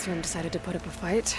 this room decided to put up a fight.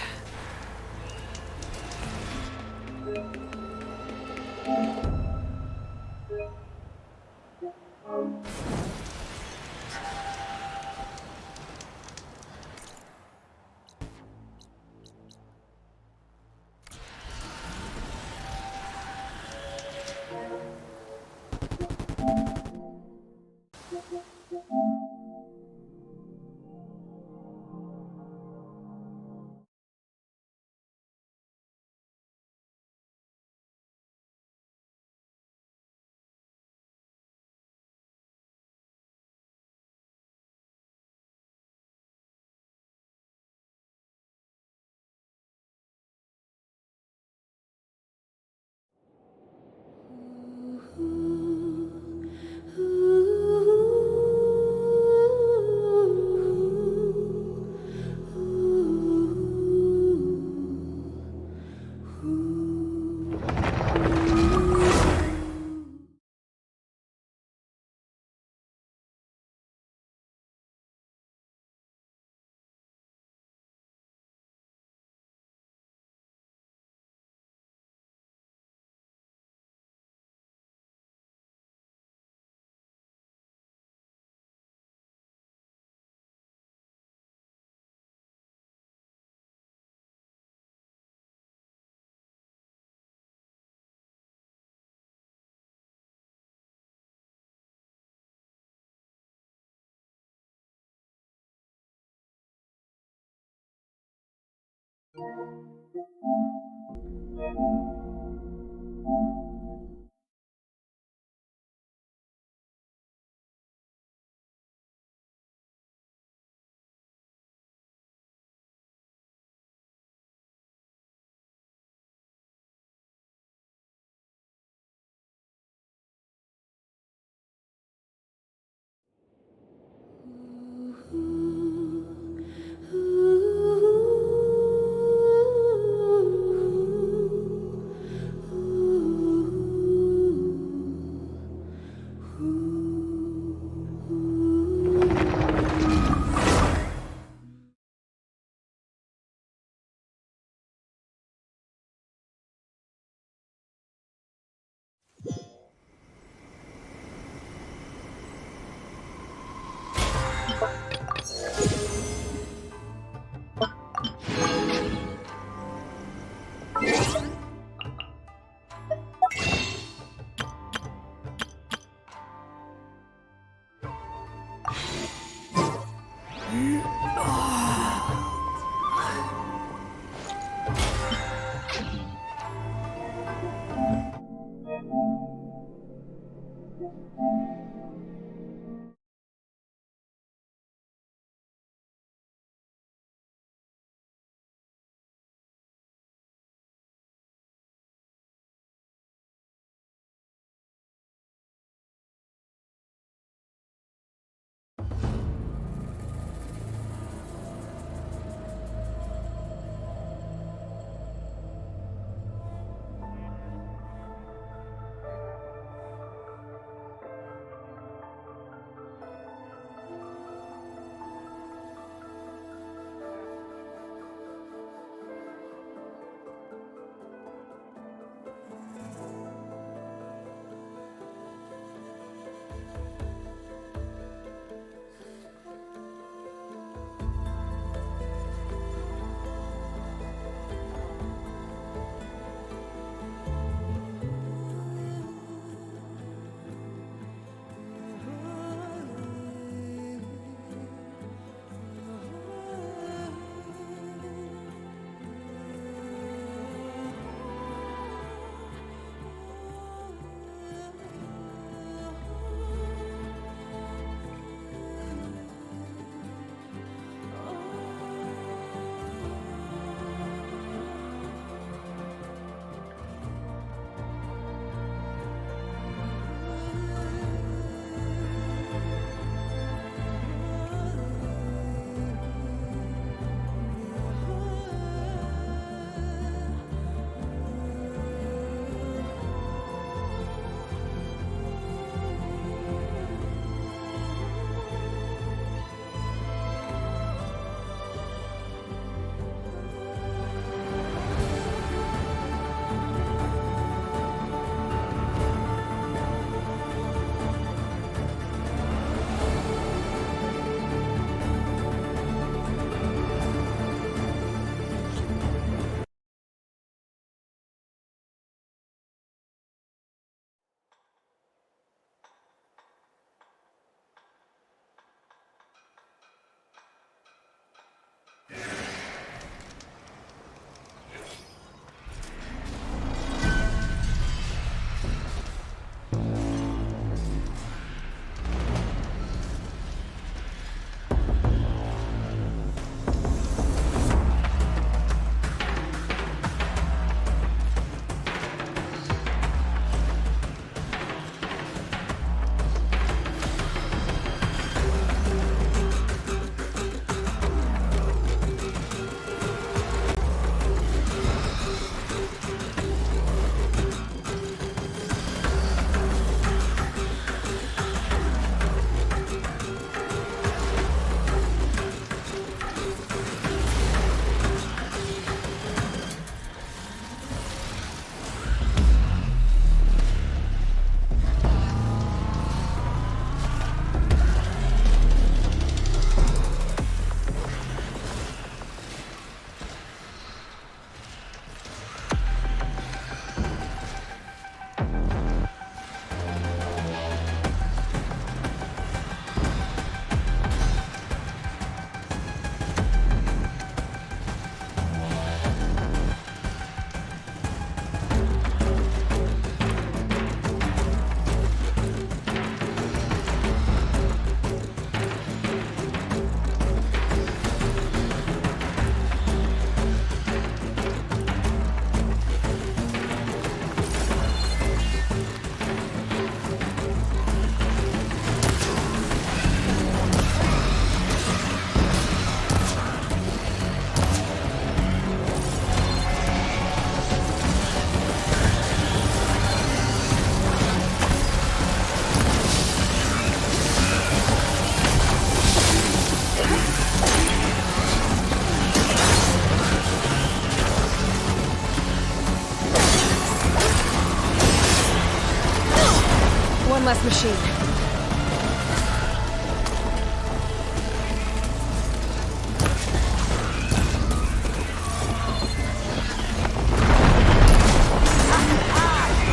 less machine.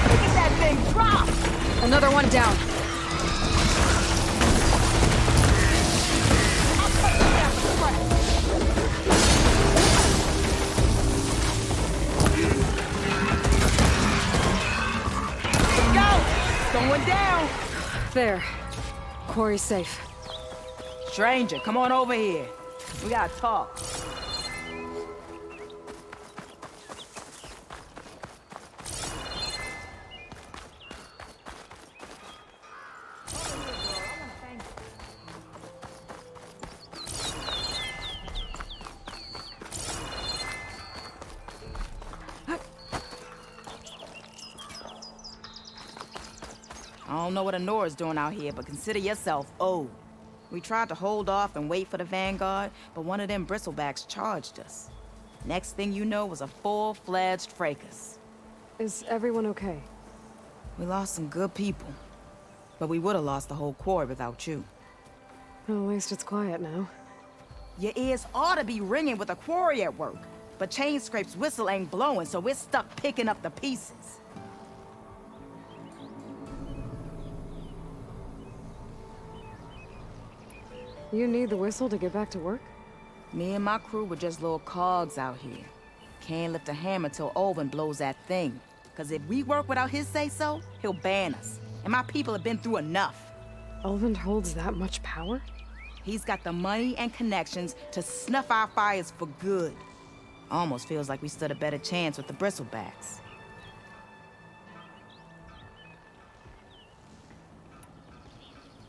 Look at that thing drop! Another one down. Going down! There. Quarry's safe. Stranger, come on over here. We gotta talk. I don't know what Honora's doing out here, but consider yourself owed. We tried to hold off and wait for the Vanguard, but one of them bristlebacks charged us. Next thing you know was a full-fledged fracas. Is everyone okay? We lost some good people, but we would have lost the whole quarry without you. Well, at least it's quiet now. Your ears ought to be ringing with a quarry at work, but Chainscrape's whistle ain't blowing, so we're stuck picking up the pieces. You need the whistle to get back to work? Me and my crew were just little cogs out here. Can't lift a hammer till Olvin blows that thing. Cause if we work without his say-so, he'll ban us. And my people have been through enough. Olvin holds that much power? He's got the money and connections to snuff our fires for good. Almost feels like we stood a better chance with the bristlebacks.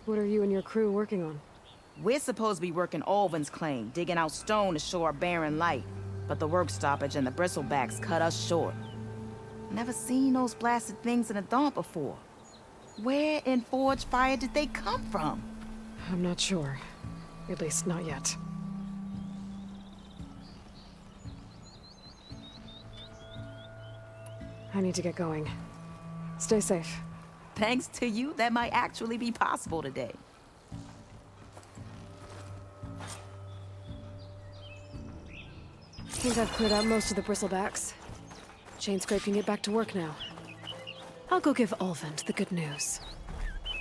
What are you and your crew working on? We're supposed to be working Olvin's claim, digging out stone to show our barren light. But the work stoppage and the bristlebacks cut us short. Never seen those blasted things in the dawn before. Where in Forge Fire did they come from? I'm not sure. At least not yet. I need to get going. Stay safe. Thanks to you, that might actually be possible today. I think I've cleared out most of the bristlebacks. Chainscrape can get back to work now. I'll go give Olvin the good news.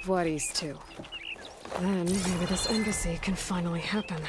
Voorhees too. Then maybe this embassy can finally happen.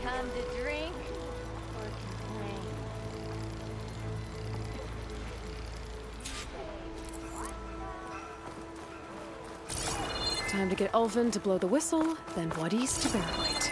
Come to drink or complain? Time to get Olvin to blow the whistle, then Voorhees to barrel it.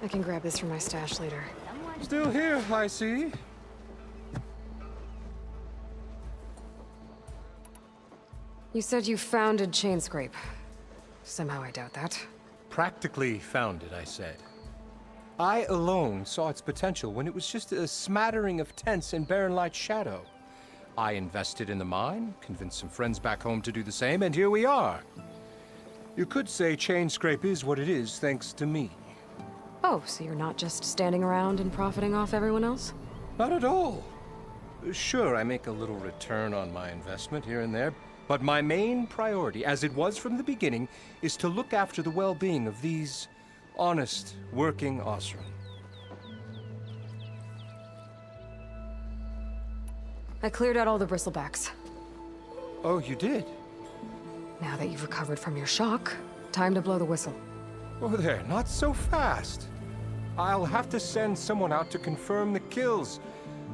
I can grab this from my stash later. Still here, I see. You said you founded Chainscrape. Somehow I doubt that. Practically founded, I said. I alone saw its potential when it was just a smattering of tents in Barren Light's shadow. I invested in the mine, convinced some friends back home to do the same, and here we are. You could say Chainscrape is what it is thanks to me. Oh, so you're not just standing around and profiting off everyone else? Not at all. Sure, I make a little return on my investment here and there, but my main priority, as it was from the beginning, is to look after the well-being of these honest, working Osram. I cleared out all the bristlebacks. Oh, you did? Now that you've recovered from your shock, time to blow the whistle. Oh, there, not so fast. I'll have to send someone out to confirm the kills.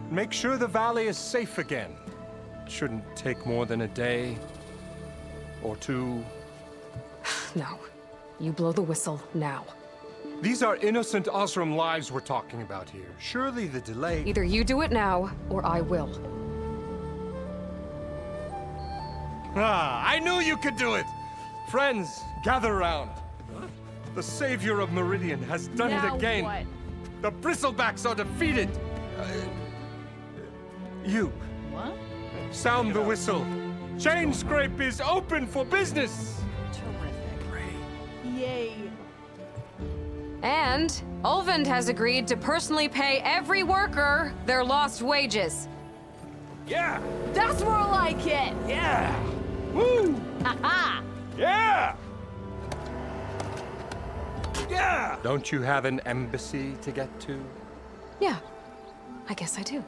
Make sure the valley is safe again. It shouldn't take more than a day or two. No. You blow the whistle now. These are innocent Osram lives we're talking about here. Surely the delay... Either you do it now, or I will. Ah, I knew you could do it! Friends, gather around. The savior of Meridian has done it Now again. what? The bristlebacks are defeated. You. What? Sound the whistle. Chain Scrape is open for business. Terrific. Yay. And Ulvund has agreed to personally pay every worker their lost wages. Yeah. That's more like it. Yeah. Woo. Ha Yeah. Yeah. Don't you have an embassy to get to? Yeah, I guess I do.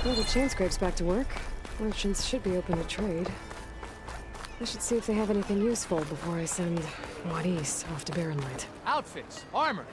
Well, the chain scrape's back to work. Merchants should be open to trade. I should see if they have anything useful before I send Wadis off to Barren Light. Outfits, armor.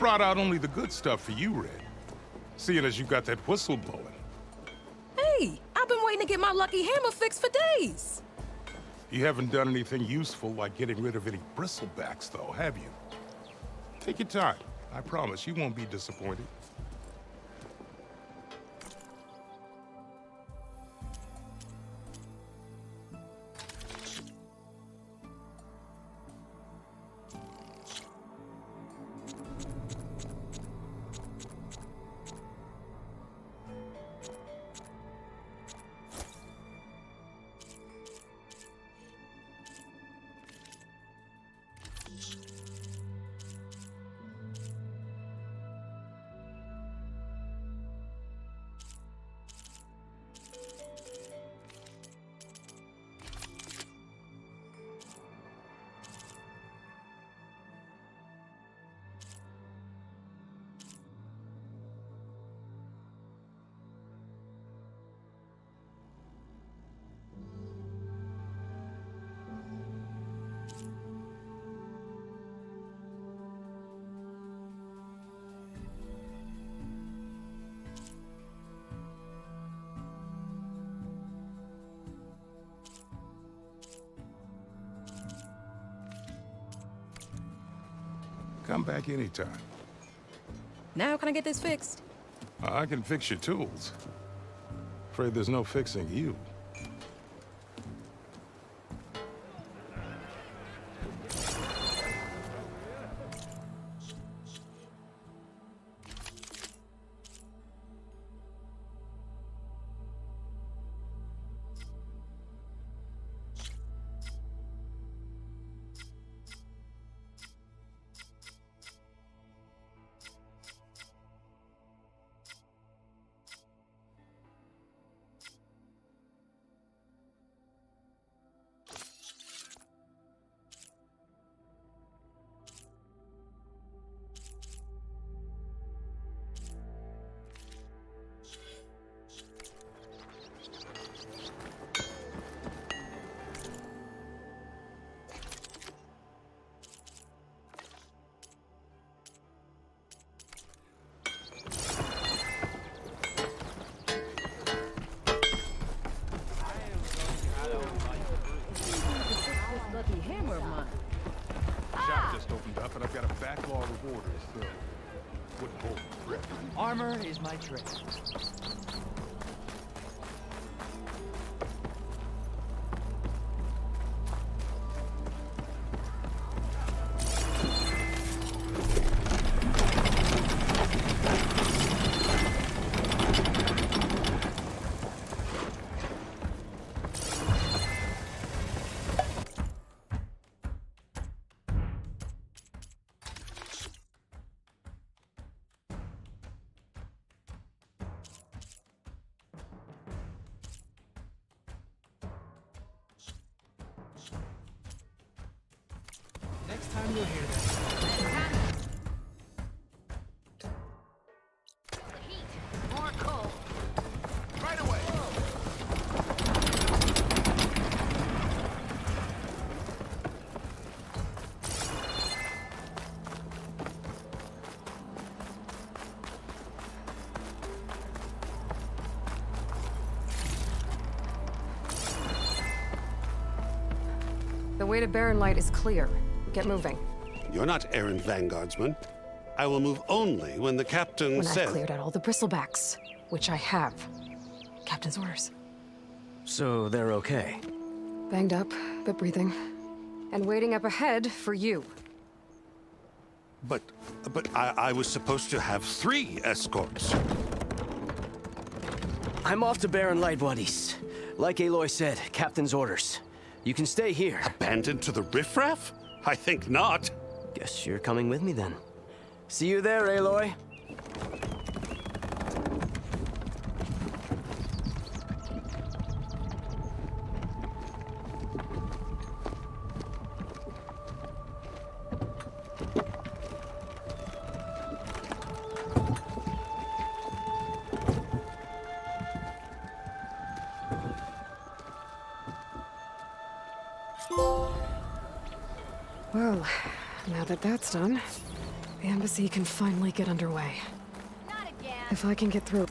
Brought out only the good stuff for you, Red. Seeing as you got that whistle blowing. Hey, I've been waiting to get my lucky hammer fixed for days. You haven't done anything useful like getting rid of any bristlebacks, though, have you? Take your time. I promise you won't be disappointed. Come back anytime. Now can I get this fixed? I can fix your tools. Afraid there's no fixing you. is my trick. Next time you'll hear that. More coal. Right away. The way to Barren Light is clear. Get moving. You're not errand vanguardsman. I will move only when the captain When says... I've cleared out all the bristlebacks, which I have. Captain's orders. So they're okay. Banged up, but breathing. And waiting up ahead for you. But I was supposed to have 3 escorts. I'm off to Barren Light, buddies. Like Aloy said, captain's orders. You can stay here. Abandoned to the riffraff? I think not. Guess you're coming with me then. See you there, Aloy. Well, now that that's done, the embassy can finally get underway. Not again. If I can get through.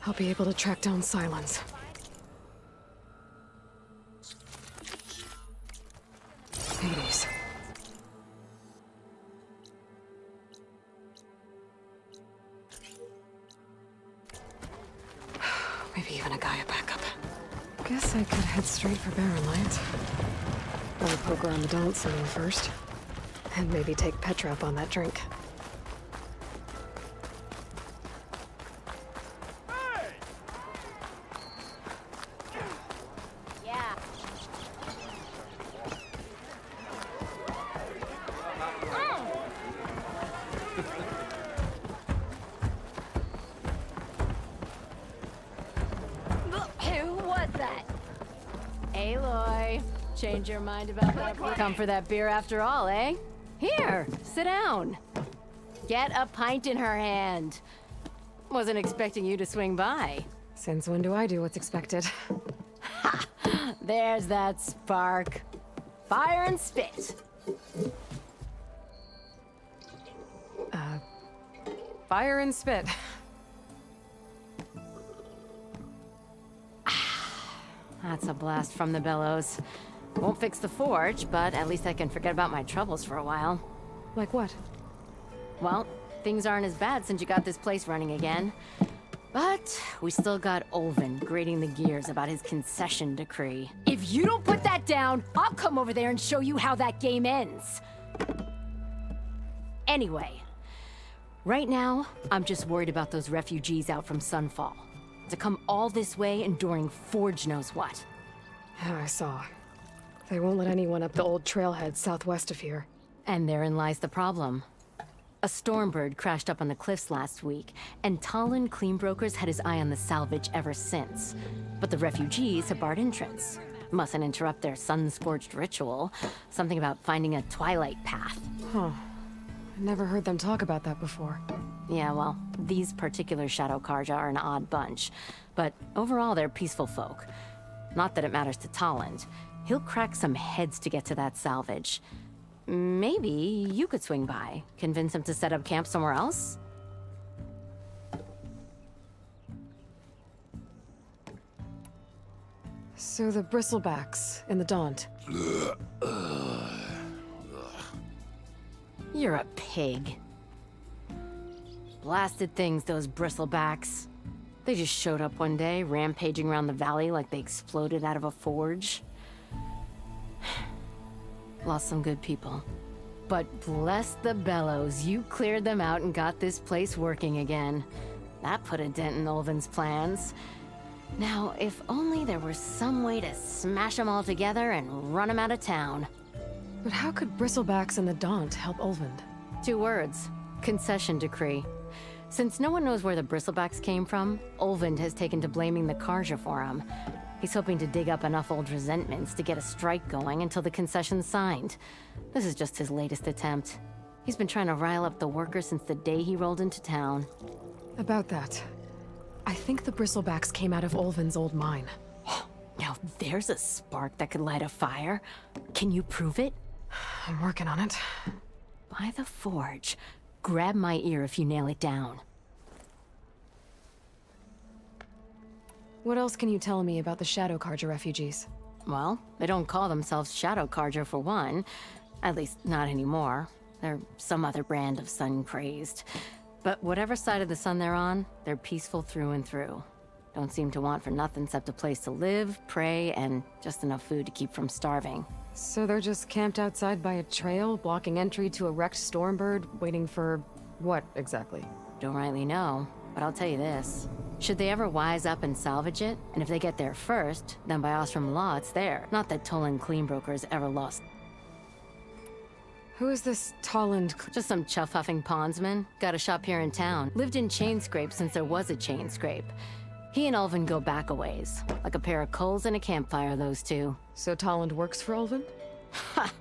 I'll be able to track down Silence. Hades. Maybe even a Gaia backup. Guess I could head straight for Barren Light. I'll poke around the Daunt saloon first. And maybe take Petra up on that drink. Yeah. Who was that? Aloy, change your mind about that? Come for that beer after all, eh? Here, sit down. Get a pint in her hand. Wasn't expecting you to swing by. Since when do I do what's expected? There's that spark. Fire and spit. Fire and spit. That's a blast from the bellows. Won't fix the forge, but at least I can forget about my troubles for a while. Like what? Well, things aren't as bad since you got this place running again. But we still got Olvin grating the gears about his concession decree. If you don't put that down, I'll come over there and show you how that game ends. Anyway, right now, I'm just worried about those refugees out from Sunfall. To come all this way enduring Forge knows what. I saw. They won't let anyone up the old trailhead southwest of here. And therein lies the problem. A Stormbird crashed up on the cliffs last week, and Talon Cleanbrokers had his eye on the salvage ever since. But the refugees have barred entrance. Mustn't interrupt their sun-scorched ritual. Something about finding a twilight path. Huh. I never heard them talk about that before. Yeah, well, these particular Shadow Karja are an odd bunch. But overall, they're peaceful folk. Not that it matters to Talon. He'll crack some heads to get to that salvage. Maybe you could swing by, convince him to set up camp somewhere else? So the bristlebacks in the Daunt. You're a pig. Blasted things, those bristlebacks. They just showed up one day, rampaging around the valley like they exploded out of a forge. Lost some good people. But bless the bellows, you cleared them out and got this place working again. That put a dent in Olvin's plans. Now, if only there were some way to smash them all together and run them out of town. But how could bristlebacks and the Daunt help Olvind? 2 words. Concession decree. Since no one knows where the bristlebacks came from, Olvind has taken to blaming the Karja for them. He's hoping to dig up enough old resentments to get a strike going until the concession's signed. This is just his latest attempt. He's been trying to rile up the workers since the day he rolled into town. About that, I think the bristlebacks came out of Olvin's old mine. Now there's a spark that could light a fire. Can you prove it? I'm working on it. By the forge. Grab my ear if you nail it down. What else can you tell me about the Shadow Karja refugees? Well, they don't call themselves Shadow Karja for one. At least, not anymore. They're some other brand of sun-crazed. But whatever side of the sun they're on, they're peaceful through and through. Don't seem to want for nothing except a place to live, pray, and just enough food to keep from starving. So they're just camped outside by a trail, blocking entry to a wrecked Stormbird, waiting for what exactly? Don't rightly know, but I'll tell you this. Should they ever wise up and salvage it, and if they get there first, then by Ostrom law, it's there. Not that Tolan Cleanbrokers ever lost. Who is this Tolland? Just some chuff-huffing pondsman. Got a shop here in town. Lived in Chainscrape since there was a Chainscrape. He and Ulvin go back a ways. Like a pair of coals and a campfire, those two. So Tolland works for Ulvin? Ha!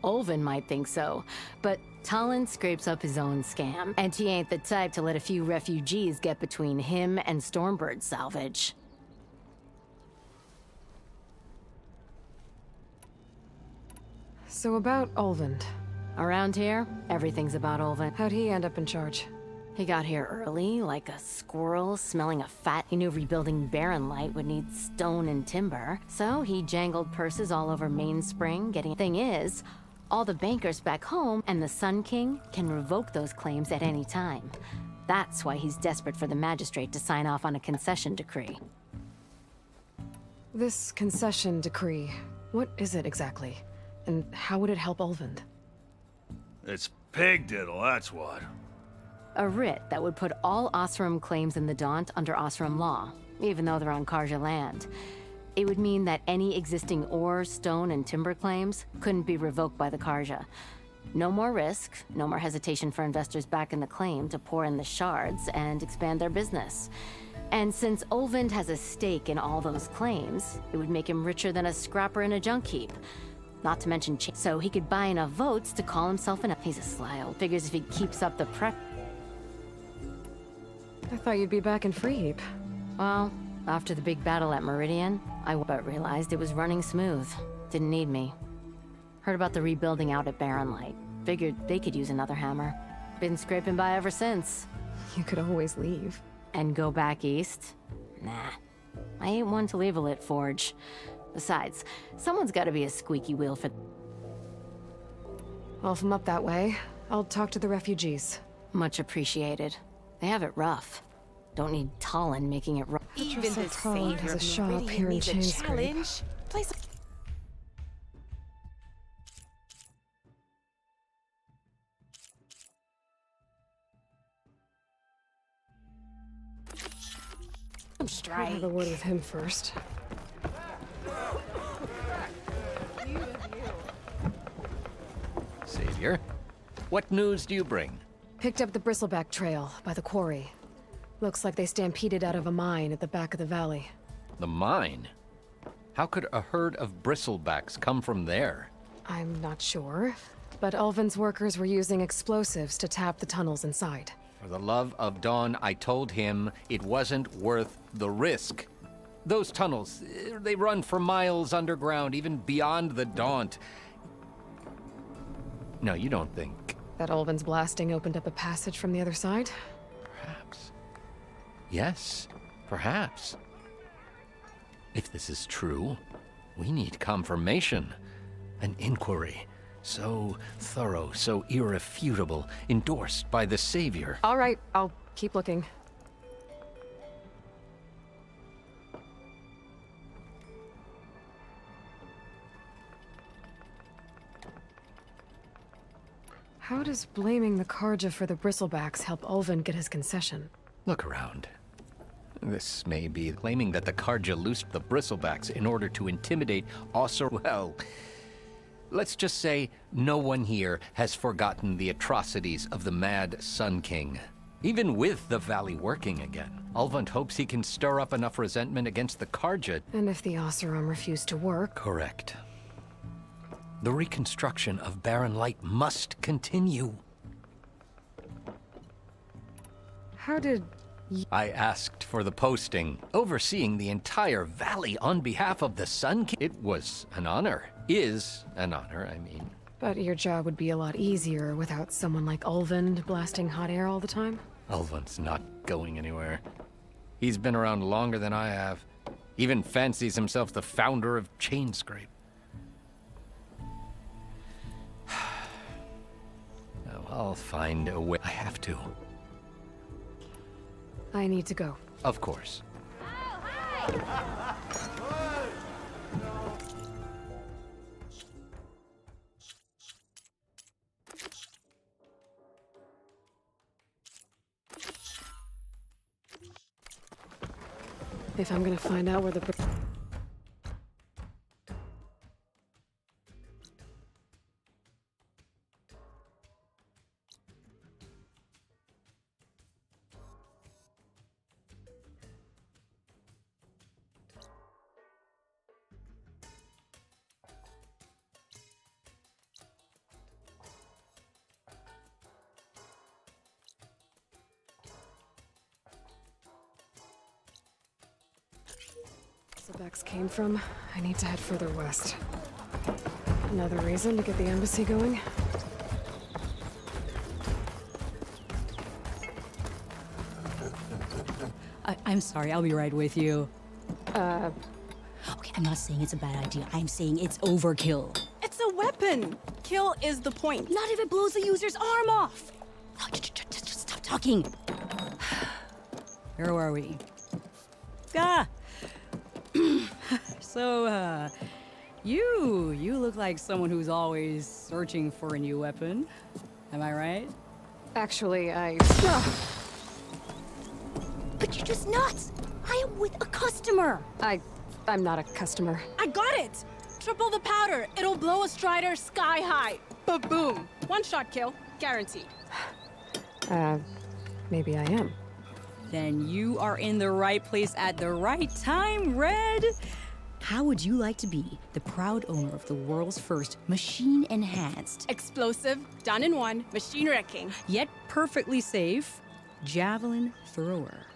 Ulvin might think so, but Talon scrapes up his own scam, and he ain't the type to let a few refugees get between him and Stormbird salvage. So about Ulvin. Around here, everything's about Ulvin. How'd he end up in charge? He got here early, like a squirrel smelling a fat. He knew rebuilding Barren Light would need stone and timber, so he jangled purses all over Mainspring, getting... Thing is, all the bankers back home and the Sun King can revoke those claims at any time. That's why he's desperate for the magistrate to sign off on a concession decree. This concession decree, what is it exactly? And how would it help Ulvin? It's pig diddle, that's what. A writ that would put all Osram claims in the Daunt under Osram law, even though they're on Karja land. It would mean that any existing ore, stone, and timber claims couldn't be revoked by the Karja. No more risk, no more hesitation for investors back in the claim to pour in the shards and expand their business. And since Ulvind has a stake in all those claims, it would make him richer than a scrapper in a junk heap. Not to mention, so he could buy enough votes to call himself an... He's a sly old... Figures if he keeps up the prep... I thought you'd be back in Freeheap. Well, after the big battle at Meridian, but realized it was running smooth. Didn't need me. Heard about the rebuilding out at Barren Light. Figured they could use another hammer. Been scraping by ever since. You could always leave. And go back east? Nah. I ain't one to leave a lit forge. Besides, someone's gotta be a squeaky wheel for... Well, if I'm up that way, I'll talk to the refugees. Much appreciated. They have it rough. Don't need Talon making it Even the Talon has a shop here in Chainscrape. Place. I'm I'll straight. have a word with him first. Savior, what news do you bring? Picked up the bristleback trail by the quarry. Looks like they stampeded out of a mine at the back of the valley. The mine? How could a herd of bristlebacks come from there? I'm not sure, but Ulvin's workers were using explosives to tap the tunnels inside. For the love of Dawn, I told him it wasn't worth the risk. Those tunnels, they run for miles underground, even beyond the Daunt. No, you don't think. That Ulvin's blasting opened up a passage from the other side? Perhaps. Yes, perhaps. If this is true, we need confirmation. An inquiry. So thorough, so irrefutable, endorsed by the Savior. All right, I'll keep looking. How does blaming the Karja for the bristlebacks help Ulvin get his concession? Look around. This may be claiming that the Karja loosed the bristlebacks in order to intimidate Osir. Well, let's just say no one here has forgotten the atrocities of the Mad Sun King. Even with the valley working again, Ulvund hopes he can stir up enough resentment against the Karja. And if the Oseram refuse to work... Correct. The reconstruction of Barren Light must continue. How did... I asked for the posting, overseeing the entire valley on behalf of the Sun King. It was an honor. Is an honor, I mean. But your job would be a lot easier without someone like Ulvund blasting hot air all the time? Ulvund's not going anywhere. He's been around longer than I have. Even fancies himself the founder of Chainscrape. No, I'll find a way. I have to. I need to go. Of course. If I'm gonna find out where the... bristlebacks came from, I need to head further west. Another reason to get the embassy going. I'm sorry, I'll be right with you. Okay, I'm not saying it's a bad idea. I'm saying it's overkill. It's a weapon. Kill is the point. Not if it blows the user's arm off. Oh, just stop talking. Where are we? Ah! So, you look like someone who's always searching for a new weapon. Am I right? Actually, But you're just nuts. I am with a customer. I'm not a customer. I got it. Triple the powder. It'll blow a Strider sky high. Ba-boom. One shot kill. Guaranteed. Maybe I am. Then you are in the right place at the right time, Red. How would you like to be the proud owner of the world's first machine-enhanced, Explosive, done in one, machine wrecking. yet perfectly safe, javelin thrower?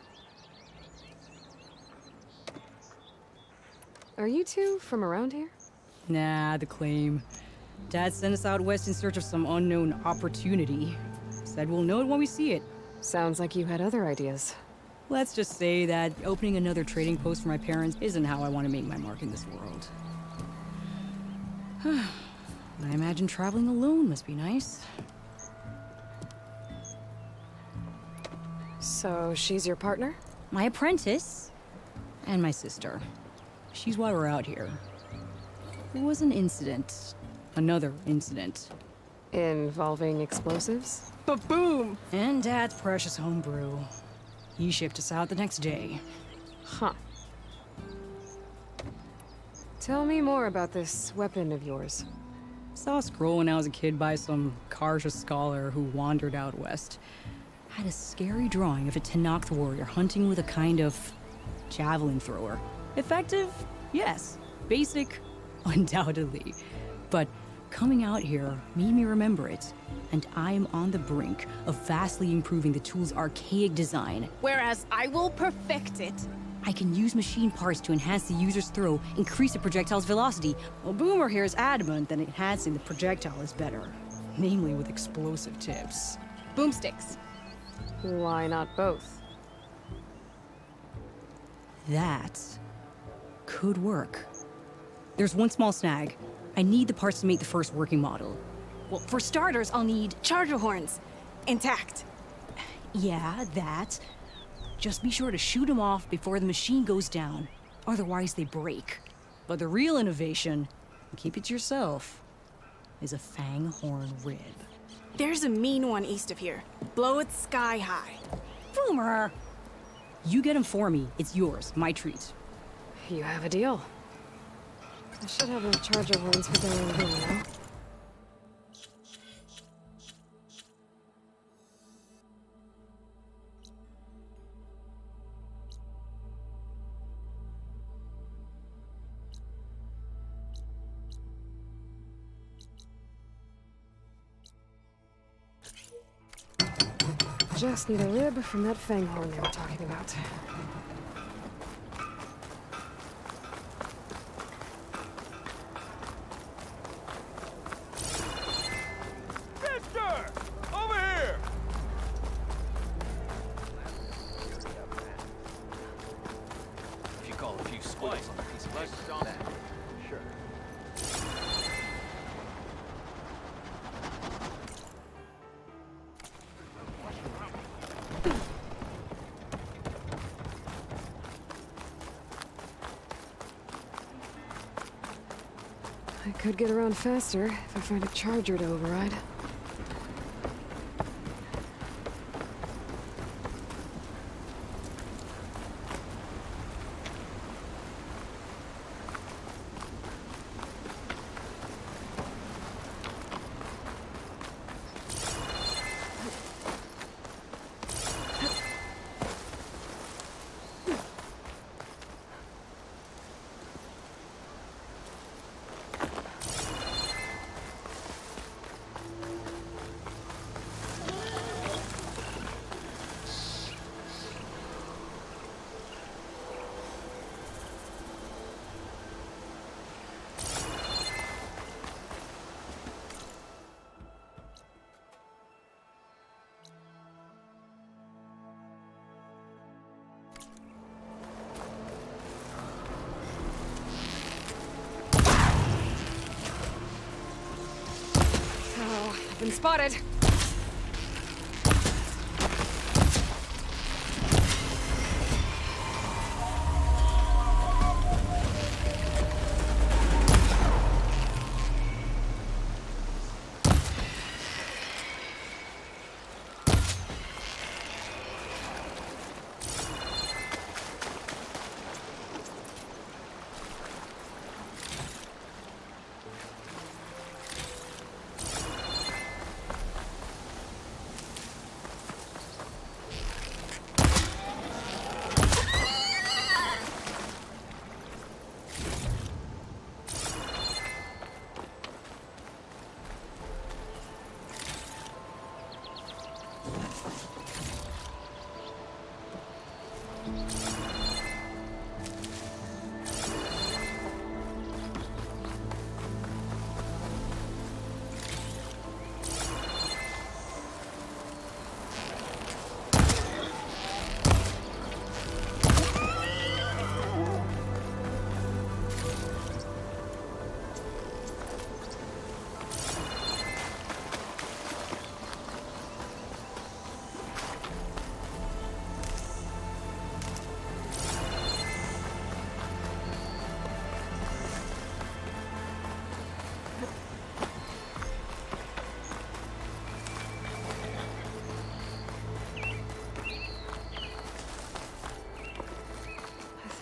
Are you two from around here? Nah, the claim. Dad sent us out west in search of some unknown opportunity. Said we'll know it when we see it. Sounds like you had other ideas. Let's just say that opening another trading post for my parents isn't how I want to make my mark in this world. I imagine traveling alone must be nice. So she's your partner? my apprentice, and my sister. She's why we're out here. There was an incident. Another incident. Involving explosives? Ba-boom! And Dad's precious homebrew. He shipped us out the next day. Huh. Tell me more about this weapon of yours. Saw a scroll when I was a kid by some Karja scholar who wandered out west. Had a scary drawing of a Tenakth warrior hunting with a kind of javelin thrower. Effective? Yes. Basic? Undoubtedly. But coming out here made me remember it. And I'm on the brink of vastly improving the tool's archaic design. Whereas I will perfect it. I can use machine parts to enhance the user's throw, increase the projectile's velocity. Well, Boomer here is adamant that enhancing the projectile is better. Namely with explosive tips. Boomsticks. Why not both? That could work. There's one small snag. I need the parts to make the first working model. Well, for starters, I'll need charger horns. Intact. Yeah, that. Just be sure to shoot them off before the machine goes down. Otherwise, they break. But the real innovation, keep it to yourself, is a fang horn rib. There's a mean one east of here. Blow it sky high. Boomer! You get him for me. It's yours. My treat. You have a deal. I should have enough charger horns for their own room now. Just need a rib from that fanghorn they were talking about. Mister! Over here! If you call a few squids on a piece of paper, sure. I could get around faster if I find a charger to override. Been spotted.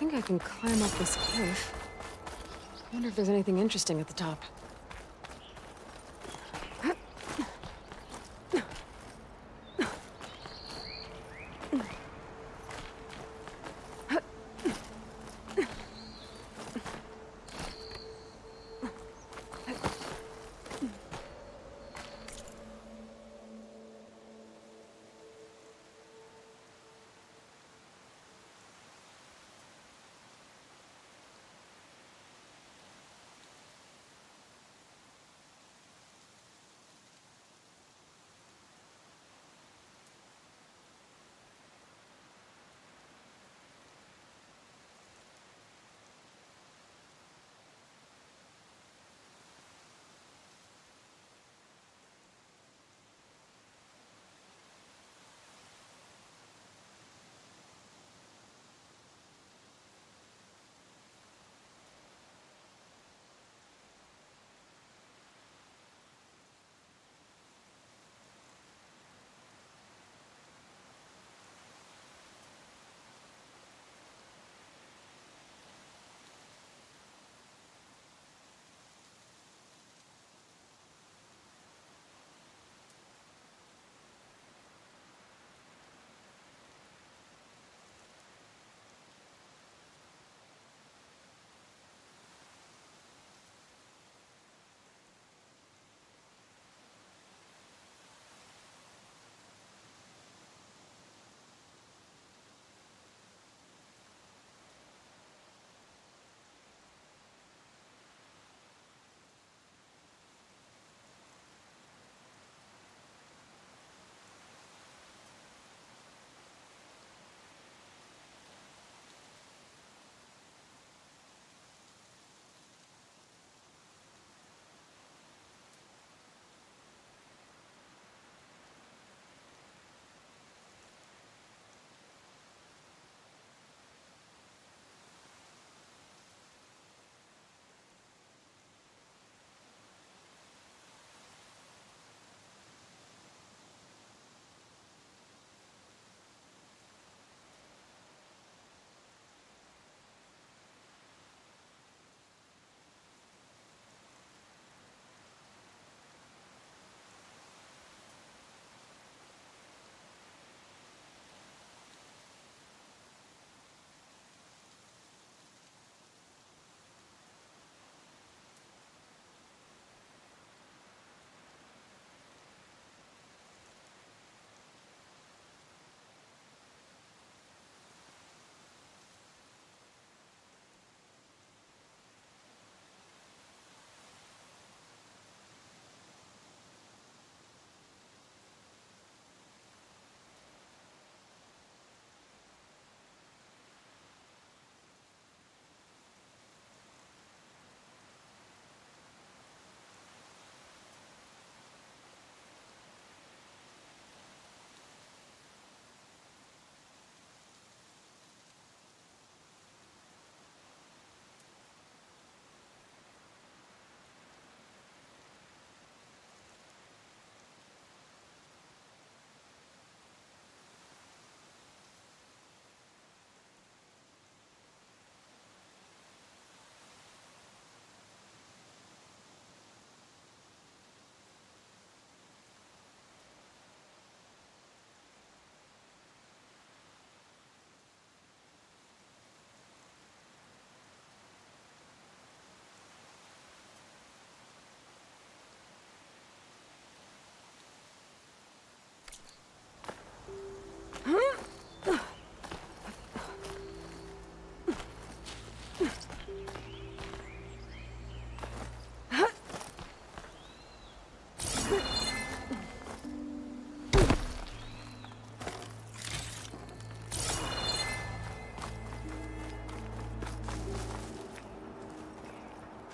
think I can climb up this cliff. I wonder if there's anything interesting at the top.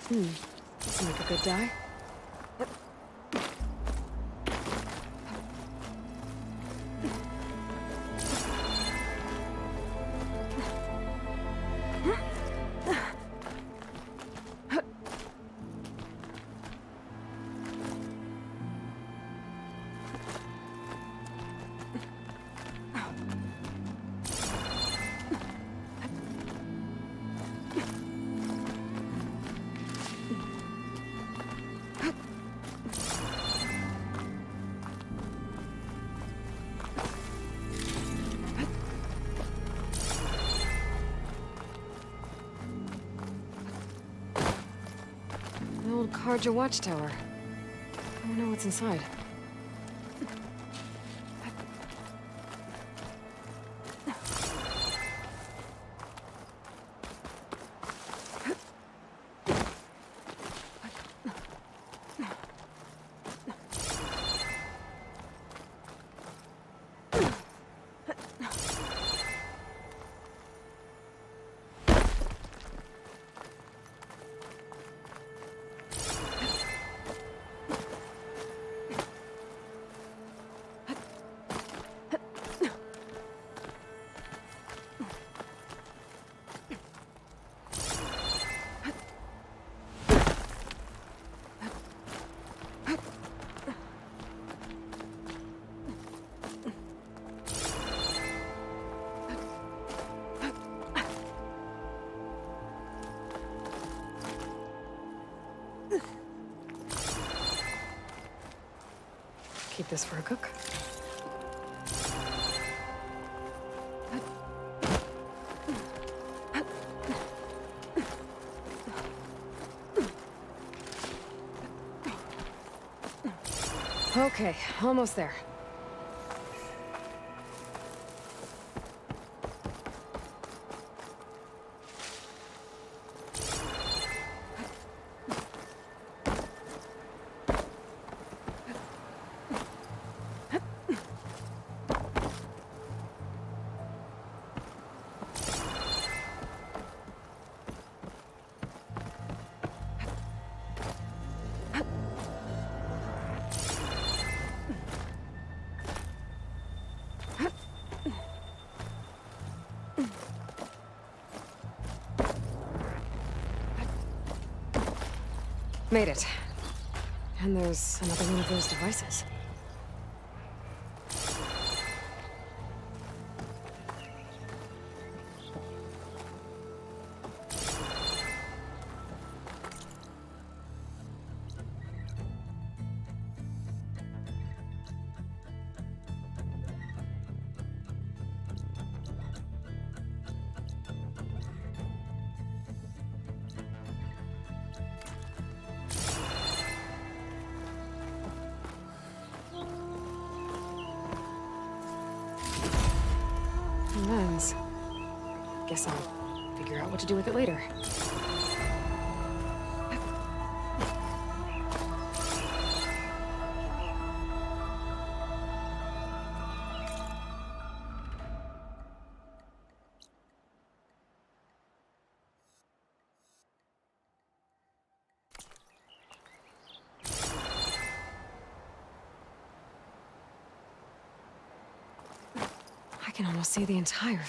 Does make a good die. Carja watchtower. I wonder what's inside. Keep this for a cook. Okay, almost there. Made it. And there's another one of those devices. Lens. Guess I'll figure out what to do with it later. I can almost see the entire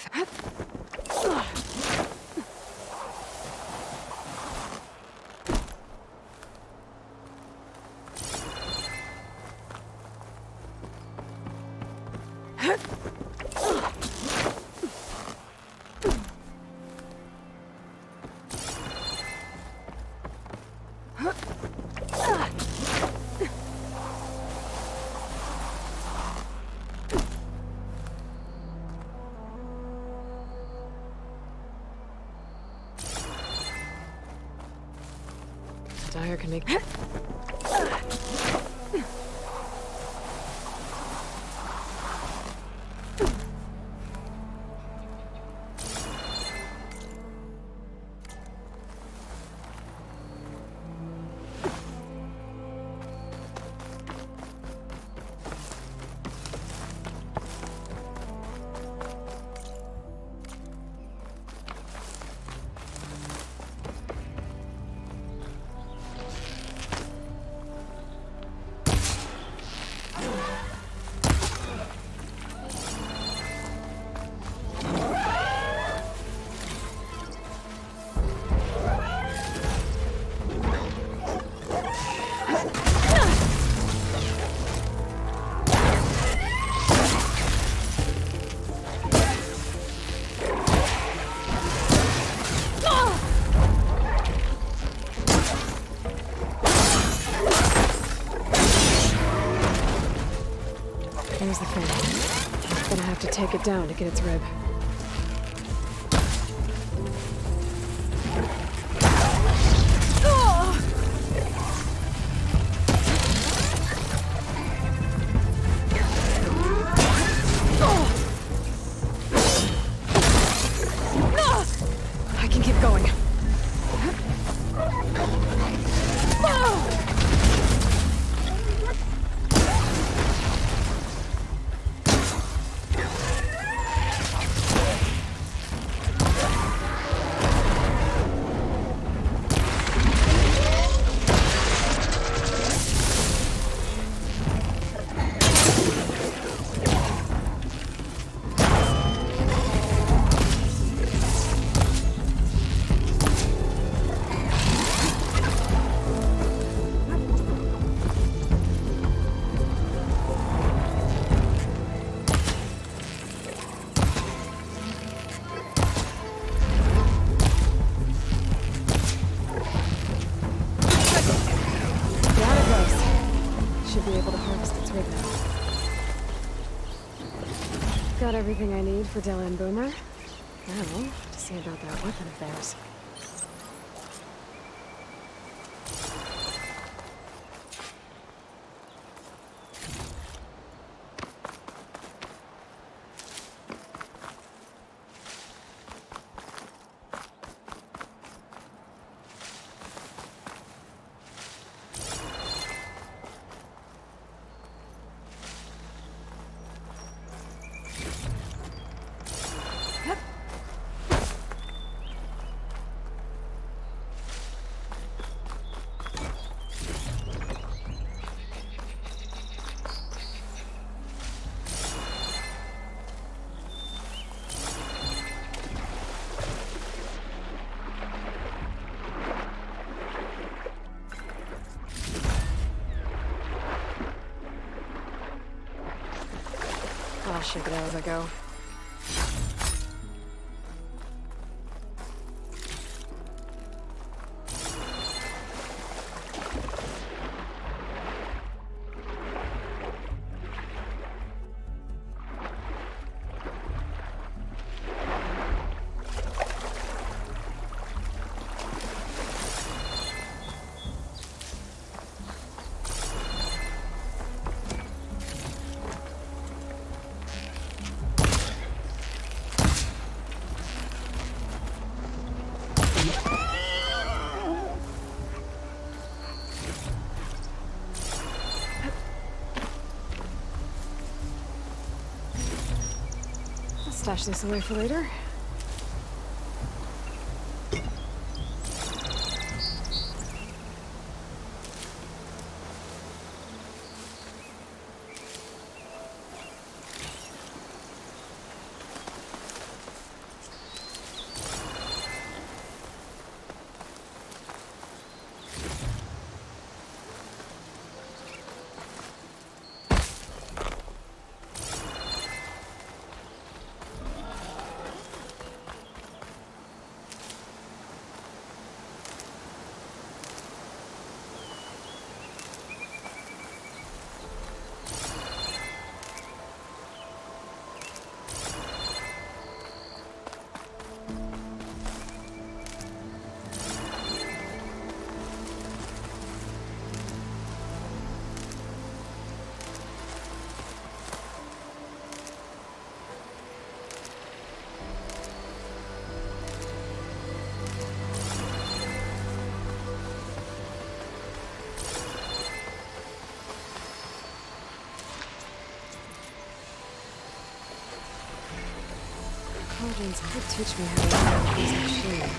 Dyer can make. There's the fence. I'm gonna have to take it down to get its rib. should be able to harvest its rig now. Got everything I need for Della and Boomer. Now, to see about that weapon of theirs. I'll shake it out as I go. Stash this away for later. Intelligence could teach me how to run these machines.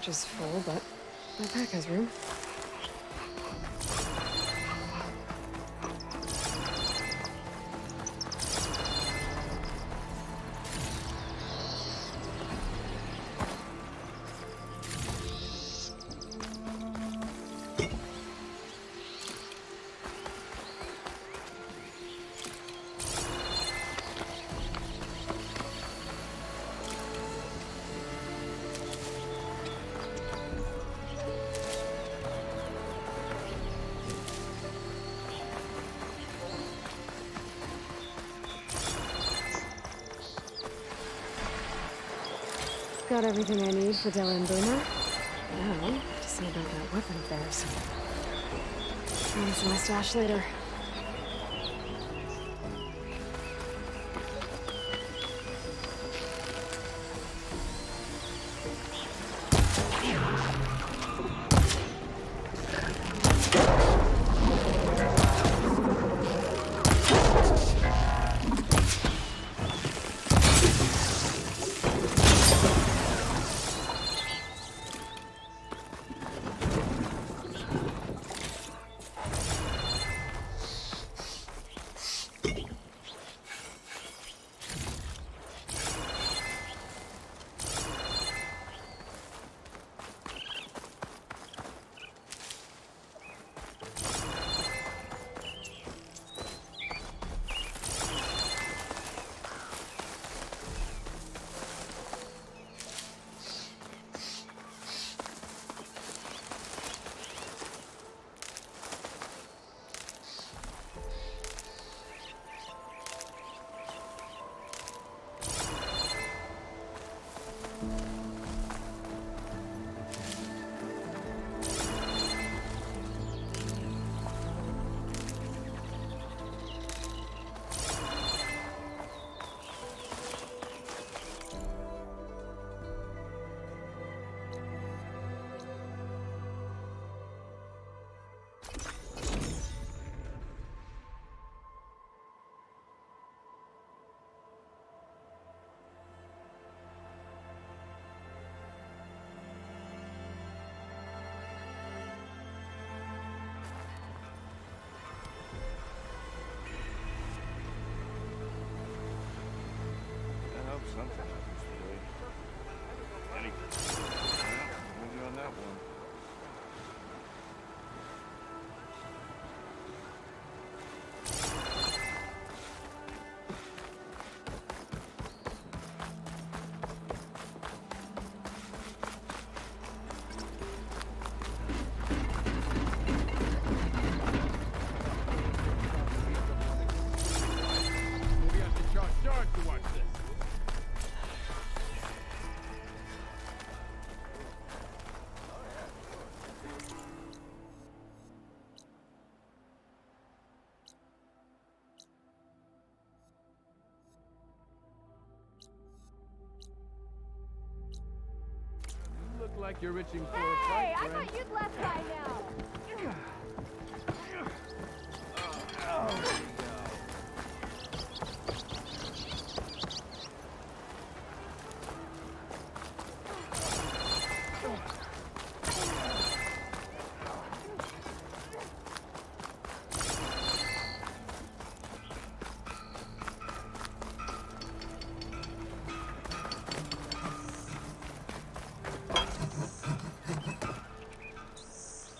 storage is full, but my pack has room. Got everything I need for Della and Boomer. Now, to see about that weapon of theirs. Promise my stash later. Something happens today. Anything. Yeah, with you on that one. Maybe I should charge to watch this. Look like you're itching for a fight, friend. I thought you'd left by now.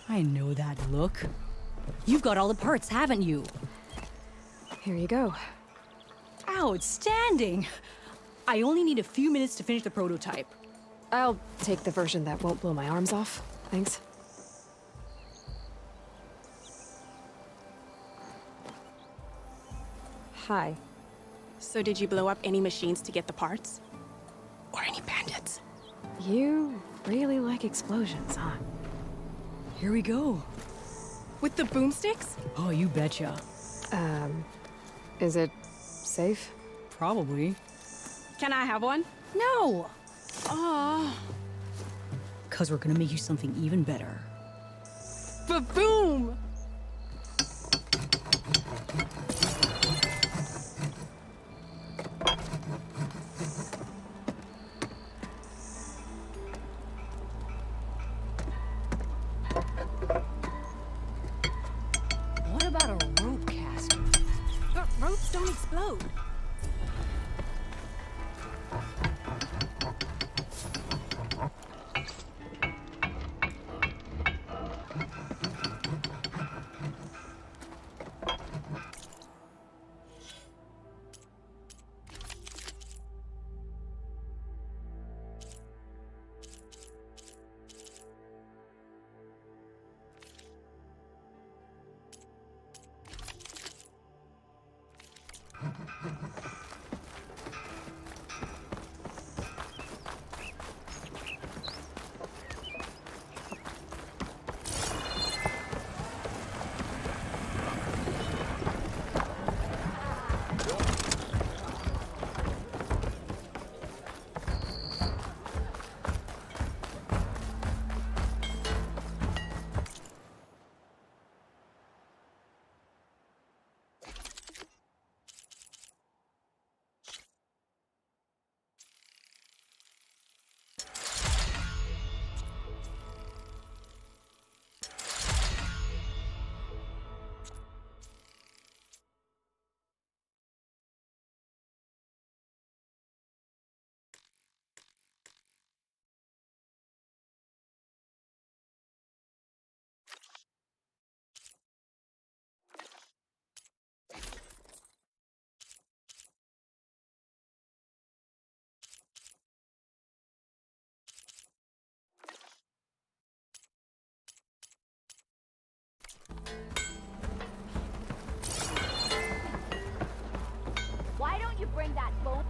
I know that look. You've got all the parts, haven't you? Here you go. Outstanding! I only need a few minutes to finish the prototype. I'll take the version that won't blow my arms off. Thanks. Hi. So did you blow up any machines to get the parts? Or any bandits? You really like explosions, huh? Here we go. With the boomsticks? Oh, you betcha. Is it safe? Probably. Can I have one? No! Oh. 'Cause we're gonna make you something even better. Ba-boom! about a rope caster? But ropes don't explode. Why don't you bring that phone?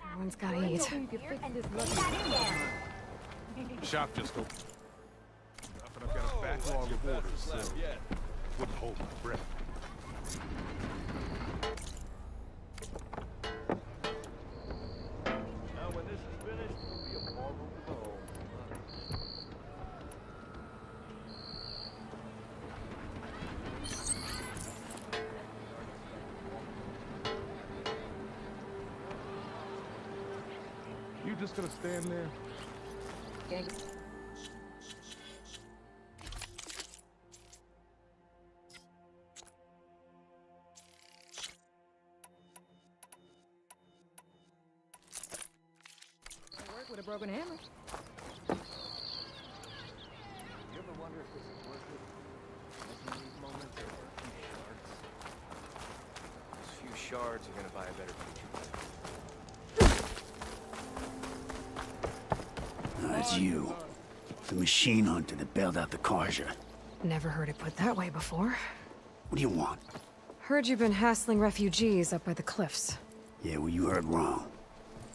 Everyone's gotta eat. Shop just opened. And I've got a backlog of orders, so wouldn't hold my breath. Now when this is finished, it'll be a marvel below. You just gonna stand there? Work with a broken hammer. You ever wonder if this is worth it? Making these moments are worth a few shards. Those few shards are gonna buy a better future. That's you. The machine hunter that bailed out the Karja. Never heard it put that way before. What do you want? Heard you've been hassling refugees up by the cliffs. Yeah, well, you heard wrong.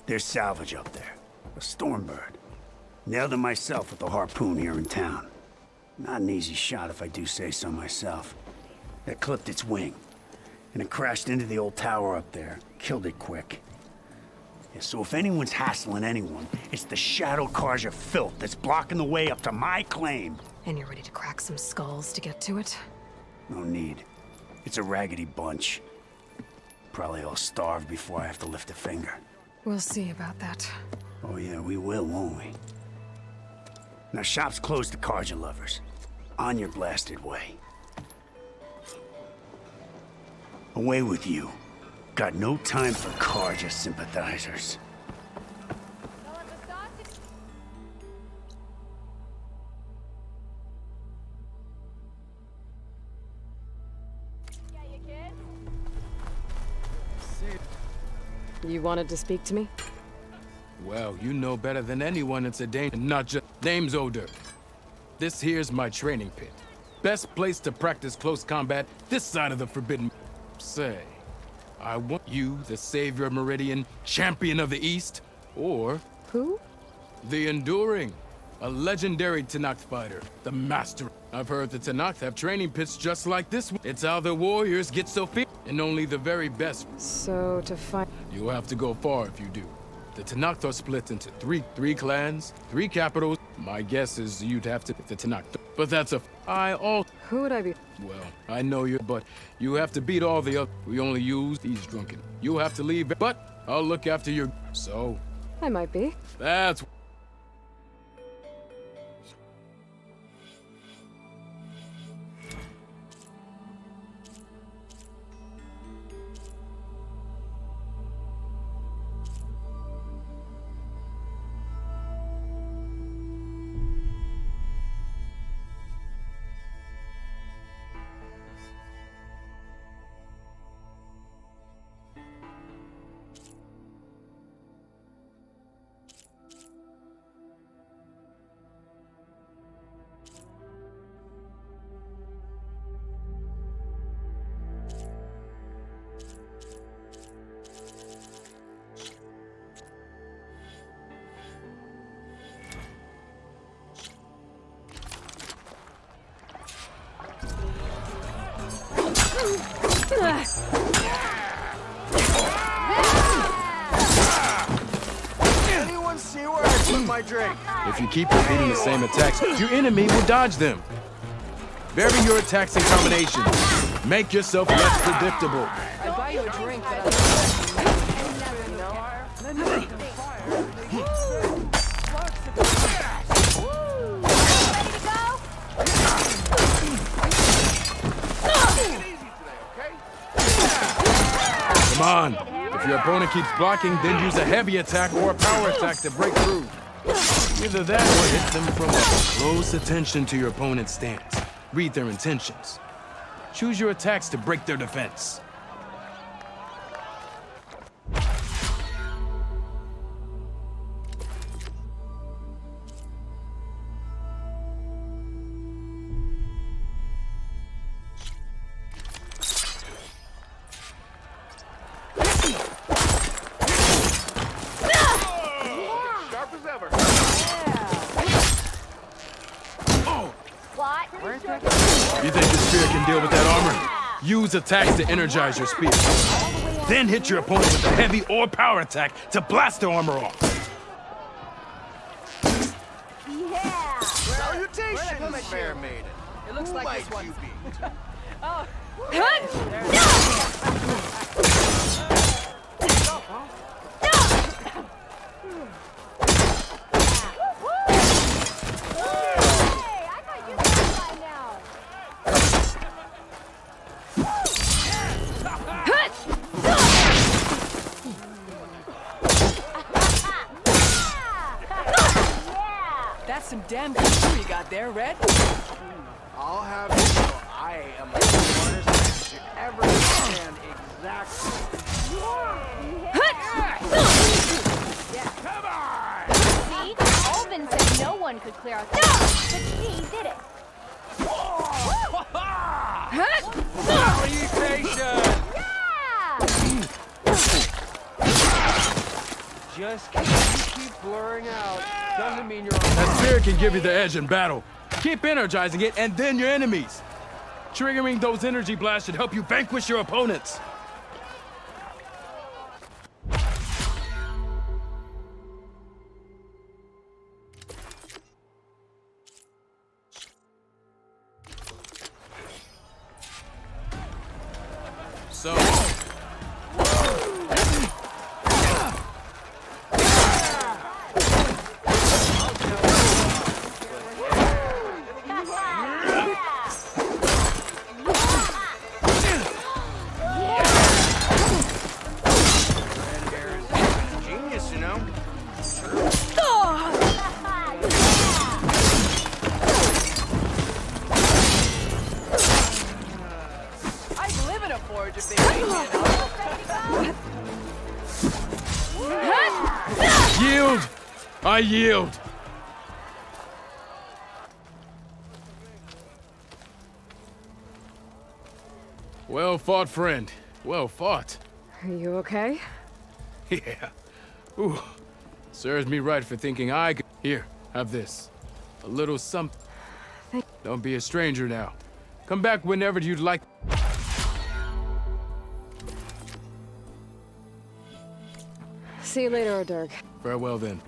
There's salvage up there. A stormbird. Nailed it myself with the harpoon here in town. Not an easy shot if I do say so myself. That clipped its wing. And it crashed into the old tower up there. Killed it quick. Yeah, so if anyone's hassling anyone, it's the Shadow Karja filth that's blocking the way up to my claim. And you're ready to crack some skulls to get to it? No need. It's a raggedy bunch. Probably all starved before I have to lift a finger. We'll see about that. Oh yeah, we will, won't we? Now shop's closed to Karja lovers. On your blasted way. Away with you. Got no time for Karja sympathizers. You wanted to speak to me? Well, you know better than anyone it's a danger, not just name's Odor. This here's my training pit. Best place to practice close combat this side of the Forbidden. Say, I want you, the savior of Meridian, champion of the East, or... Who? The Enduring, a legendary Tenakth fighter, the master. I've heard the Tenakth have training pits just like this one. It's how the warriors get so fit, and only the very best. So, to find... You'll have to go far if you do. The Tenakth are split into three clans, 3 capitals. My guess is you'd have to the Tenakth. But that's Who would I be? Well, I know you, but you have to beat all the other. We only use these drunken. You'll have to leave, but I'll look after your... So... I might be. That's... Anyone see where I put my drink? If you keep repeating the same attacks, your enemy will dodge them. Vary your attacks and combinations. Make yourself less predictable. I buy you a drink, but Come on. If your opponent keeps blocking, then use a heavy attack or a power attack to break through. Either that or hit them from close attention to your opponent's stance. Read their intentions. Choose your attacks to break their defense. You think your spear can deal with that armor? Use attacks to energize your spear. Then hit your opponent with a heavy or power attack to blast their armor off. Yeah! Salutations, fair maiden. it looks like this one. Oh. That's some damn good food you got there, Red. I'll have you know I am the smartest man you ever understand exactly. Come on! See? Alvin said no one could clear out the but she did it. Salutation! Just keep blurring out. Doesn't mean you're on. That spear can give you the edge in battle. Keep energizing it, and then your enemies. Triggering those energy blasts should help you vanquish your opponents. So... yield! I yield! Well fought, friend. Well fought. Are you okay? Yeah. Ooh. Serves me right for thinking I could... Here, have this. A little something. Don't be a stranger now. Come back whenever you'd like. See you later, Dirk. Farewell then.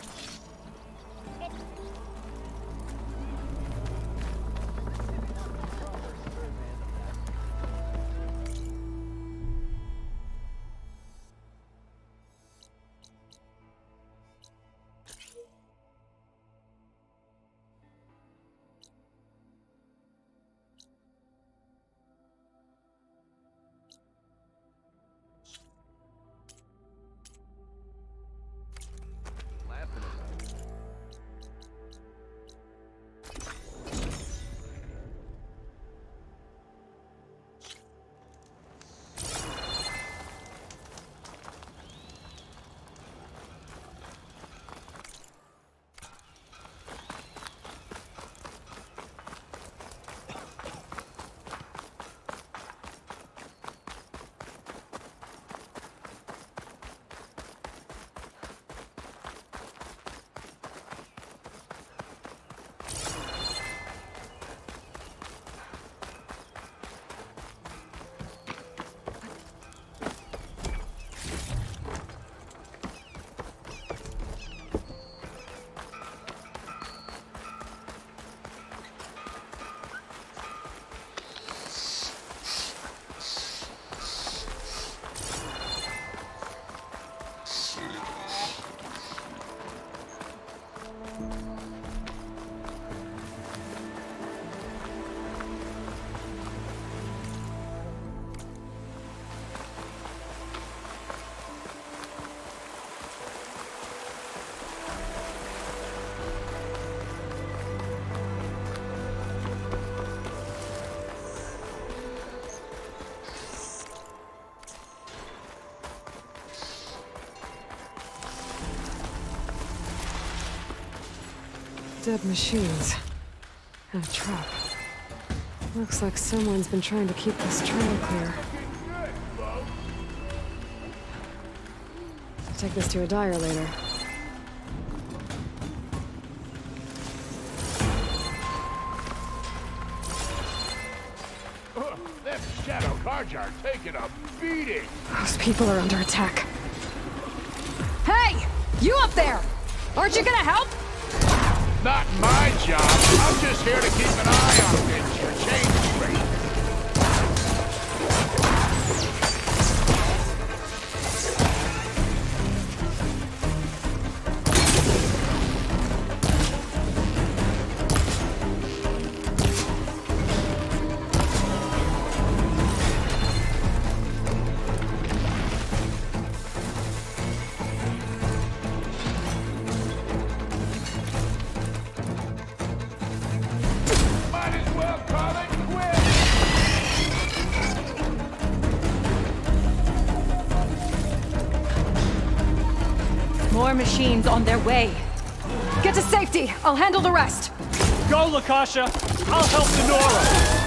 Dead machines. And a trap. Looks like someone's been trying to keep this trail clear. Take this to a dyer later. Them shadow cards are taking a beating. Those people are under attack. Hey! You up there! Aren't you gonna help? Not my job. I'm just here to keep an eye on things for change rate. More machines on their way. Get to safety. I'll handle the rest. Go, Lakasha. I'll help Denora.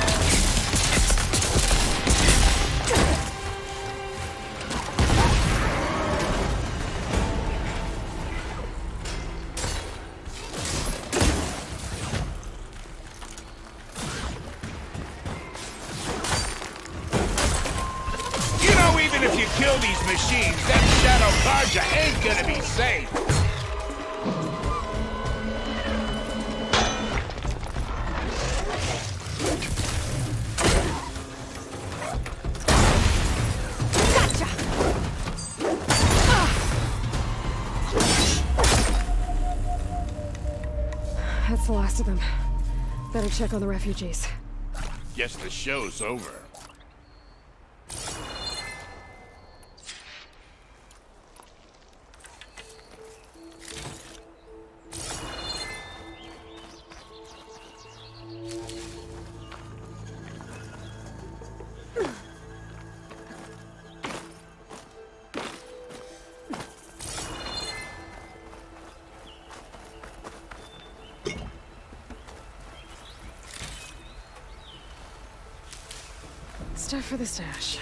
You know, even if you kill these machines, that shadow Karja ain't gonna be safe. That's the last of them. Better check on the refugees. Guess the show's over. stuff for the stash.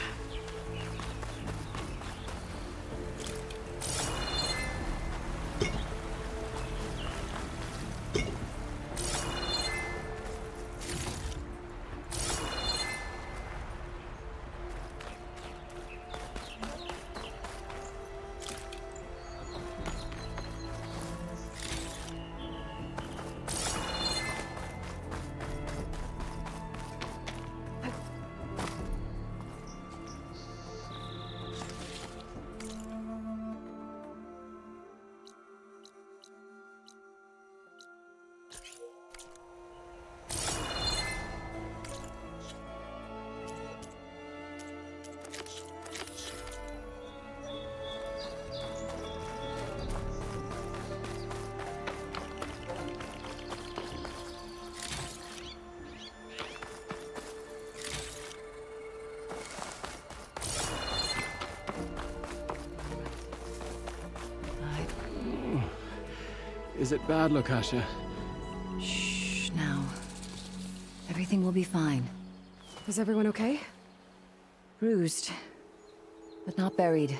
Is it bad, Lokasha? Shh, now. Everything will be fine. Is everyone okay? Bruised, but not buried.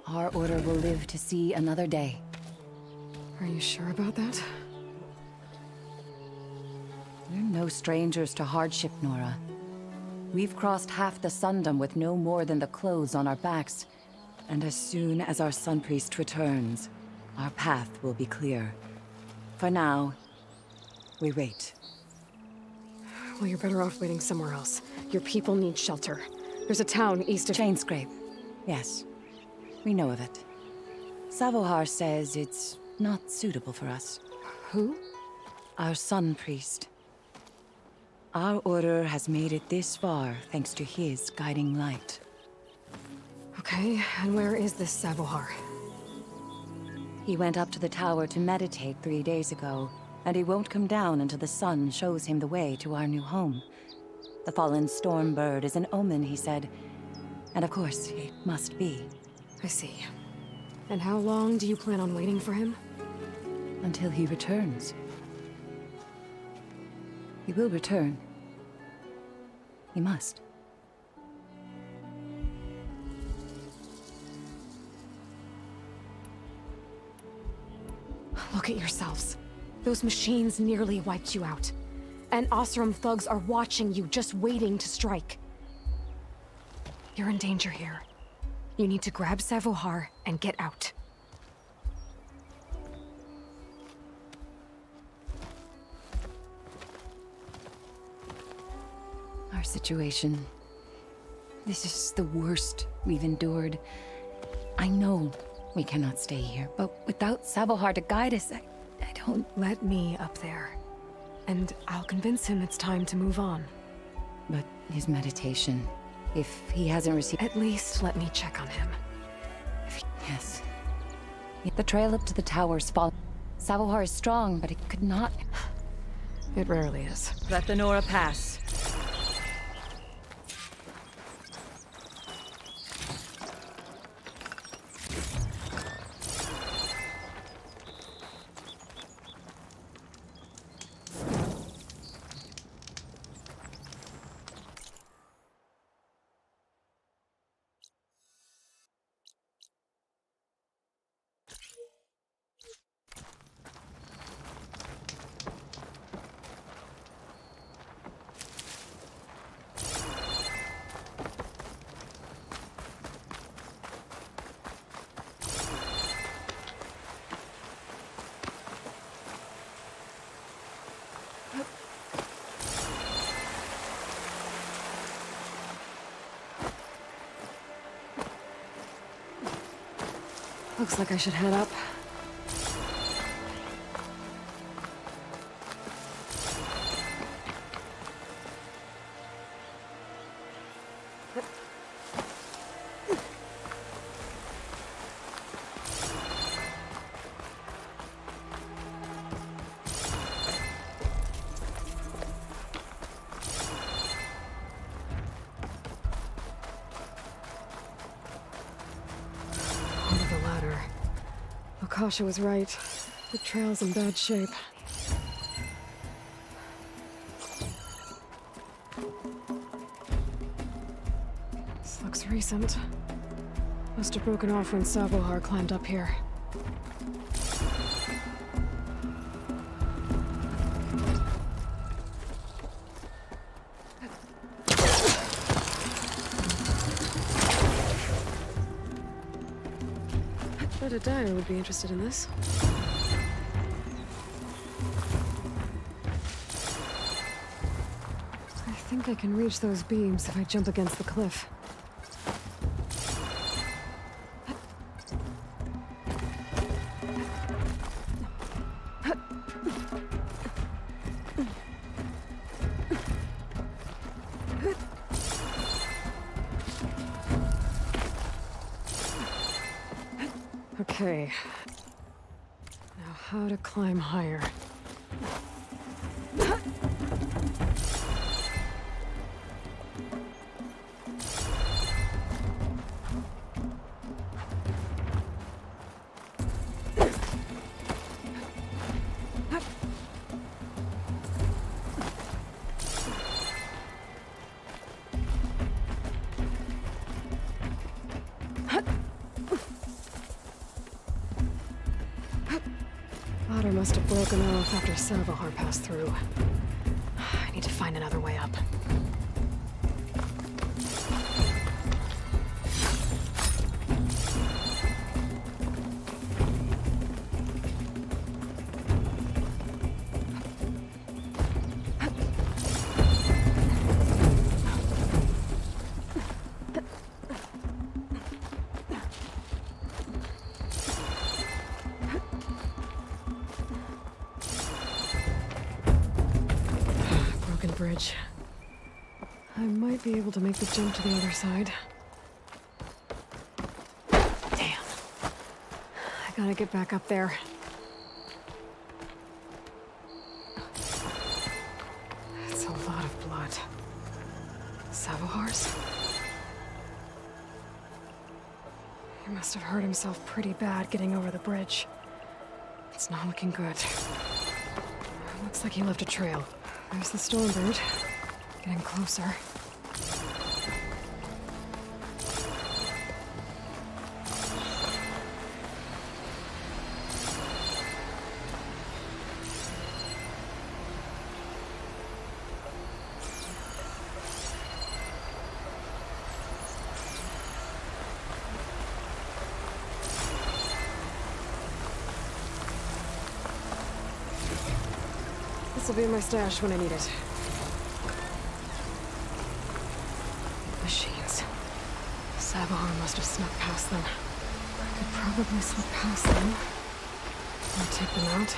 Our order will live to see another day. Are you sure about that? We're no strangers to hardship, Nora. We've crossed half the Sundom with no more than the clothes on our backs. And as soon as our Sun Priest returns, our path will be clear. For now, we wait. Well, you're better off waiting somewhere else. Your people need shelter. There's a town east of... Chainscrape. Yes. We know of it. Savohar says it's not suitable for us. Who? Our Sun Priest. Our order has made it this far thanks to his guiding light. Okay, and where is this Savohar? He went up to the tower to meditate 3 days ago, and he won't come down until the sun shows him the way to our new home. The fallen storm bird is an omen, he said. And of course, it must be. I see. And how long do you plan on waiting for him? Until he returns. He will return. He must. Look at yourselves. Those machines nearly wiped you out. And Osram thugs are watching you, just waiting to strike. You're in danger here. You need to grab Savohar and get out. Our situation. This is the worst we've endured. I know we cannot stay here, but without Savohar to guide us, I don't... Let me up there. And I'll convince him it's time to move on. But his meditation, if he hasn't received... At least let me check on him. Yes. The trail up to the tower's fall. Savohar is strong, but it could not... It rarely is. Let the Nora pass. Looks like I should head up. Kasha was right. The trail's in bad shape. recent. Must have broken off when Savohar climbed up here. Bet a diner would be interested in this. I think I can reach those beams if I jump against the cliff. Okay. Now how to climb higher. Ladder must have broken off after Savohar passed through. I need to find another way up. Bridge. I might be able to make the jump to the other side. Damn. I gotta get back up there. It's a lot of blood. Savohar's? He must have hurt himself pretty bad getting over the bridge. It's not looking good. Looks like he left a trail. There's the Stormbird. Getting closer. This will be in my stash when I need it. Machines. Savohar must have snuck past them. I could probably slip past them. Or take them out.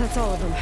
That's all of them.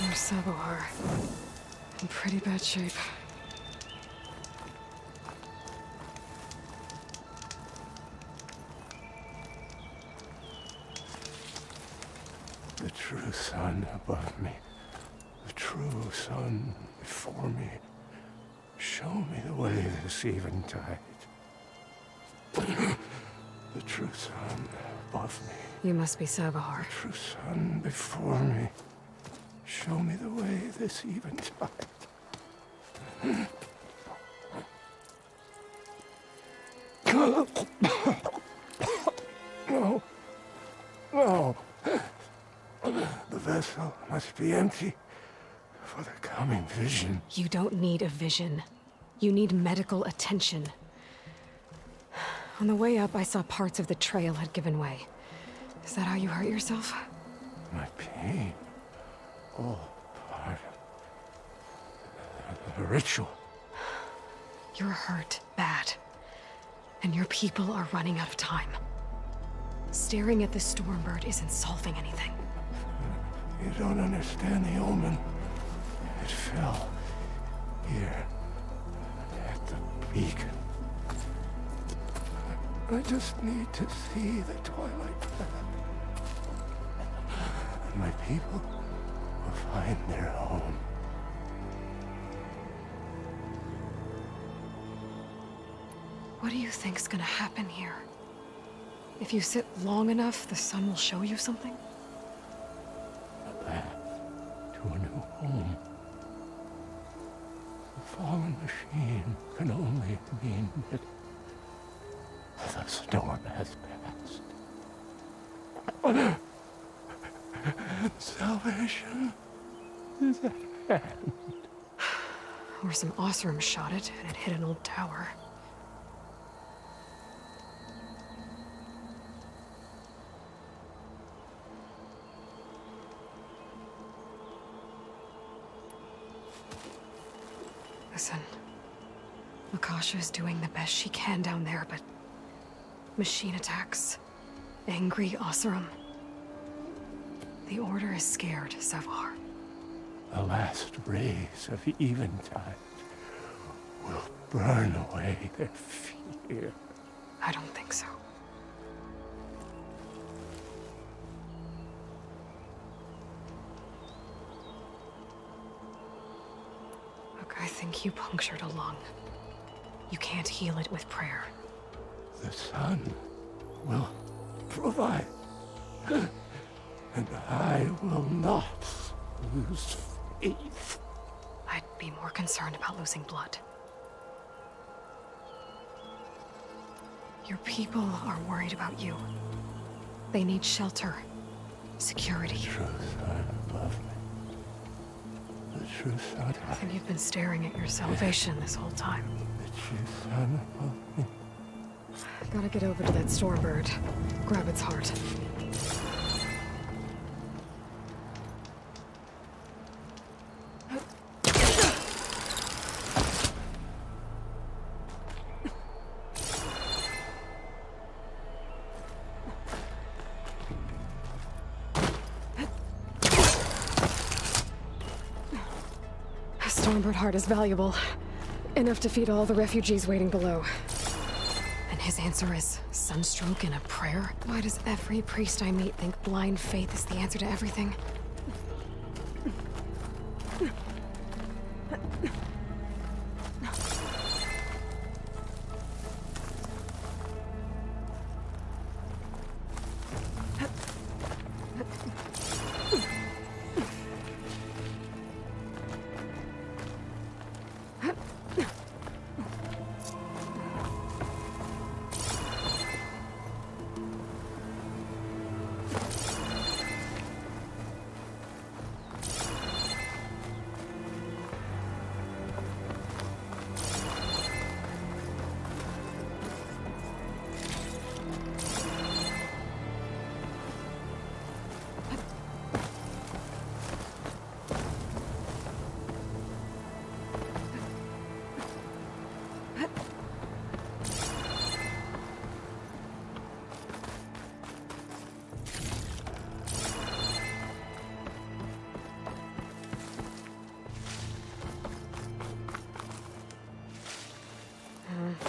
There's Sabohar. In pretty bad shape. The true sun above me, the true sun before me. Show me the way this eventide. The true sun above me. You must be Sabohar. The true sun before me. Show me the way this eventide. No. No. The vessel must be empty for the coming vision. You don't need a vision. You need medical attention. On the way up, I saw parts of the trail had given way. Is that how you hurt yourself? My pain. All part of the ritual. You're hurt bad. And your people are running out of time. Staring at the Stormbird isn't solving anything. You don't understand the omen. It fell here at the beacon. I just need to see the twilight path. And my people will find their home. What do you think's gonna happen here? If you sit long enough, the sun will show you something? A path to a new home. The fallen machine can only mean that the storm has passed. Salvation is at hand. Or some Osram shot it, and it hit an old tower. Listen, Makasha is doing the best she can down there, but machine attacks, angry Osram. The Order is scared, Savar. The last rays of eventide will burn away their fear. I don't think so. Look, I think you punctured a lung. You can't heal it with prayer. The sun will provide. And I will not lose faith. I'd be more concerned about losing blood. Your people are worried about you. They need shelter, security. The true sun above me. The true sun. I think you've been staring at your salvation this whole time. The true sun above me. Gotta get over to that Stormbird. Grab its heart. Stormbird heart is valuable. Enough to feed all the refugees waiting below. And his answer is sunstroke and a prayer? Why does every priest I meet think blind faith is the answer to everything?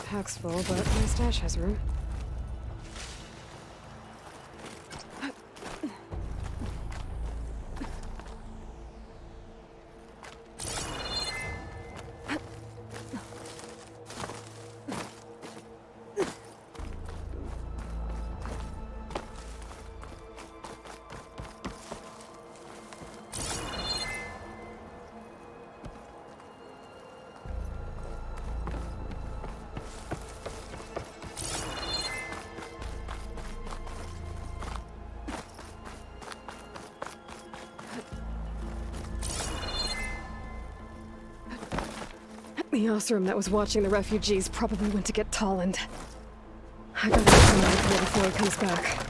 Pack's full, but my stash has room. The Osram that was watching the refugees probably went to get Tolland. I gotta get him out of here before he comes back.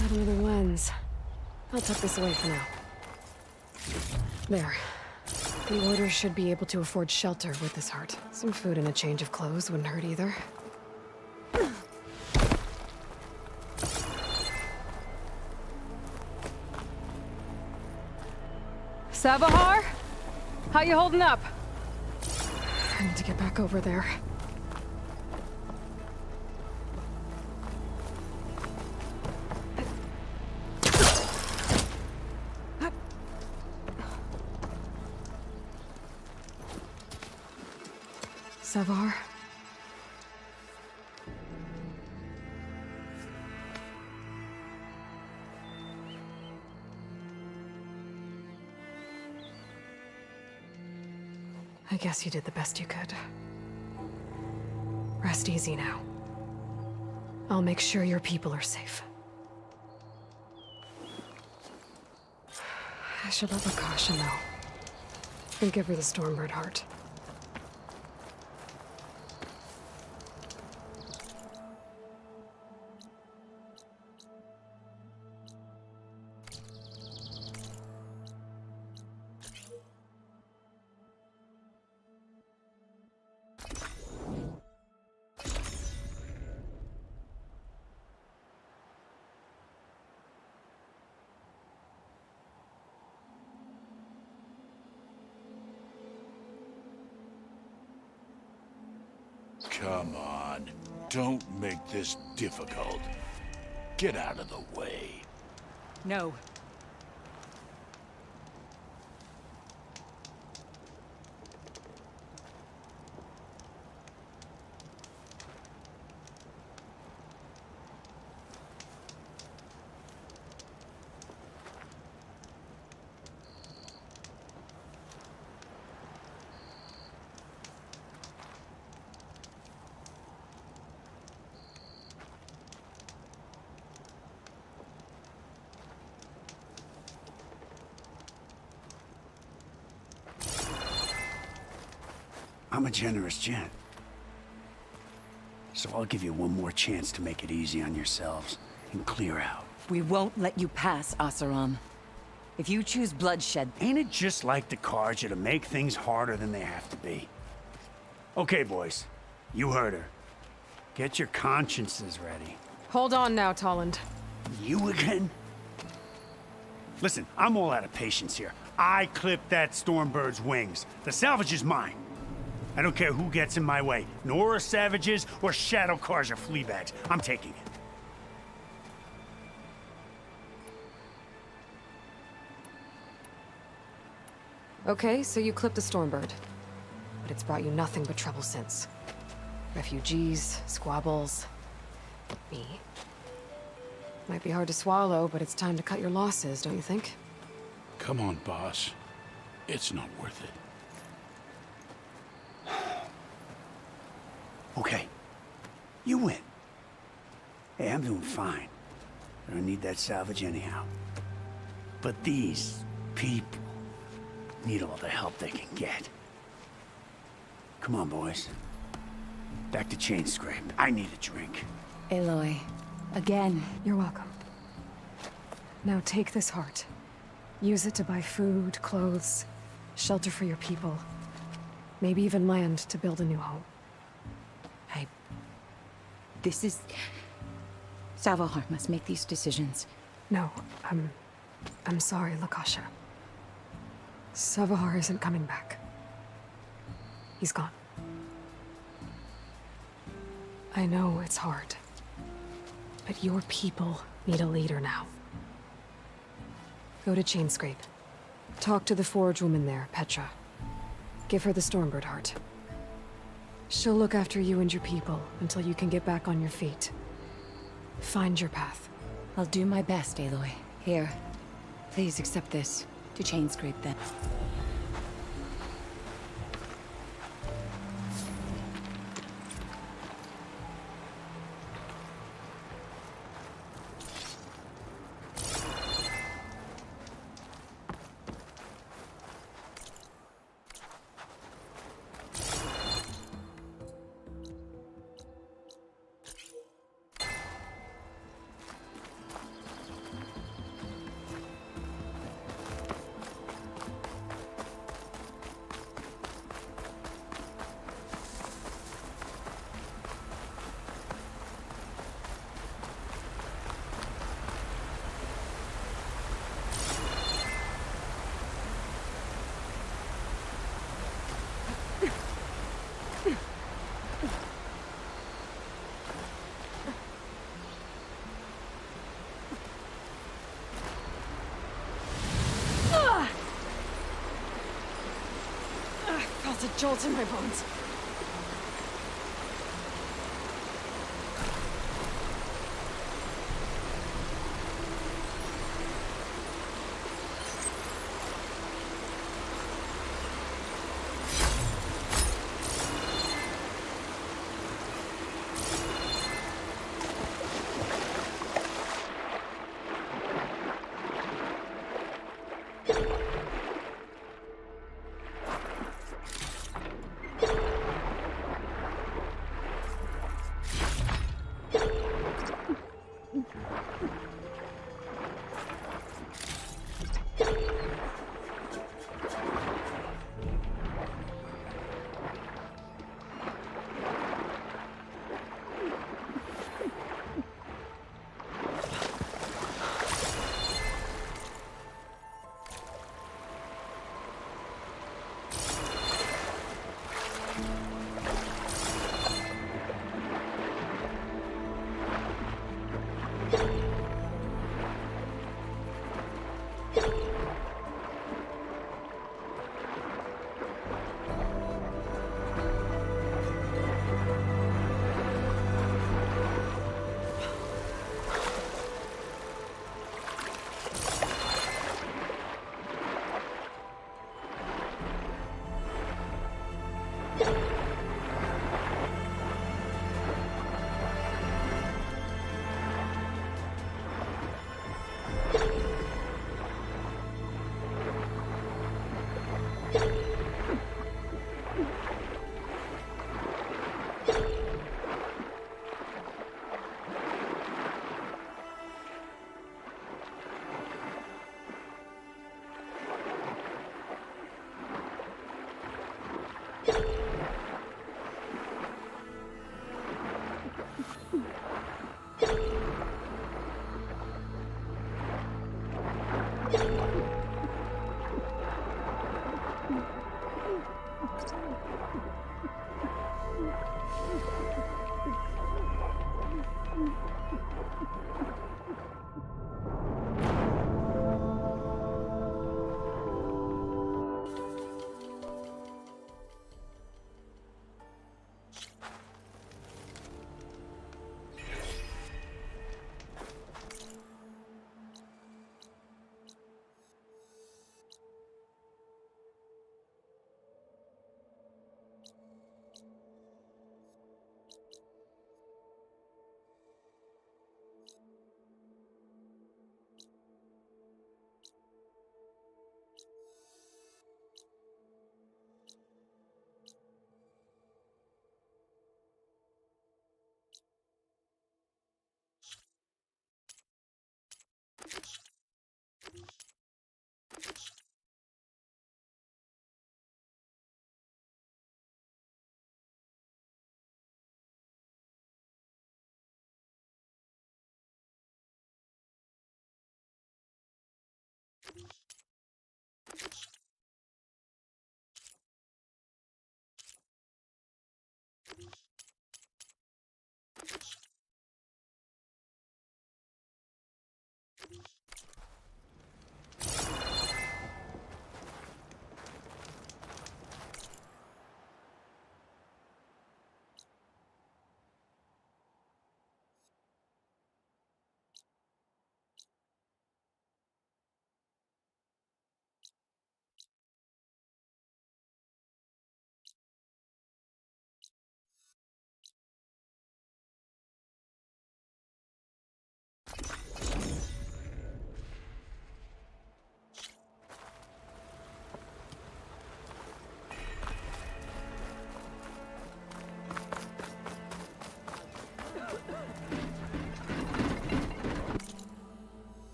Got another lens. I'll tuck this away for now. There. The Order should be able to afford shelter with this heart. Some food and a change of clothes wouldn't hurt either. Savahar? How you holding up? I need to get back over there. Savar? I guess you did the best you could. Rest easy now. I'll make sure your people are safe. I should let Lakasha know. And give her the Stormbird heart. Come on. Don't make this difficult. Get out of the way. No. I'm a generous gent. So I'll give you one more chance to make it easy on yourselves and clear out. We won't let you pass, Asaram. If you choose bloodshed... Ain't it just like the Carja to make things harder than they have to be? Okay, boys. You heard her. Get your consciences ready. Hold on now, Tolland. You again? Listen, I'm all out of patience here. I clipped that Stormbird's wings. The salvage is mine. I don't care who gets in my way. Nora savages or Shadow Carja fleabags. I'm taking it. Okay, so you clipped the Stormbird. But it's brought you nothing but trouble since. Refugees, squabbles, me. Might be hard to swallow, but it's time to cut your losses, don't you think? Come on, boss. It's not worth it. Okay. You win. Hey, I'm doing fine. I don't need that salvage anyhow. But these people need all the help they can get. Come on, boys. Back to Chain Scrape. I need a drink. Aloy, again. You're welcome. Now take this heart. Use it to buy food, clothes, shelter for your people. Maybe even land to build a new home. This is... Salvahar must make these decisions. No, I'm sorry, Lakasha. Savahar isn't coming back. He's gone. I know it's hard, but your people need a leader now. Go to Chainscrape. Talk to the forge woman there, Petra. Give her the Stormbird heart. She'll look after you and your people until you can get back on your feet. Find your path. I'll do my best, Aloy. Here. Please accept this. To Chainscrape, then. A jolt in my bones.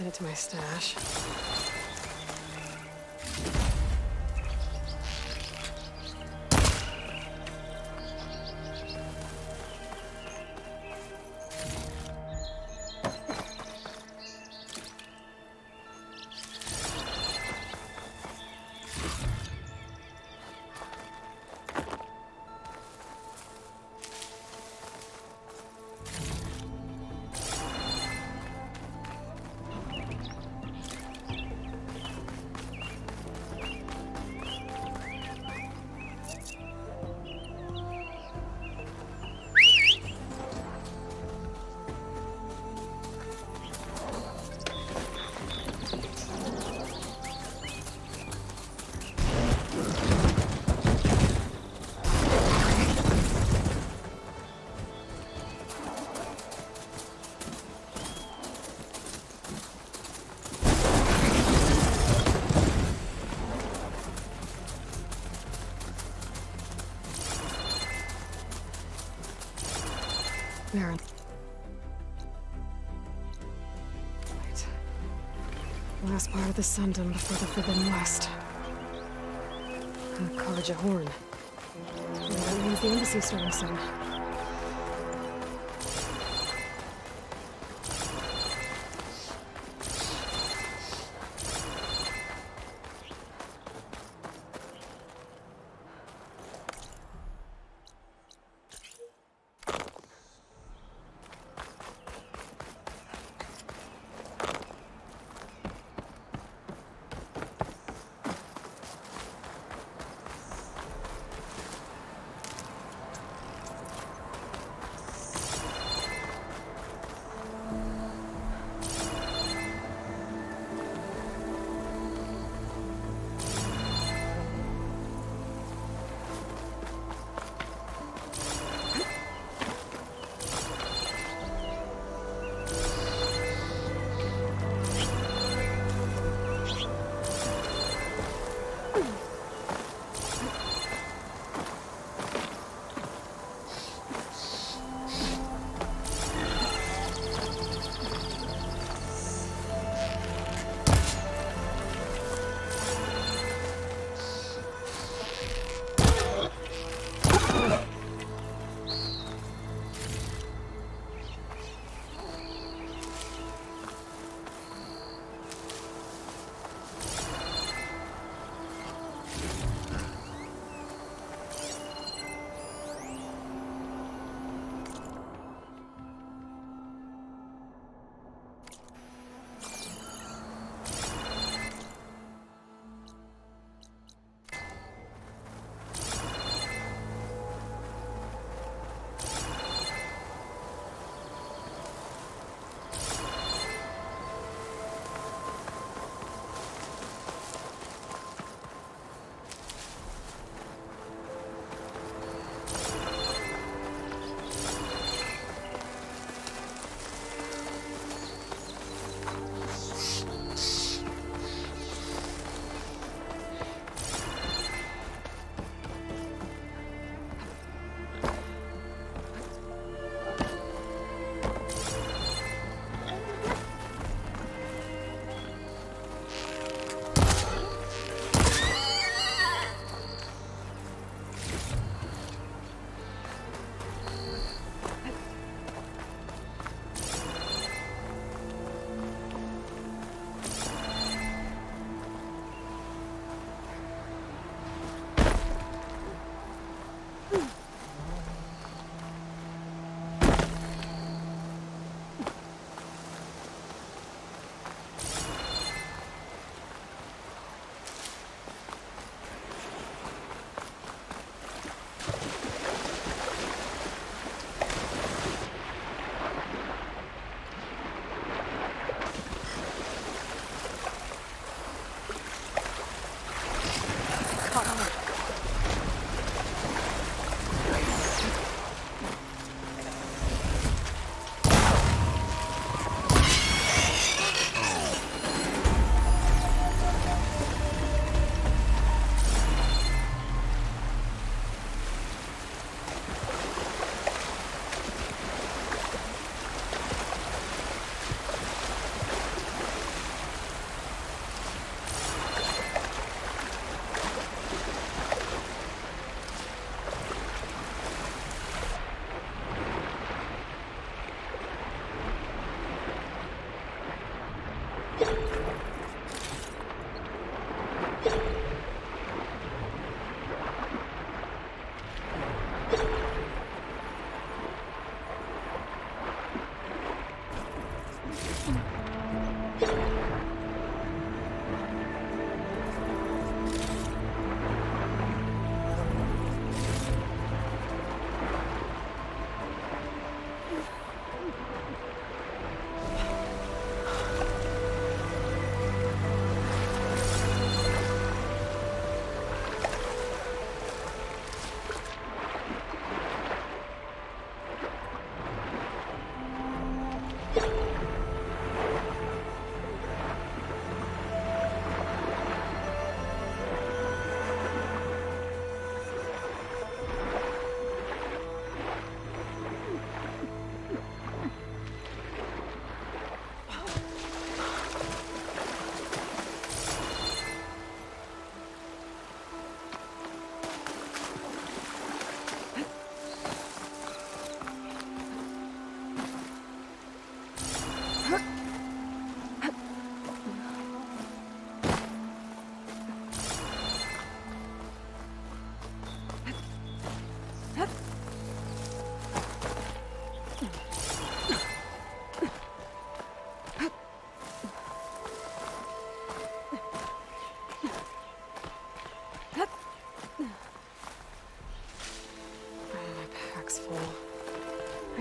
Headed to my stash. Baron. Right. Last part of the Sundom before the Forbidden West. Carja Horn. Well, that means the embassy's starting soon.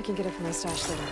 can get it from my stash later.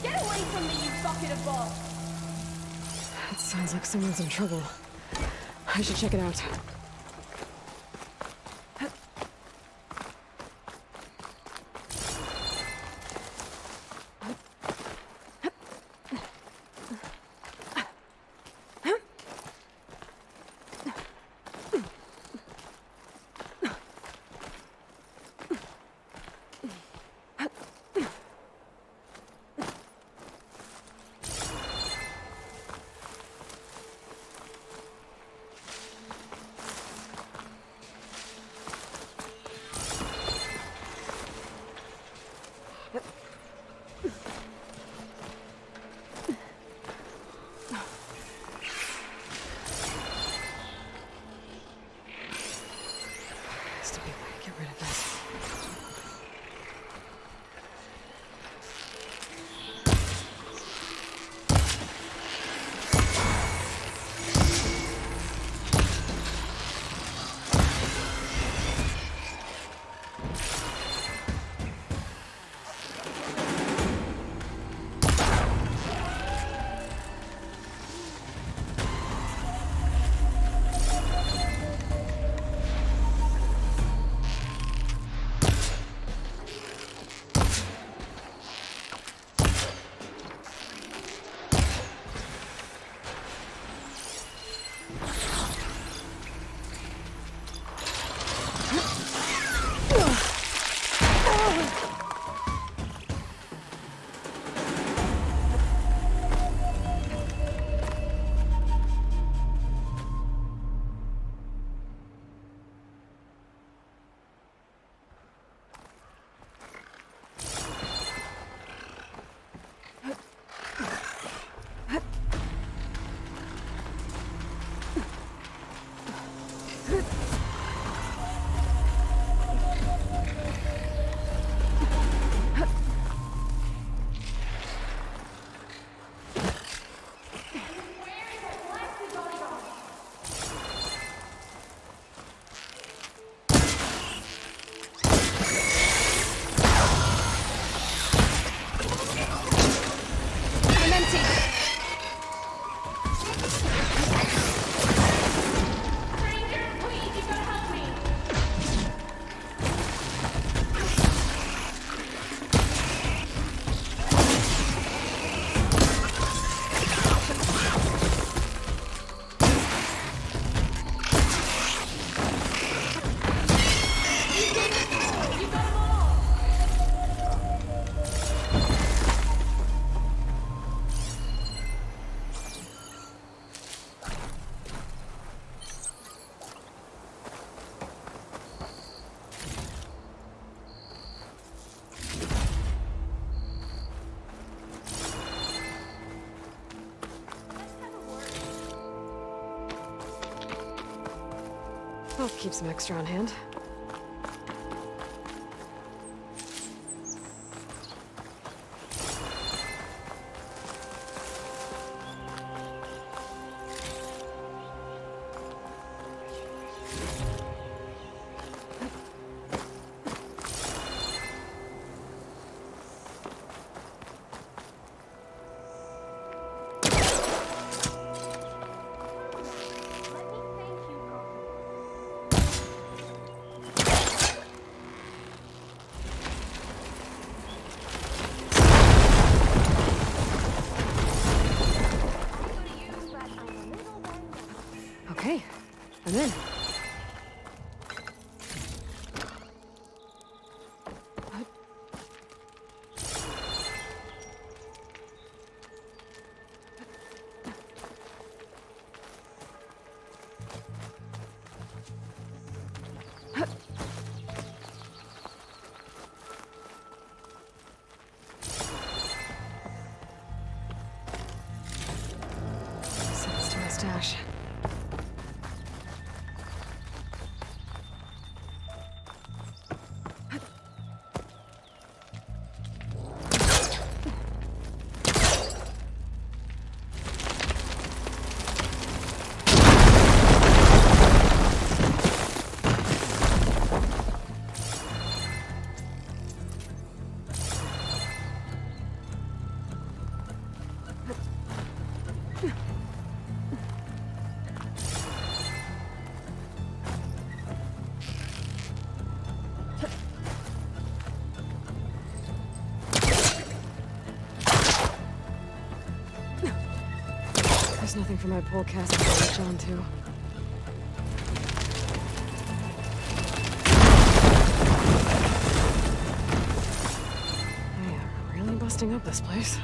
Get away from me, you bucket of balls! It sounds like someone's in trouble. I should check it out. Get rid of this. I'll keep some extra on hand. Nothing for my pole cast to latch on to. I am really busting up this place.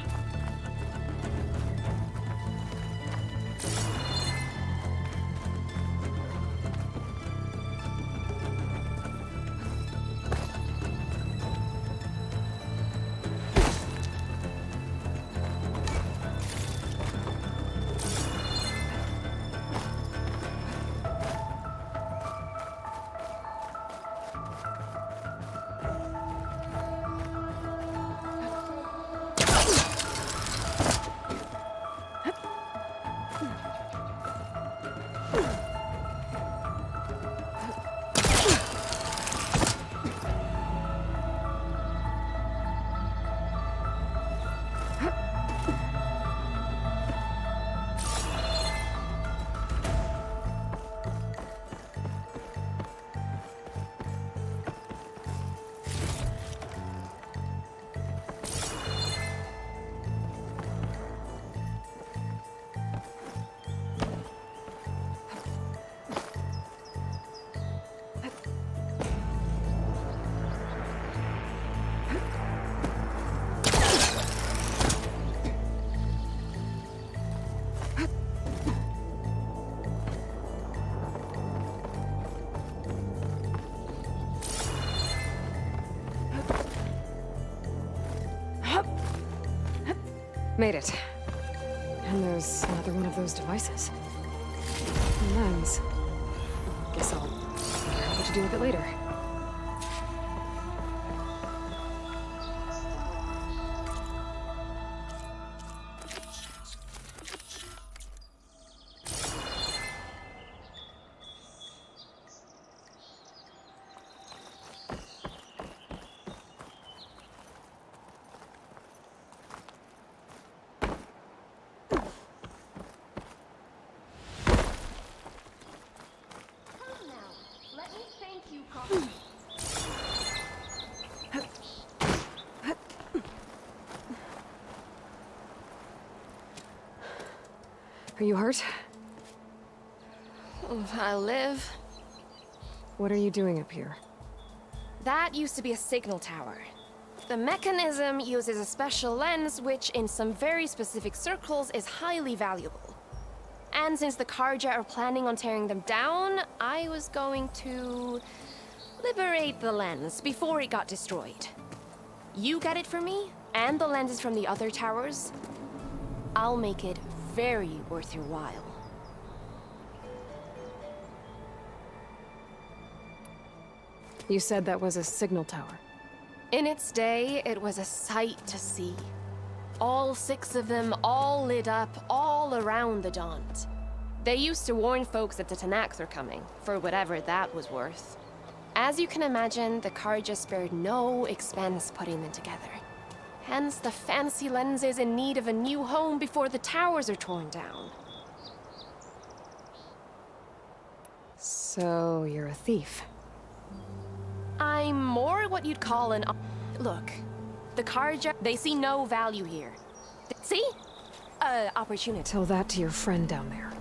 Made it. And there's another one of those devices. A lens. Guess I'll figure out what to do with it later. Are you hurt? I live. What are you doing up here? That used to be a signal tower. The mechanism uses a special lens which, in some very specific circles, is highly valuable. And since the Karja are planning on tearing them down, I was going to liberate the lens before it got destroyed. You get it for me, and the lenses from the other towers. I'll make it very worth your while. You said that was a signal tower. In its day, it was a sight to see. All 6 of them, all lit up, all around the Daunt. They used to warn folks that the Tanakhs were coming, for whatever that was worth. As you can imagine, the Karja spared no expense putting them together. Hence the fancy lenses in need of a new home before the towers are torn down. So, you're a thief. I'm more what you'd call an... Look, the Karja, they see no value here. See? Opportunity. Tell that to your friend down there.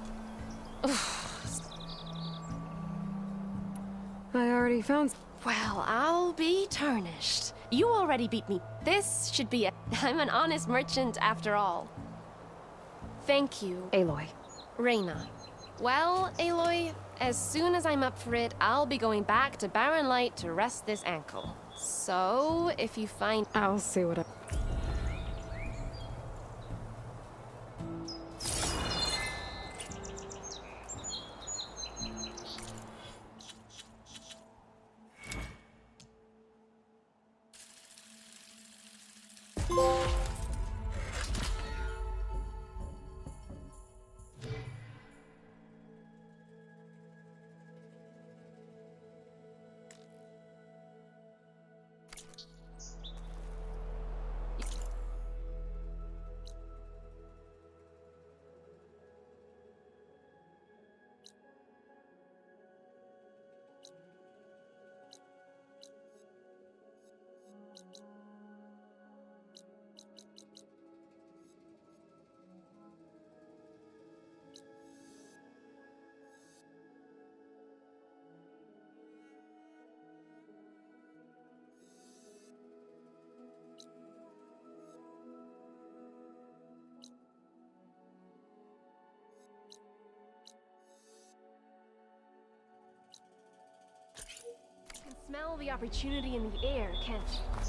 I already found... Well, I'll be tarnished. You already beat me. This should be I'm an honest merchant after all. Thank you. Aloy. Reyna. Well, Aloy, as soon as I'm up for it, I'll be going back to Barren Light to rest this ankle. So, if you find... I'll see what I... smell the opportunity in the air, can't you?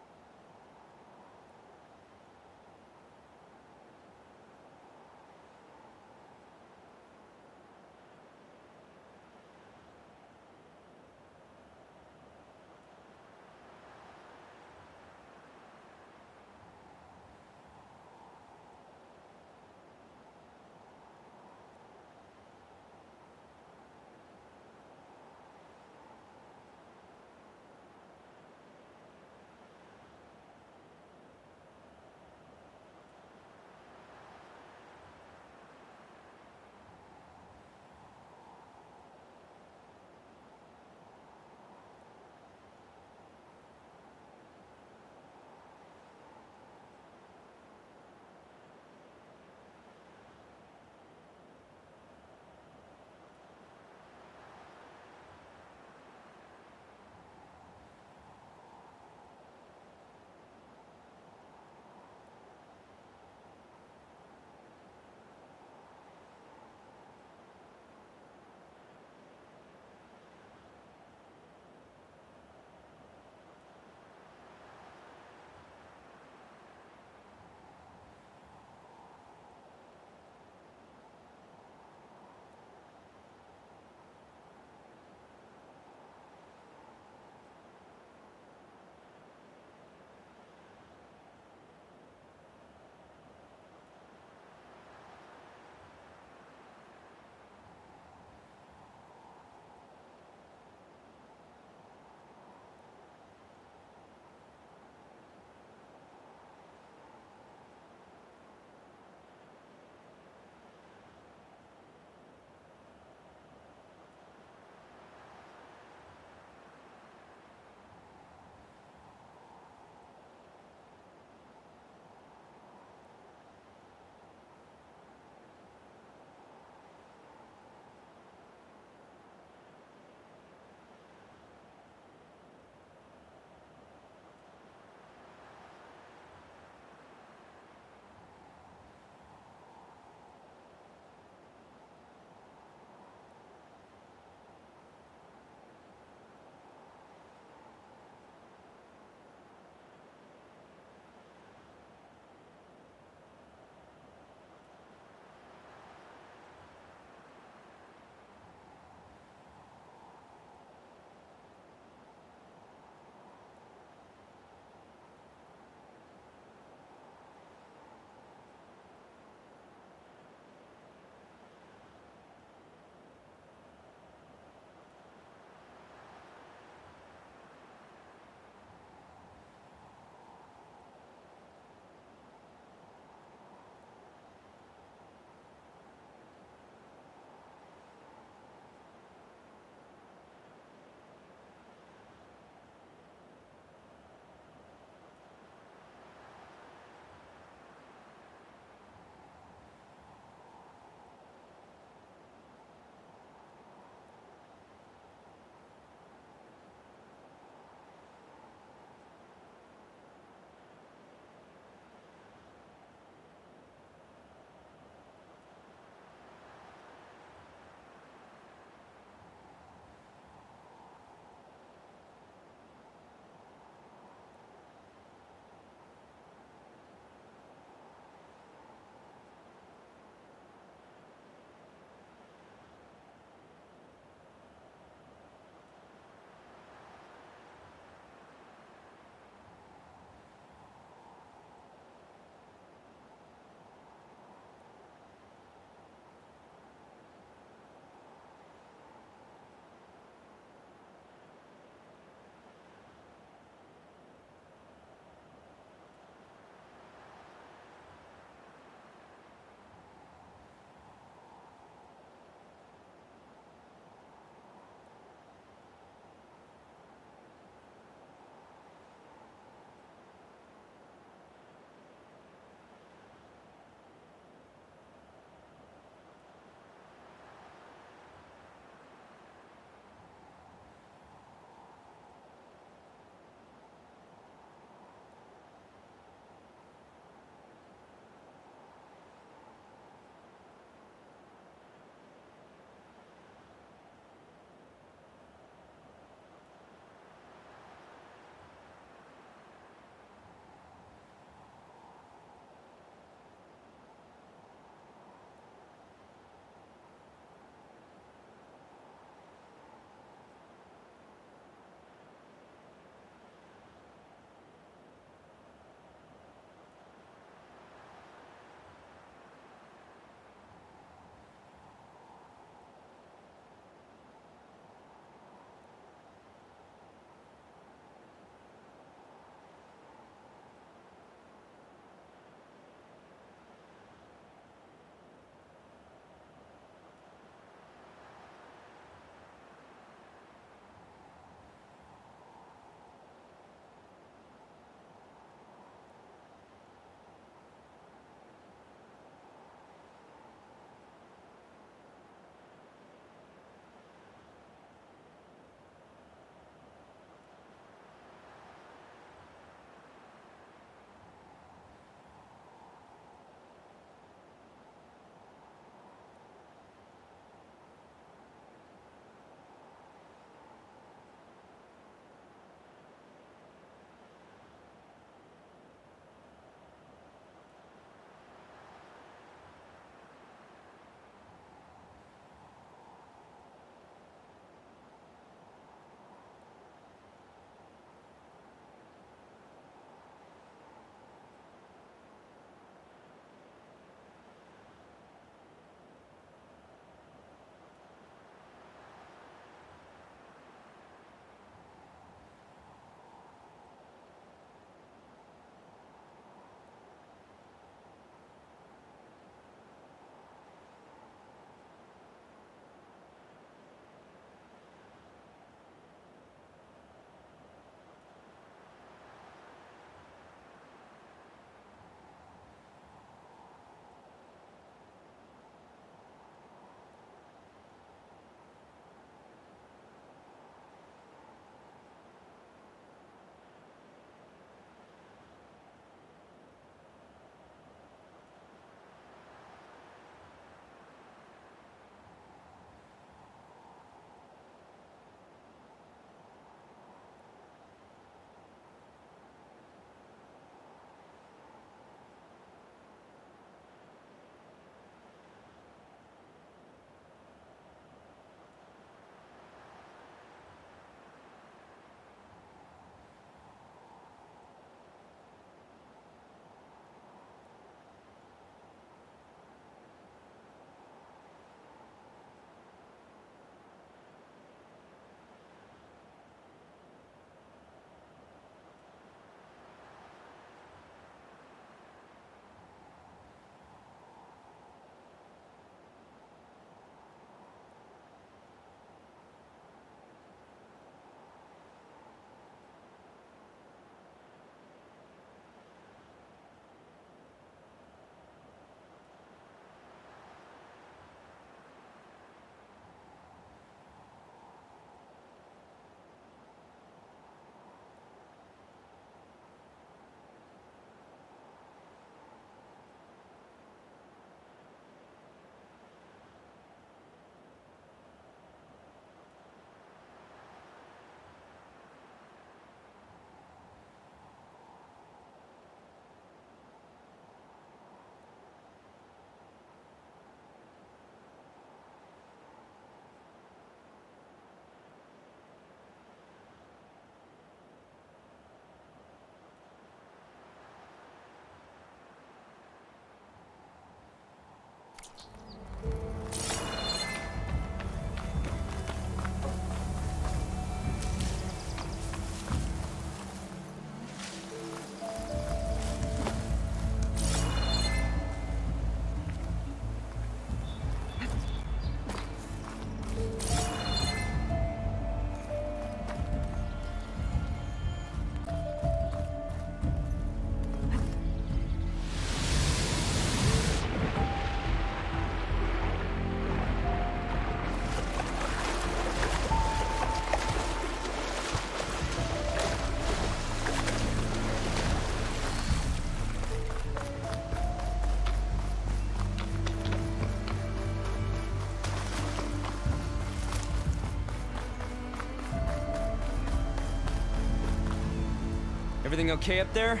Everything okay up there?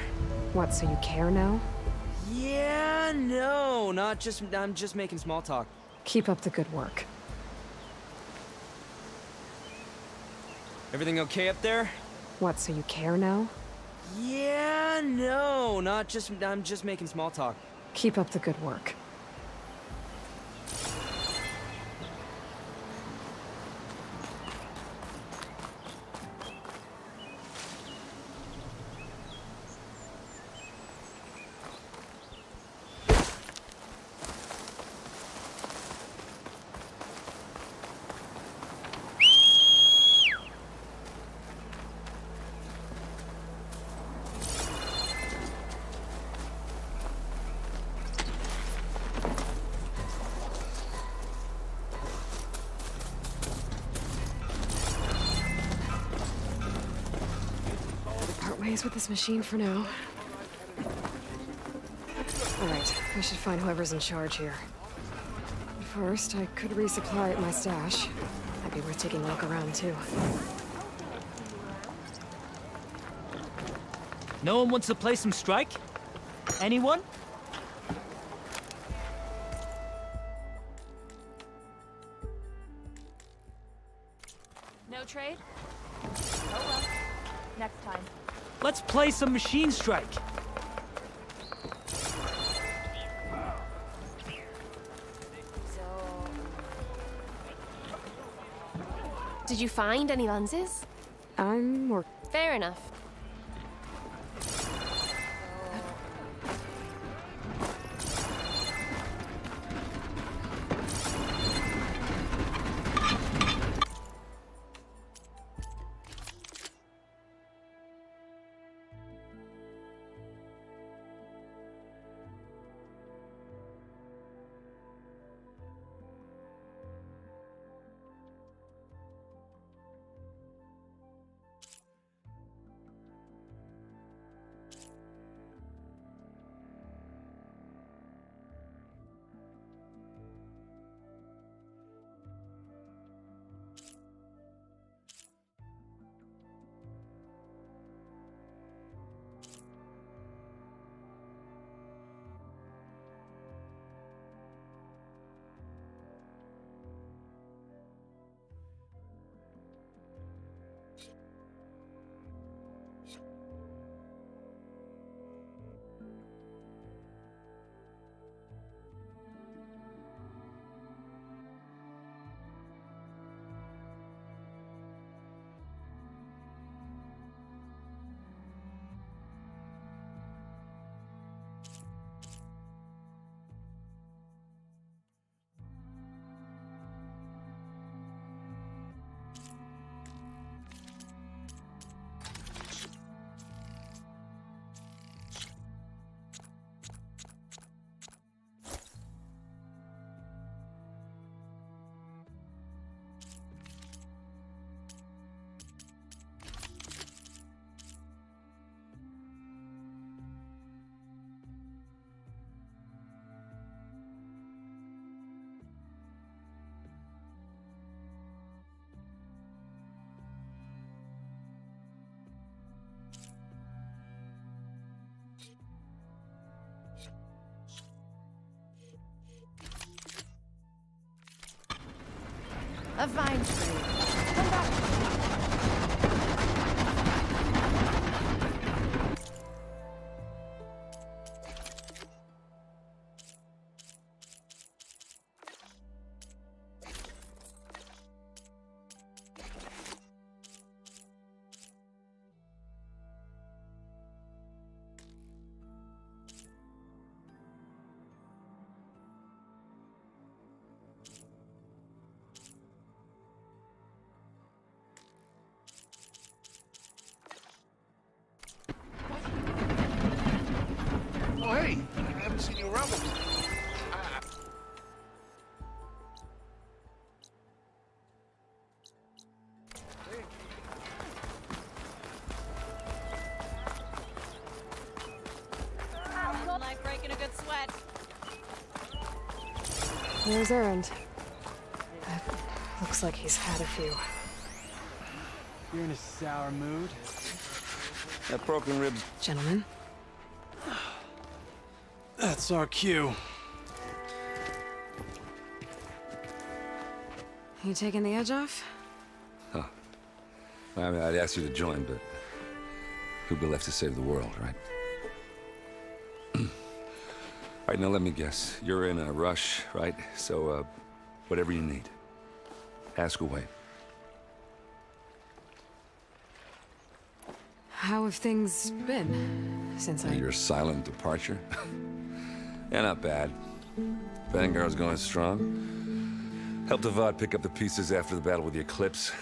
What, so you care now? Yeah, no, I'm just making small talk. Keep up the good work. Everything okay up there? What, so you care now? Yeah, no, I'm just making small talk. Keep up the good work. Ways with this machine for now. Alright, I should find whoever's in charge here. First, I could resupply at my stash. Might be worth taking a look around, too. No one wants to play some strike? Anyone? No trade? Oh well. Next time. Let's play some machine strike. Did you find any lenses? I'm more... Fair enough. A fine trade. Come back. Oh, hey, I haven't seen you around before. Like breaking a good sweat. There's Errand. Looks like he's had a few. You're in a sour mood. That broken ribs. Gentlemen. That's our cue. You taking the edge off? Huh. I mean, I'd ask you to join, but who'd be left to save the world, right? All right, now let me guess. You're in a rush, right? So, whatever you need, ask away. How have things been since Your silent departure? Yeah, not bad. Vanguard's going strong. Helped Avad pick up the pieces after the battle with the Eclipse.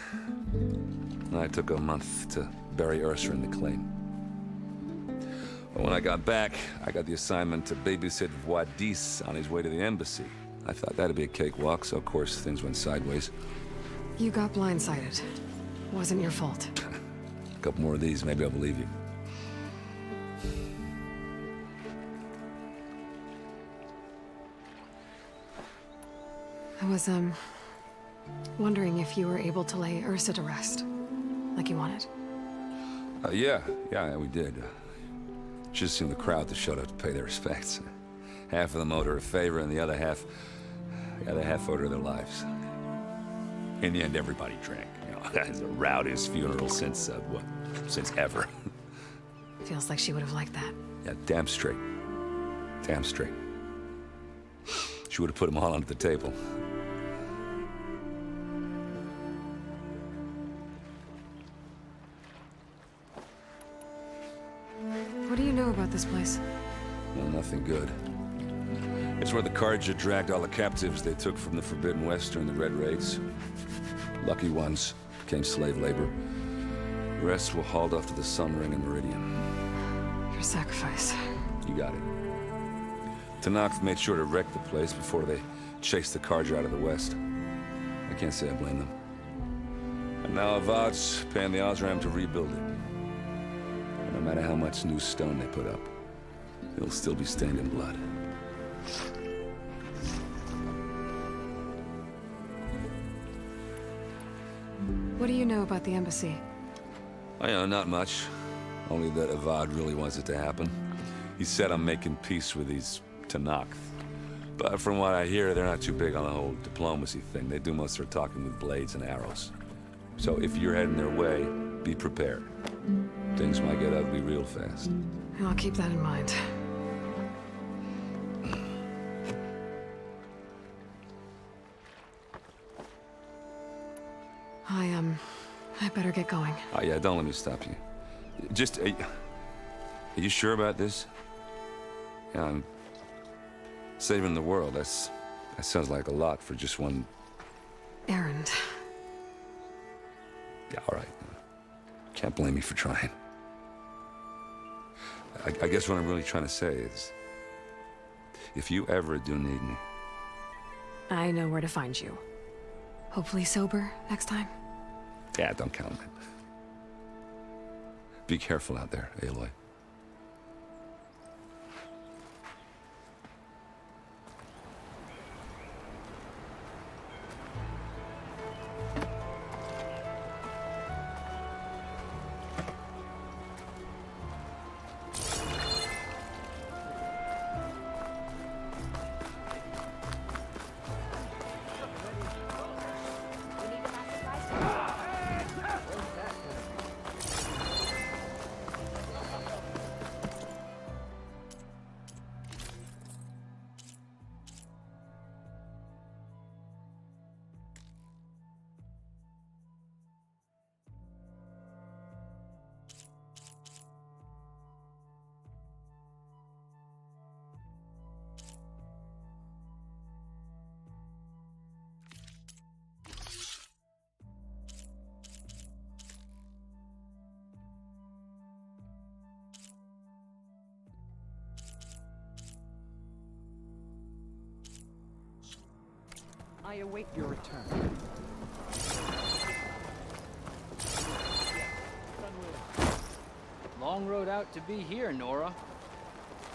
I took a month to bury Ursa in the claim. But when I got back, I got the assignment to babysit Wadis on his way to the embassy. I thought that'd be a cakewalk, so of course things went sideways. You got blindsided. Wasn't your fault. A couple more of these, maybe I'll believe you. I was, wondering if you were able to lay Ursa to rest, like you wanted. Yeah, we did. Should've seen the crowd that showed up to pay their respects. Half of them owed her a favor, and the other half owed her their lives. In the end, everybody drank. You know, that's the rowdiest funeral since ever. Feels like she would have liked that. Yeah, damn straight. Damn straight. She would have put them all onto the table. What do you know about this place? Well, nothing good. It's where the Carja dragged all the captives they took from the Forbidden West during the Red Raids. Lucky ones became slave labor. The rest were hauled off to the Sun Ring and Meridian. Your sacrifice. You got it. Tanakh made sure to wreck the place before they chased the Carja out of the West. I can't say I blame them. And now Avad's paying the Osram to rebuild it. And no matter how much new stone they put up, it'll still be stained in blood. What do you know about the embassy? I know, not much. Only that Avad really wants it to happen. He said I'm making peace with these Tanakh. But from what I hear, they're not too big on the whole diplomacy thing. They do most of their talking with blades and arrows. So if you're heading their way, be prepared. Things might get ugly real fast. I'll keep that in mind. I better get going. Oh, yeah, don't let me stop you. Just, are you sure about this? Yeah, I'm saving the world. That sounds like a lot for just one... errand. Yeah, all right. Can't blame me for trying. I guess what I'm really trying to say is, if you ever do need me... I know where to find you. Hopefully sober next time. Yeah, don't count on it. Be careful out there, Aloy. I await your return. Long road out to be here, Nora.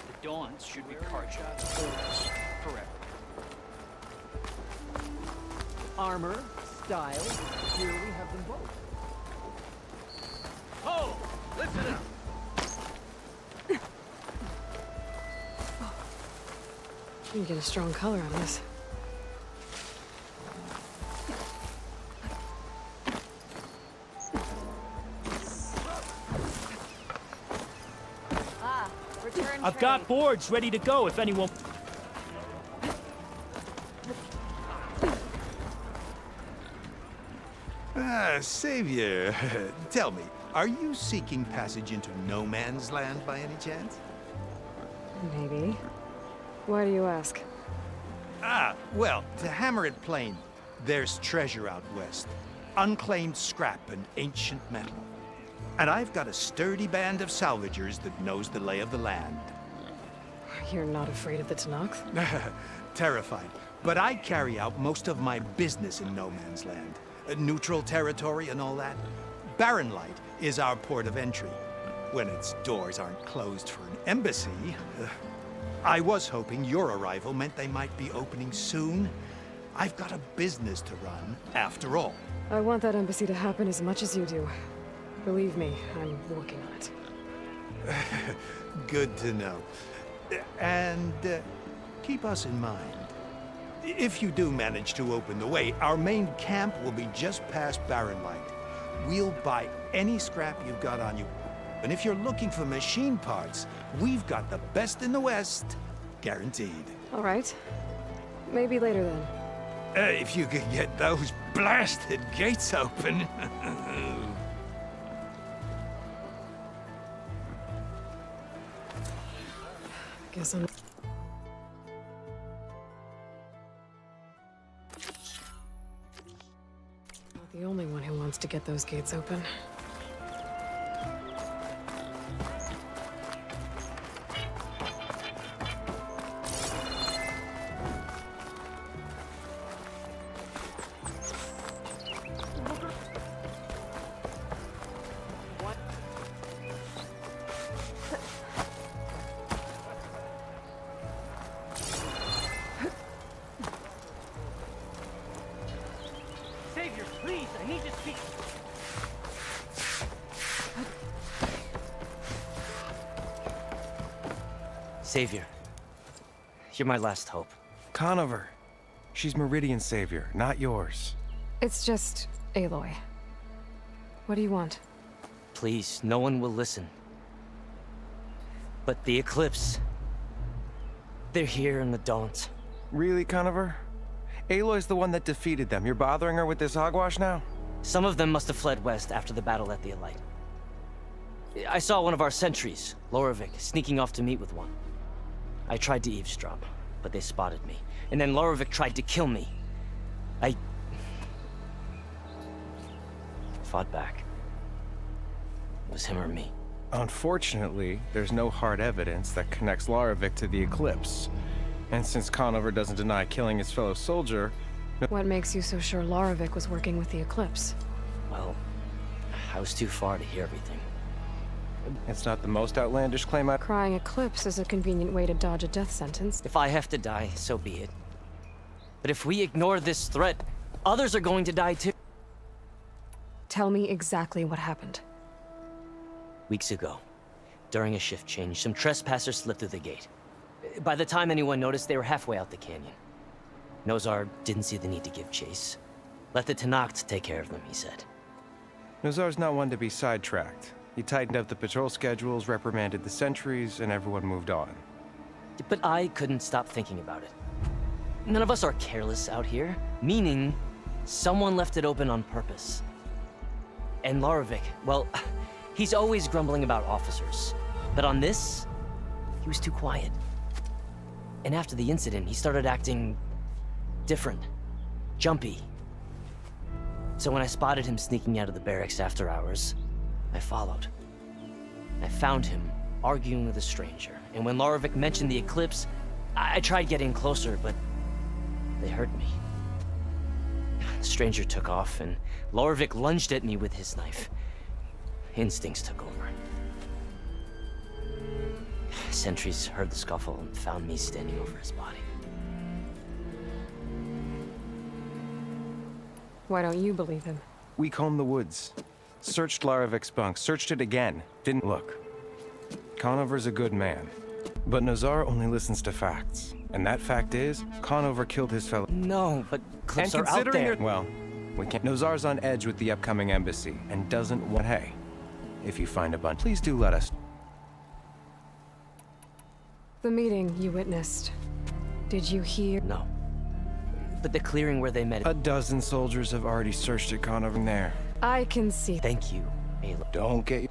The Dawns should be Carja holders forever. Armor, style, here we have them both. Oh, listen up. can get a strong color on this. I've got boards ready to go if anyone... Savior, tell me, are you seeking passage into no man's land by any chance? Maybe. Why do you ask? Well, to hammer it plain, there's treasure out west. Unclaimed scrap and ancient metal. And I've got a sturdy band of salvagers that knows the lay of the land. You're not afraid of the Tenakth? Terrified. But I carry out most of my business in no man's land. Neutral territory and all that. Barren Light is our port of entry. When its doors aren't closed for an embassy. I was hoping your arrival meant they might be opening soon. I've got a business to run, after all. I want that embassy to happen as much as you do. Believe me, I'm working on it. Good to know. And keep us in mind. If you do manage to open the way, our main camp will be just past Barren Light. We'll buy any scrap you've got on you. And if you're looking for machine parts, we've got the best in the West, guaranteed. All right. Maybe later then. If you could get those blasted gates open. Guess I'm... not the only one who wants to get those gates open. Savior, please, I need to speak. Savior, you're my last hope. Conover. She's Meridian's savior, not yours. It's just Aloy. What do you want? Please, no one will listen. But the Eclipse... they're here in the Daunt. Really, Conover? Aloy's the one that defeated them. You're bothering her with this hogwash now? Some of them must have fled west after the battle at the Elite. I saw one of our sentries, Lorevic, sneaking off to meet with one. I tried to eavesdrop, but they spotted me. And then Lorevic tried to kill me. I fought back. It was him or me. Unfortunately, there's no hard evidence that connects Lorevic to the Eclipse. And since Conover doesn't deny killing his fellow soldier... What makes you so sure Lorevic was working with the Eclipse? Well, I was too far to hear everything. It's not the most outlandish claim I... Crying Eclipse is a convenient way to dodge a death sentence. If I have to die, so be it. But if we ignore this threat, others are going to die too. Tell me exactly what happened. Weeks ago, during a shift change, some trespassers slipped through the gate. By the time anyone noticed, they were halfway out the canyon. Nozar didn't see the need to give chase. Let the Tenakth take care of them, he said. Nozar's not one to be sidetracked. He tightened up the patrol schedules, reprimanded the sentries, and everyone moved on. But I couldn't stop thinking about it. None of us are careless out here, meaning someone left it open on purpose. And Lorevic, well, he's always grumbling about officers. But on this, he was too quiet. And after the incident, he started acting different, jumpy. So when I spotted him sneaking out of the barracks after hours, I followed. I found him arguing with a stranger. And when Lorevic mentioned the Eclipse, I tried getting closer, but they heard me. The stranger took off, and Lorevic lunged at me with his knife. Instincts took over. Sentries heard the scuffle and found me standing over his body. Why don't you believe him? We combed the woods. Searched Larevic's bunk, searched it again. Didn't look. Conover's a good man. But Nozar only listens to facts. And that fact is, Conover killed his fellow... No, but clips and are out considering there. Well, we can't... Nozar's on edge with the upcoming embassy and doesn't want... Hey, if you find a bunch, please do let us... The meeting you witnessed. Did you hear? No. But the clearing where they met... A dozen soldiers have already searched at Conover there. I can see... Thank you, Aloy. Don't get...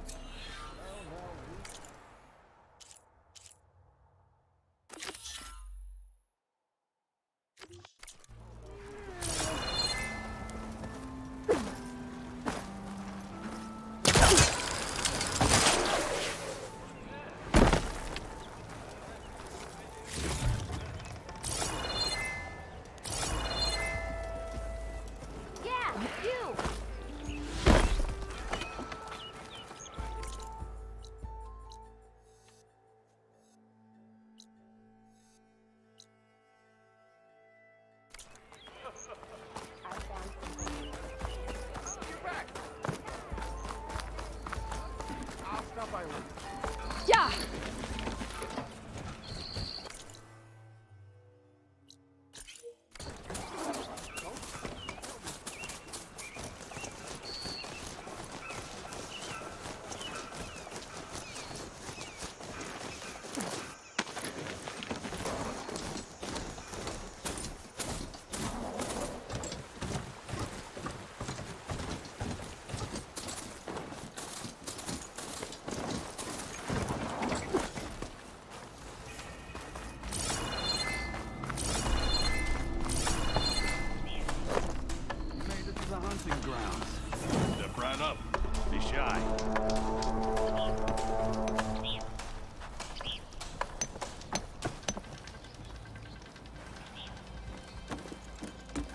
Yeah! Step right up. Be shy.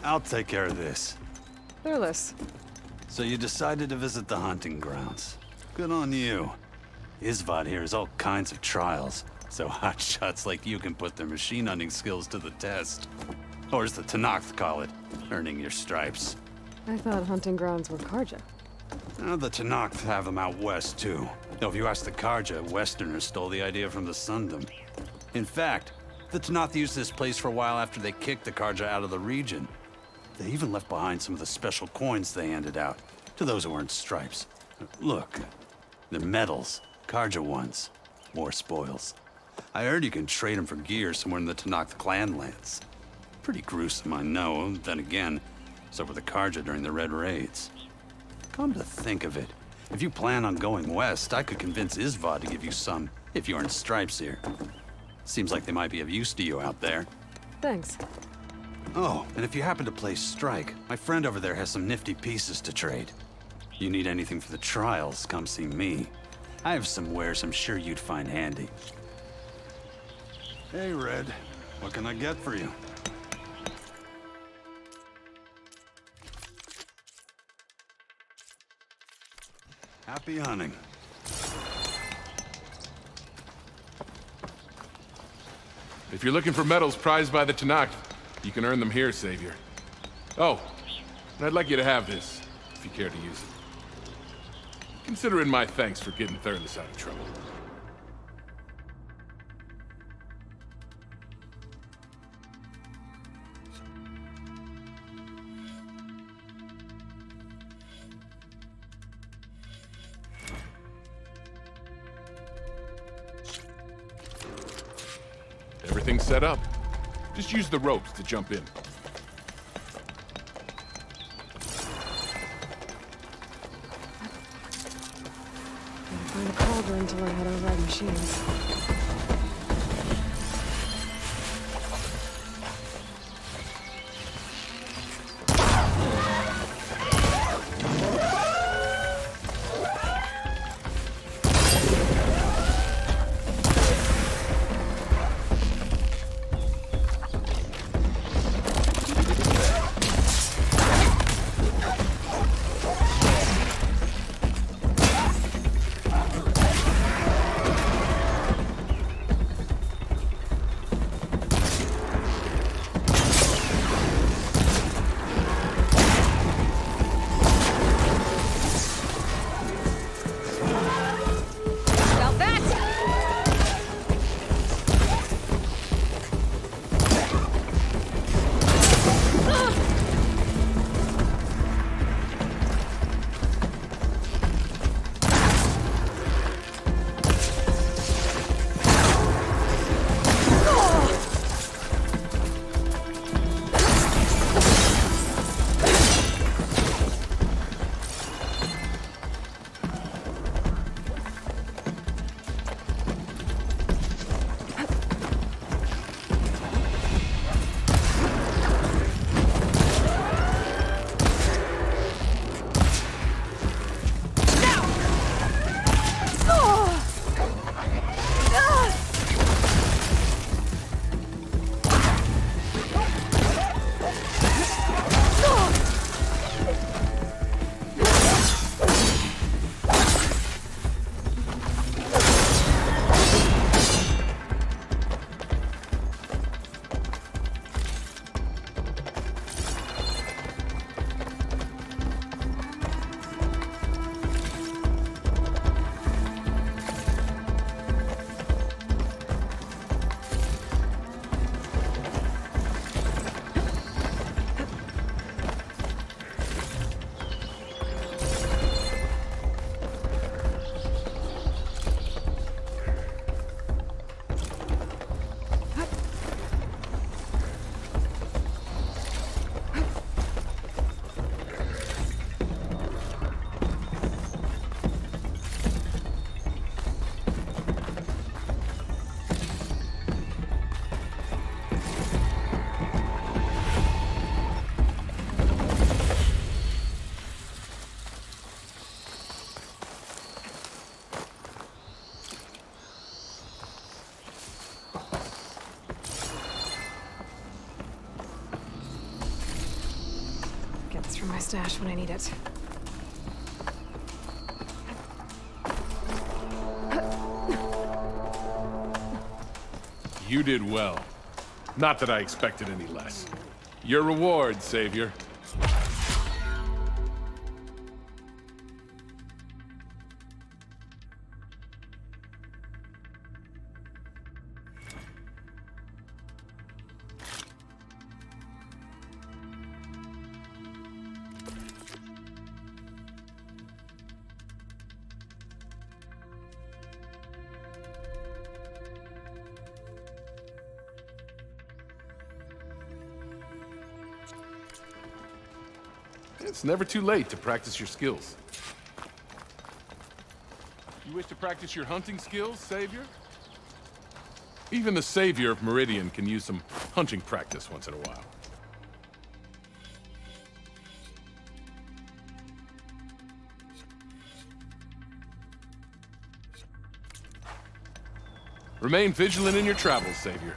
I'll take care of this. Fearless. So you decided to visit the hunting grounds. Good on you. Isvad here has all kinds of trials, so hotshots like you can put their machine hunting skills to the test. Or as the Tenakth call it, earning your stripes. I thought hunting grounds were Karja. The Tenakth have them out west, too. Though if you ask the Karja, Westerners stole the idea from the Sundom. In fact, the Tenakth used this place for a while after they kicked the Karja out of the region. They even left behind some of the special coins they handed out to those who earned stripes. Look, they're medals, Karja ones. More spoils. I heard you can trade them for gear somewhere in the Tenakth clan lands. Pretty gruesome, I know. Then again, so were the Karja during the Red Raids. Come to think of it, if you plan on going west, I could convince Isvad to give you some, if you earn stripes here. Seems like they might be of use to you out there. Thanks. Oh, and if you happen to play Strike, my friend over there has some nifty pieces to trade. You need anything for the trials, come see me. I have some wares I'm sure you'd find handy. Hey, Red. What can I get for you? Happy hunting. If you're looking for medals prized by the Tenakth, you can earn them here, Savior. Oh, and I'd like you to have this, if you care to use it. Consider it my thanks for getting Thurles out of trouble. Everything's set up. Just use the ropes to jump in. Find a cauldron to learn how to ride machines. stash when I need it. You did well. Not that I expected any less. Your reward, Savior. It's never too late to practice your skills. You wish to practice your hunting skills, Savior? Even the Savior of Meridian can use some hunting practice once in a while. Remain vigilant in your travels, Savior.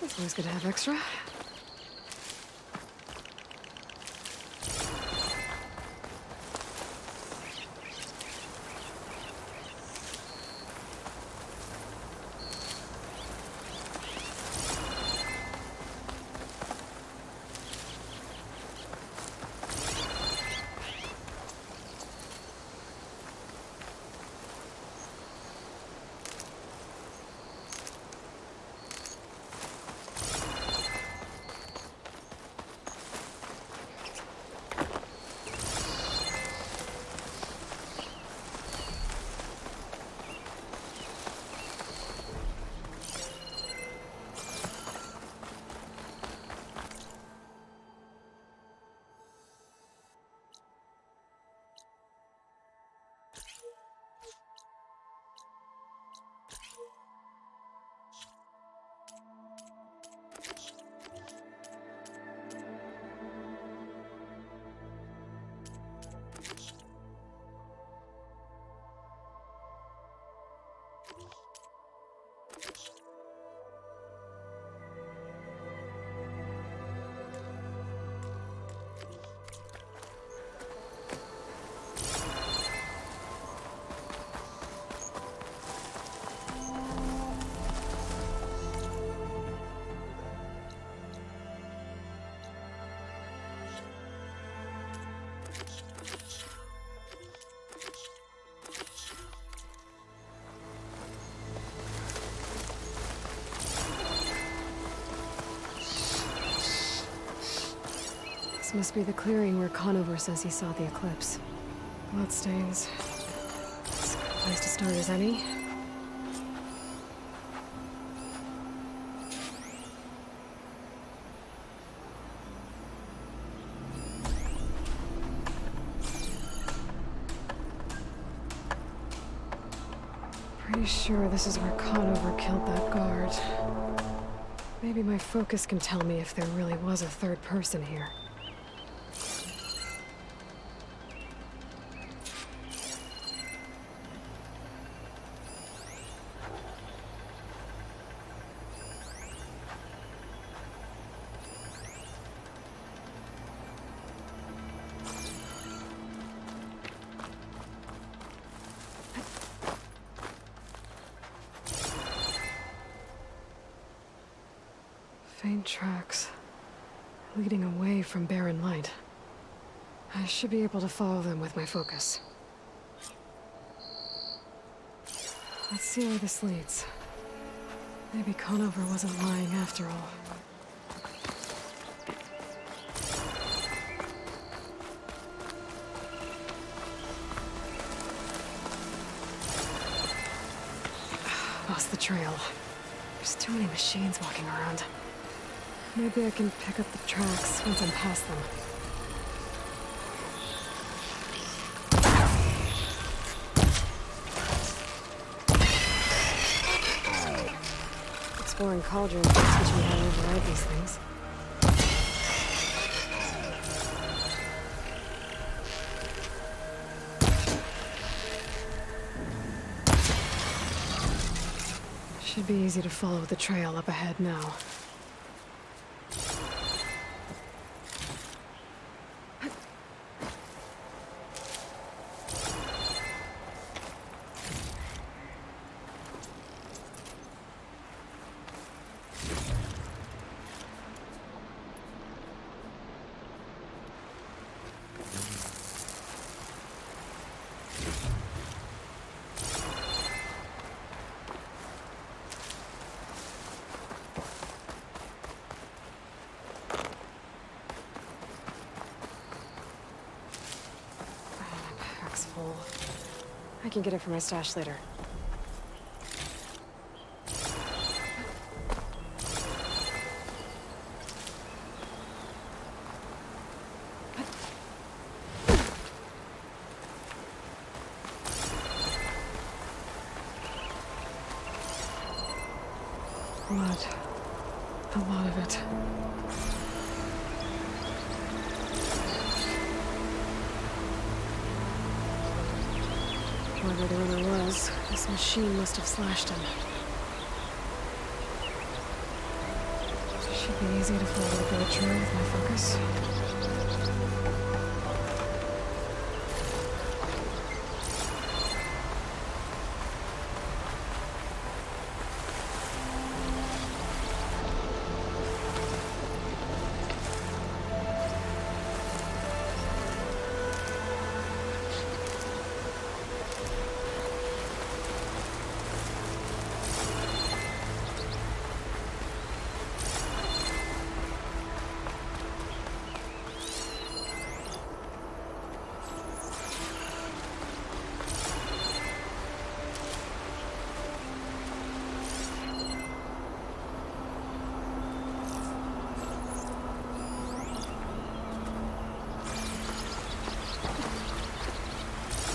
It's always good to have extra. This must be the clearing where Conover says he saw the eclipse. Bloodstains. It's a good place to start as any. Pretty sure this is where Conover killed that guard. Maybe my focus can tell me if there really was a third person here. Faint tracks, leading away from barren light. I should be able to follow them with my focus. Let's see where this leads. Maybe Conover wasn't lying after all. Lost the trail. There's too many machines walking around. Maybe I can pick up the tracks once I'm past them. Foreign cauldrons will teach me how to override these things. Should be easy to follow the trail up ahead now. Full. I can get it from my stash later. Blood. A lot of it. Whoever the runner was, this machine must have slashed him. Should be easy to follow the bullet trail with my focus.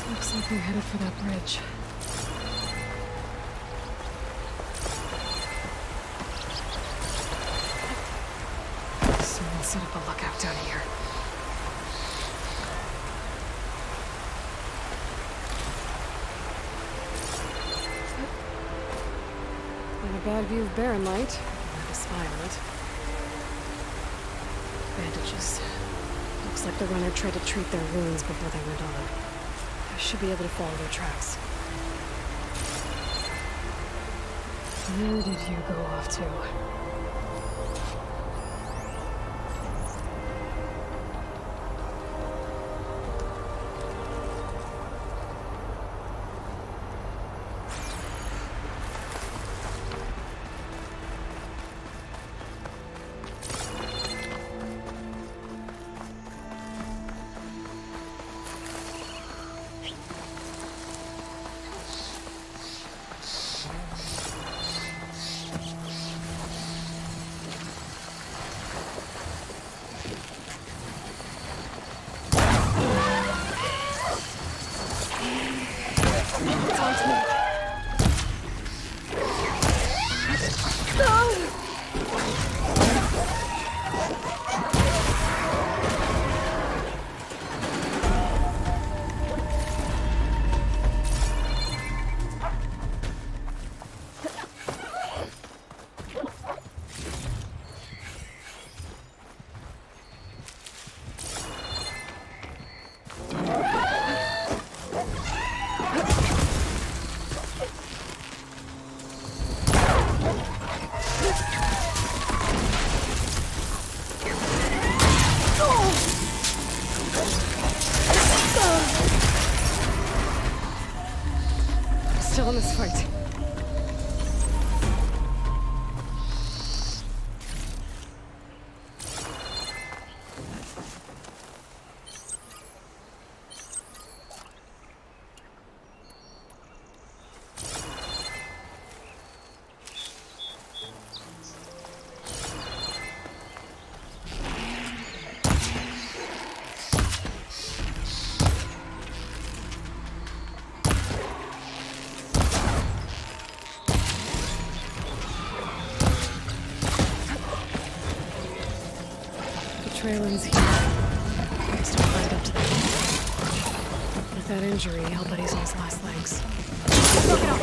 Looks like we're headed for that bridge. Someone set up a lookout down here. Not a bad view of barren light. Have a spy on it. Bandages. Looks like the runner tried to treat their wounds before they went on. I should be able to follow their tracks. Where did you go off to? Still in this fight. trail ends here. I still climbed up to the top. With that injury, I'll bet he's on his last legs. Look it up.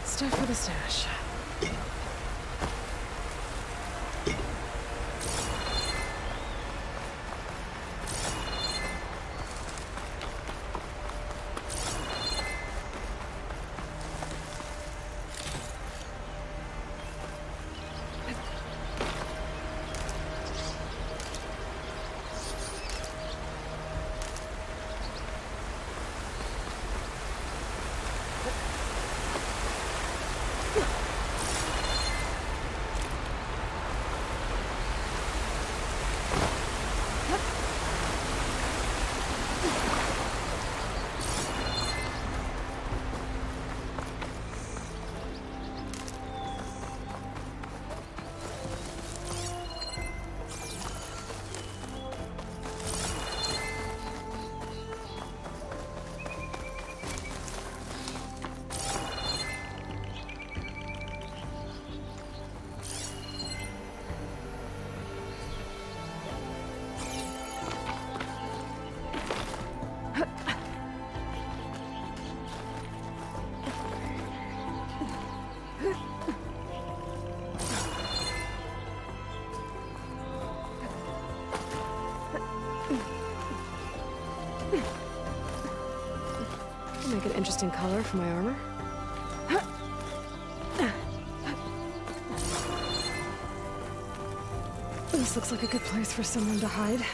Stuff for the stash. Make an interesting color for my armor. This looks like a good place for someone to hide.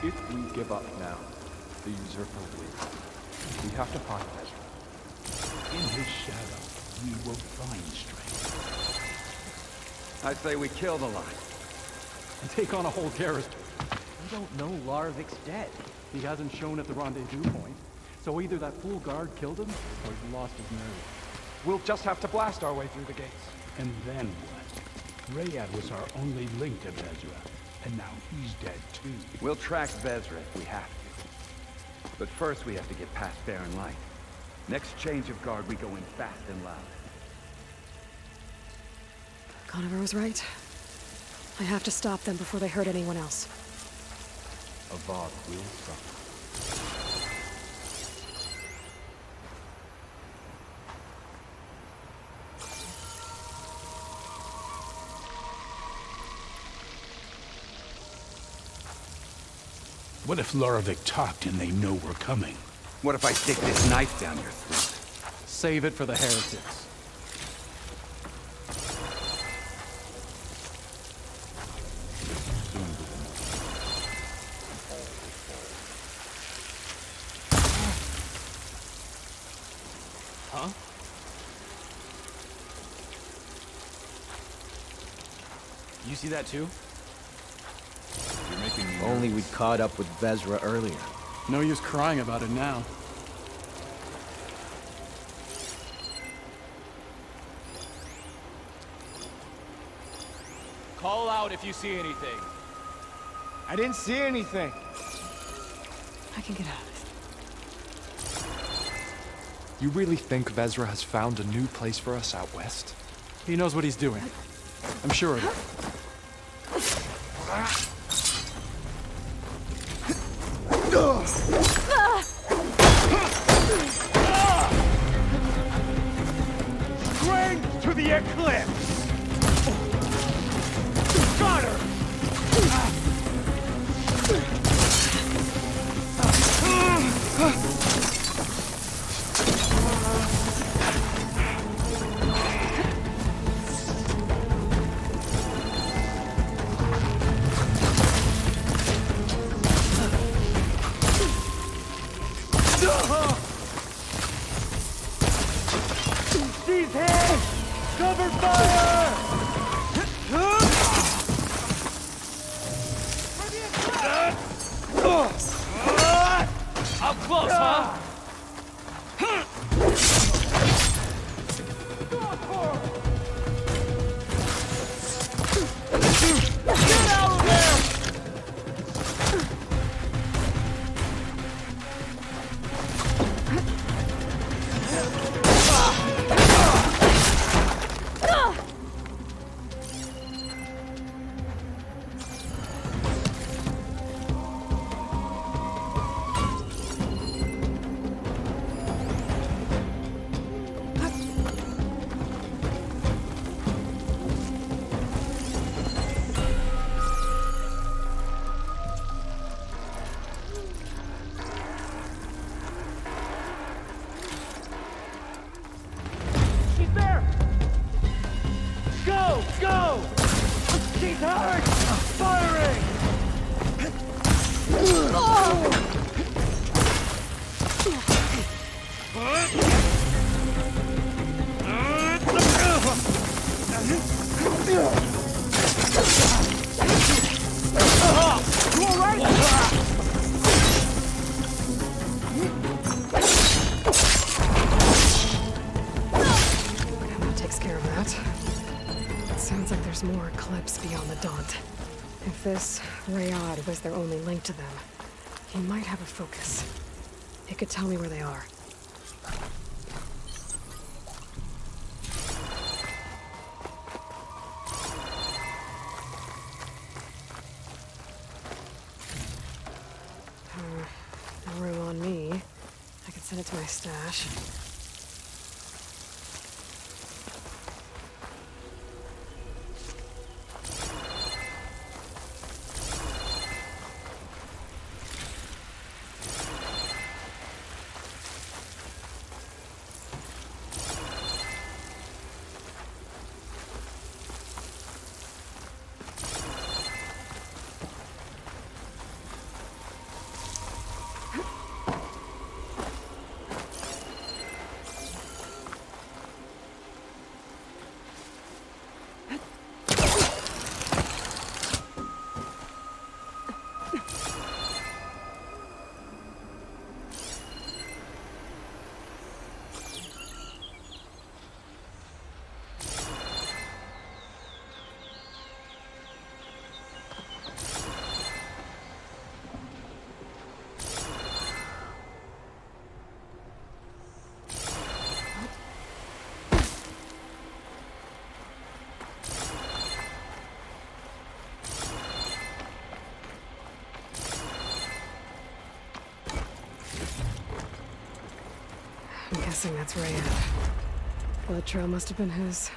If we give up now, the usurper wins. We have to find Ezra. In his shadow, we will find strength. I say we kill the line. And take on a whole garrison. We don't know Larovic's dead. He hasn't shown at the rendezvous point. So either that fool guard killed him, or he lost his nerve. We'll just have to blast our way through the gates. And then what? Rayad was our only link to Ezra. And now he's dead too. We'll track Vezra if we have to. But first we have to get past Barren Light. Next change of guard, we go in fast and loud. Conover was right. I have to stop them before they hurt anyone else. Avad will suffer. What if Lorevic talked and they know we're coming? What if I stick this knife down your throat? Save it for the heretics. Huh? You see that too? You're making me Only nervous. we'd caught up with Vezra earlier. No use crying about it now. Call out if you see anything. I didn't see anything. I can get out of You really think Vezra has found a new place for us out west? He knows what he's doing. I'm sure of it. Strength to the eclipse! Got her! She's hit! Cover fire! Up close, huh? Get out of there! She's there! Go! Go! She's hurt! Firing! You all right? That takes care of that. It sounds like there's more Eclipse beyond the Daunt. If this Rayad was their only link to them, he might have a focus. He could tell me where they are. No room on me. I could send it to my stash. I'm guessing that's Rayad. Blood trail must have been his.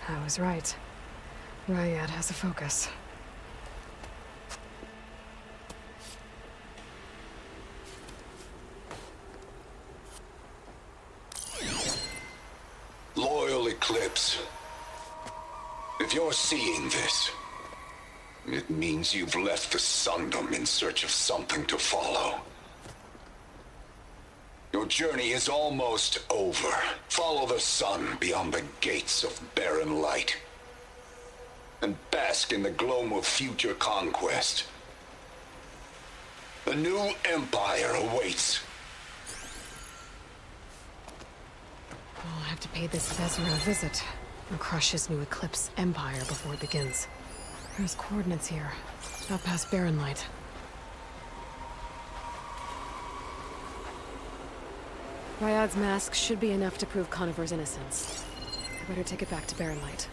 I was right. Rayad has a focus. eclipse. If you're seeing this, it means you've left the Sundom in search of something to follow. Your journey is almost over. Follow the sun beyond the gates of barren light, and bask in the gloam of future conquest. The new empire awaits. I'll have to pay this Vezra a visit and crush his new Eclipse empire before it begins. There's coordinates here, out past Barren Light. Ryad's mask should be enough to prove Conover's innocence. I better take it back to Barren Light.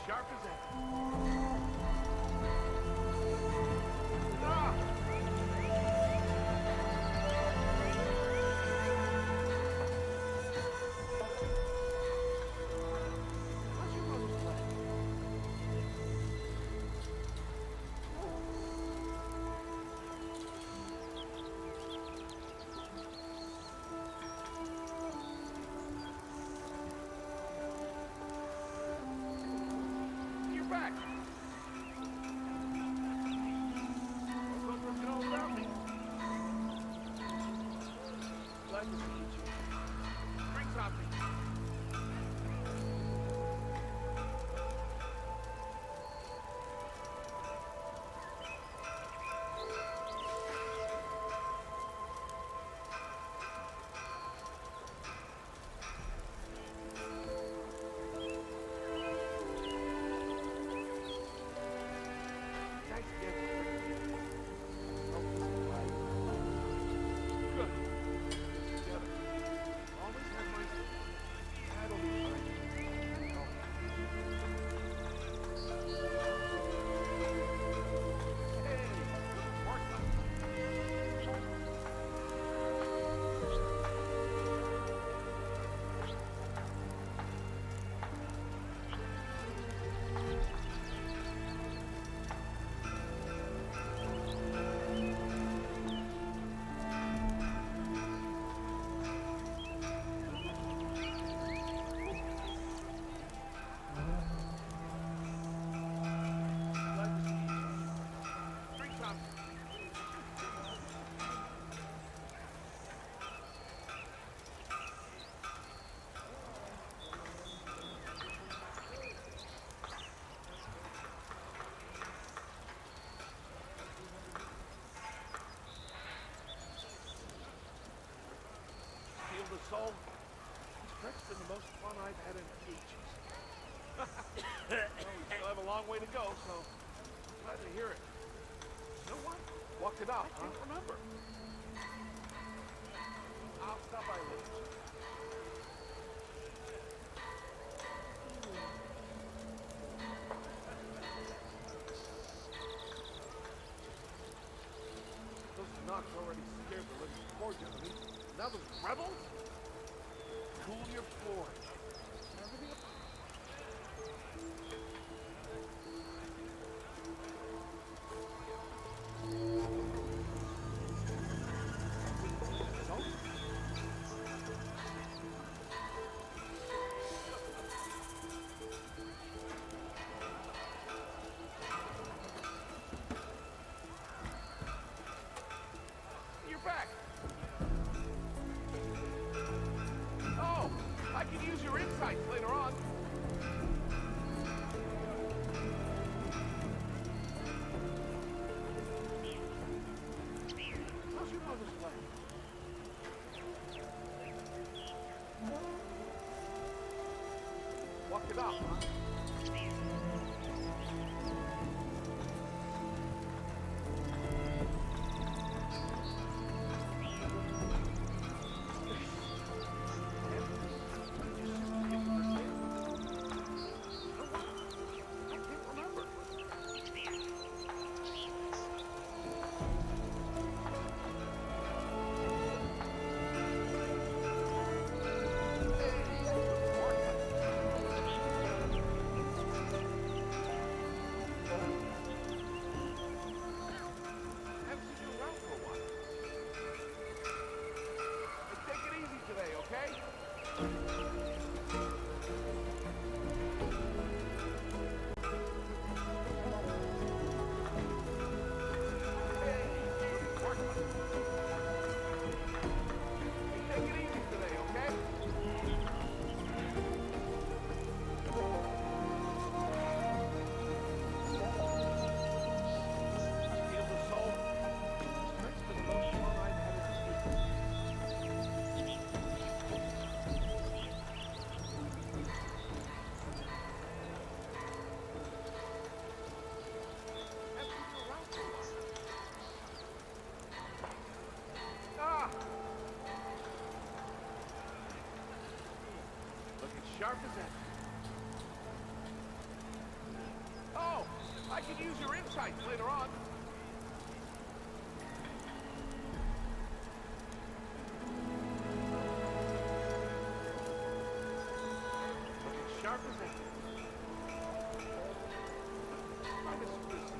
Sharp as ever. Back. Glad to see you. Bring something. The soul. This trek's been the most fun I've had in ages. Well, we still have a long way to go, so glad to hear it. You know what? Walked it out, huh? Remember. I'll stop by later. Those knocks already scared the living. before, Johnny. Now the rebels? Cool your floor. Everything You're back. Oh, I can use your insights later on. How's your mother's leg? Walked it up, huh? Sharp as ever. Oh, I can use your insights later on. Looking sharp as ever. Try this whiskey.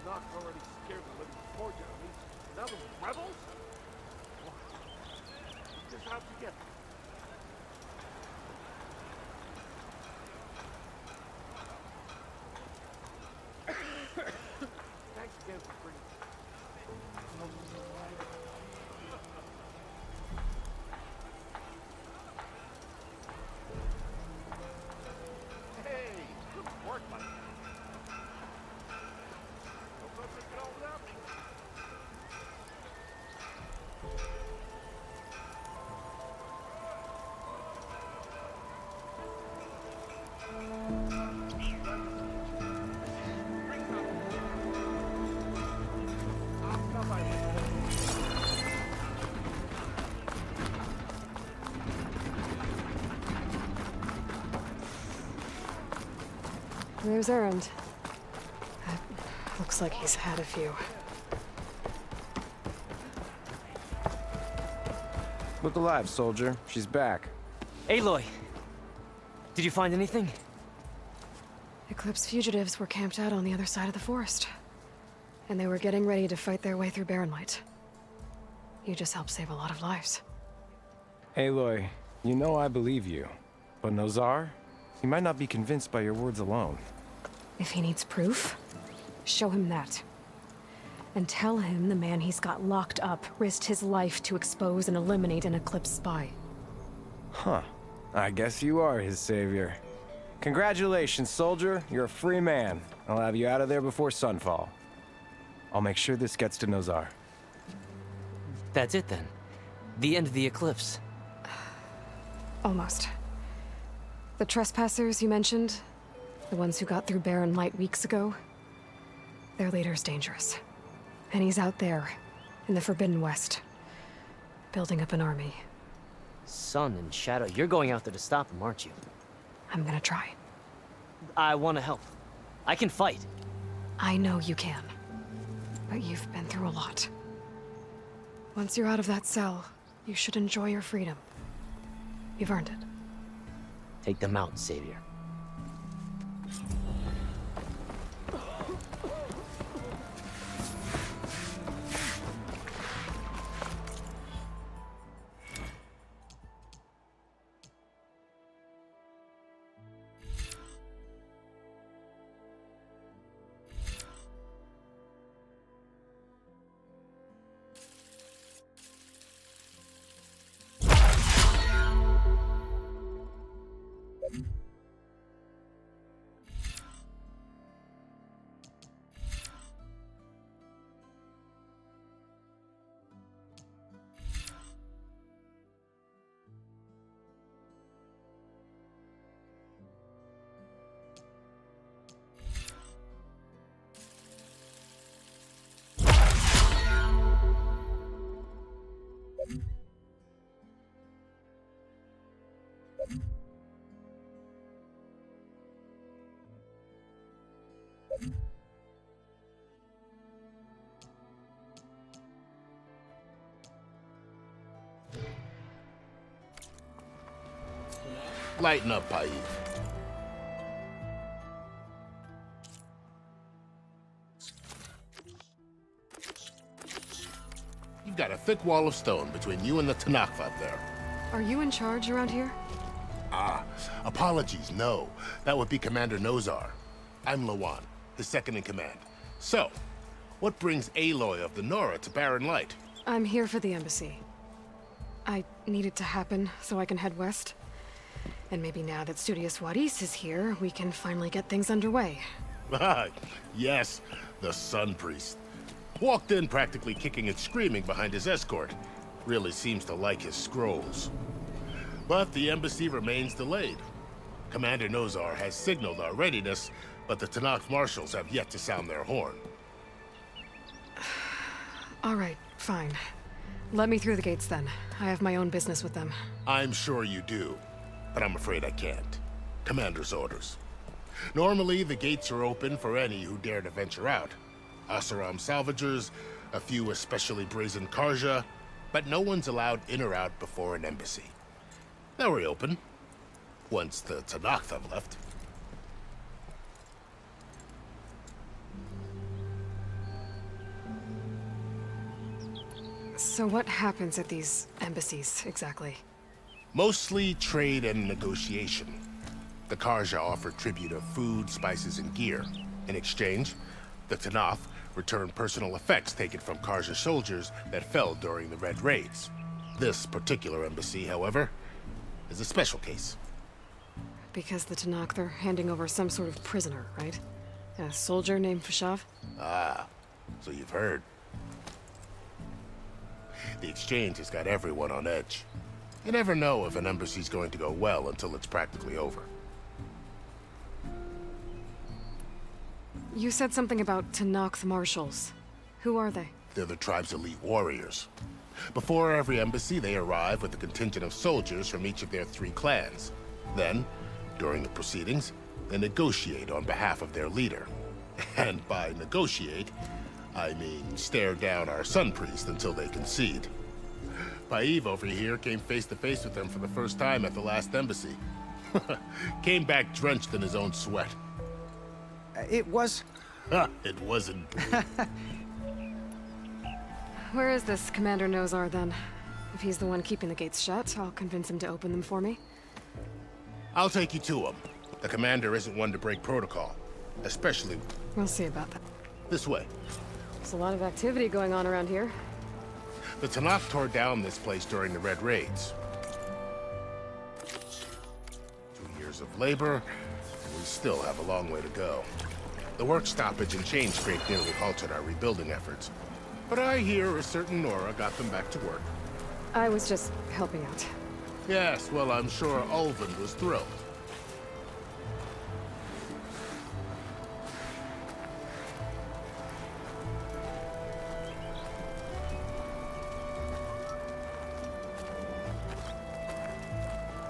Knock already scared the living before, Johnny. Now the rebels? Get this out together. Thanks again for bringing me. Hey, good work, buddy. There's Errand. Looks like he's had a few. Look alive, soldier. She's back. Aloy! Did you find anything? Eclipse fugitives were camped out on the other side of the forest. And they were getting ready to fight their way through Barren Light. You just helped save a lot of lives. Aloy, you know I believe you. But Nozar? He might not be convinced by your words alone. If he needs proof, show him that. And tell him the man he's got locked up risked his life to expose and eliminate an Eclipse spy. Huh. I guess you are his savior. Congratulations, soldier. You're a free man. I'll have you out of there before sunfall. I'll make sure this gets to Nozar. That's it then. The end of the eclipse. Almost. The trespassers you mentioned, the ones who got through Barren Light weeks ago, their leader's dangerous. And he's out there, in the Forbidden West, building up an army. Sun and Shadow, you're going out there to stop him, aren't you? I'm gonna try. I want to help. I can fight. I know you can. But you've been through a lot. Once you're out of that cell, you should enjoy your freedom. You've earned it. Take them out, Savior. Lighten up, Paive. You've got a thick wall of stone between you and the Tanakh up there. Are you in charge around here? Ah, apologies, no. That would be Commander Nozar. I'm Lawan, his second in command. So, what brings Aloy of the Nora to Barren Light? I'm here for the embassy. I need it to happen so I can head west. And maybe now that Studious Wadis is here, we can finally get things underway. Yes, the Sun Priest. Walked in practically kicking and screaming behind his escort. Really seems to like his scrolls. But the embassy remains delayed. Commander Nozar has signaled our readiness, but the Tanakh marshals have yet to sound their horn. All right, fine. Let me through the gates then. I have my own business with them. I'm sure you do, but I'm afraid I can't. Commander's orders. Normally, the gates are open for any who dare to venture out. Asaram salvagers, a few especially brazen Karja, but no one's allowed in or out before an embassy. They'll reopen, once the Tanakh have left. So what happens at these embassies, exactly? Mostly trade and negotiation. The Karja offer tribute of food, spices, and gear. In exchange, the Tanakh return personal effects taken from Karja soldiers that fell during the Red Raids. This particular embassy, however, is a special case. Because the Tanakh, they're handing over some sort of prisoner, right? A soldier named Fashav? Ah, so you've heard. The exchange has got everyone on edge. You never know if an embassy's going to go well until it's practically over. You said something about Tanakh marshals. Who are they? They're the tribe's elite warriors. Before every embassy, they arrive with a contingent of soldiers from each of their 3 clans. Then, during the proceedings, they negotiate on behalf of their leader. And by negotiate, I mean stare down our Sun Priest until they concede. Paive over here came face to face with them for the first time at the last embassy. Came back drenched in his own sweat. It was... It wasn't. Where is this Commander Nozar, then? If he's the one keeping the gates shut, I'll convince him to open them for me. I'll take you to him. The commander isn't one to break protocol. Especially... We'll see about that. This way. There's a lot of activity going on around here. The Tanakh tore down this place during the Red Raids. 2 years of labor, and we still have a long way to go. The work stoppage and chain scrape nearly halted our rebuilding efforts. But I hear a certain Nora got them back to work. I was just helping out. Yes, well, I'm sure Ulvin was thrilled.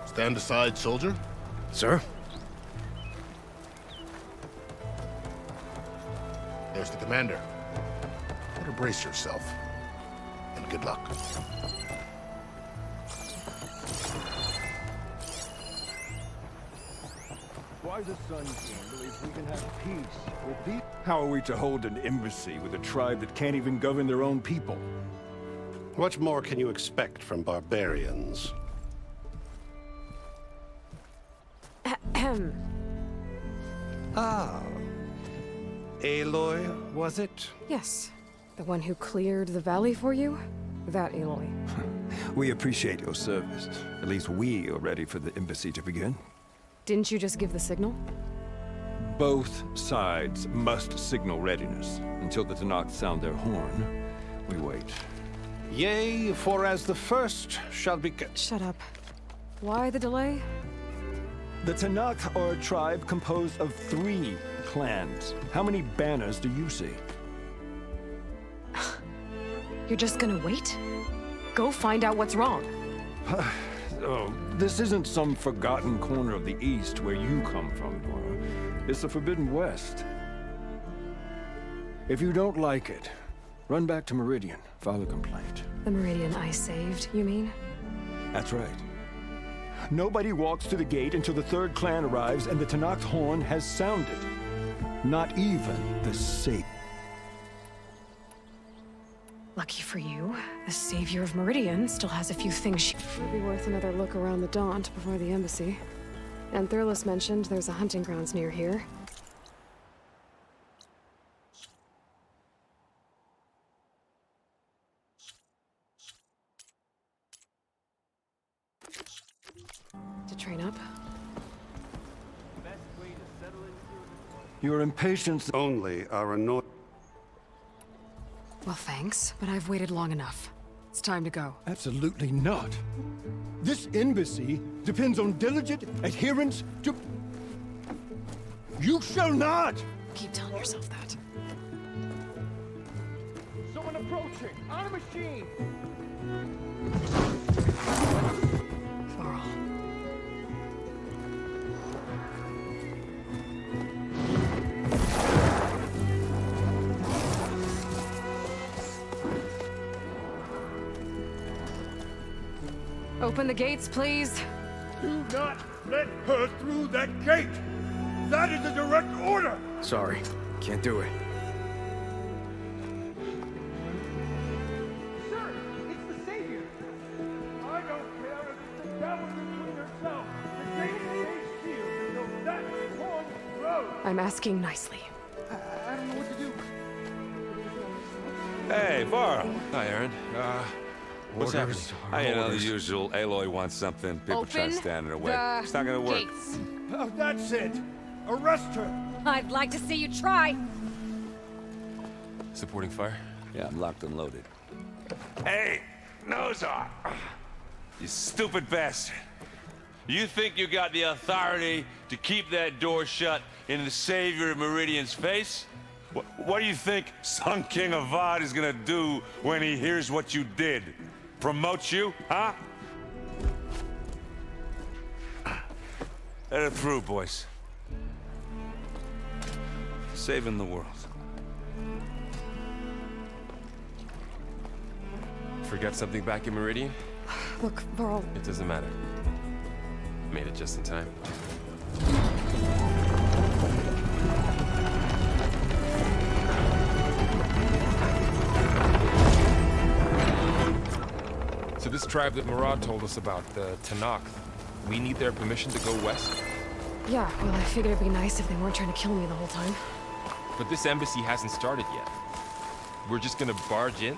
Stand aside, soldier. Sir? There's the commander. Better brace yourself. And good luck. Why the Sun King believes we can have peace with these... How are we to hold an embassy with a tribe that can't even govern their own people? What more can you expect from barbarians? Ahem. Ah. Aloy, was it? Yes. The one who cleared the valley for you? That Aloy. We appreciate your service. At least we are ready for the embassy to begin. Didn't you just give the signal? Both sides must signal readiness. Until the Tanakh sound their horn, we wait. Yea, for as the first shall be... Shut up. Why the delay? The Tanakh are a tribe composed of 3 clans. How many banners do you see? You're just gonna wait? Go find out what's wrong. Oh, this isn't some forgotten corner of the East where you come from, Nora. It's the Forbidden West. If you don't like it, run back to Meridian, file a complaint. The Meridian I saved, you mean? That's right. Nobody walks to the gate until the 3rd clan arrives and the Tanakh's horn has sounded. Not even the savior. Lucky for you, the savior of Meridian still has a few things she... Would be worth another look around the Daunt before the embassy. And Thurles mentioned there's a hunting grounds near here. To train up. Your impatience only are annoying. Well, thanks, but I've waited long enough. It's time to go. Absolutely not. This embassy depends on diligent adherence to... You shall not! Keep telling yourself that. Someone approaching! On a machine! Varl. Open the gates, please. Do not let her through that gate! That is a direct order! Sorry, can't do it. Sir, it's the Savior! I don't care if it's the devil between herself, the day shield until that horn grows! I'm asking nicely. I don't know what to do. Hey, Varl. Hi, Aaron. What's happening? You know, the usual. Aloy wants something. People try to stand in her way. It's not gonna work. Gates. Oh, that's it! Arrest her! I'd like to see you try. Supporting fire? Yeah, I'm locked and loaded. Hey, Nozar! You stupid bastard! You think you got the authority to keep that door shut in the savior of Meridian's face? What do you think Sun King Avad is gonna do when he hears what you did? Promote you, huh? Let her through, boys. Saving the world. Forget something back in Meridian? Look, Varl. It doesn't matter. Made it just in time. So this tribe that Murad told us about, the Tanakh, we need their permission to go west? Yeah, well, I figured it'd be nice if they weren't trying to kill me the whole time. But this embassy hasn't started yet. We're just gonna barge in?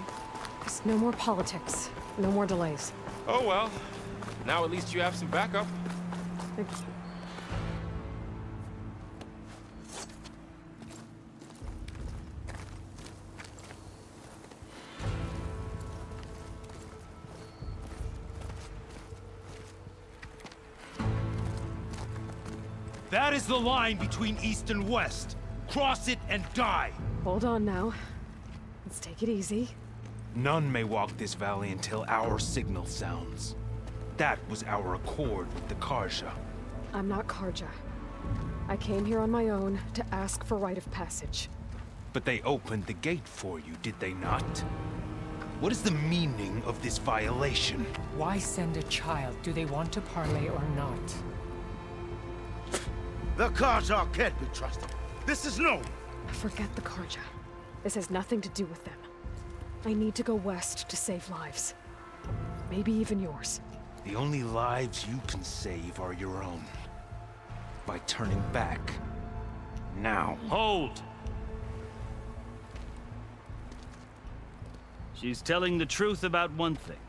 Just no more politics. No more delays. Oh well. Now at least you have some backup. That is the line between East and West. Cross it and die. Hold on now. Let's take it easy. None may walk this valley until our signal sounds. That was our accord with the Karja. I'm not Karja. I came here on my own to ask for rite of passage. But they opened the gate for you, did they not? What is the meaning of this violation? Why send a child? Do they want to parley or not? The Karja can't be trusted. This is known. Forget the Karja. This has nothing to do with them. I need to go west to save lives. Maybe even yours. The only lives you can save are your own. By turning back. Now. Hold! She's telling the truth about one thing.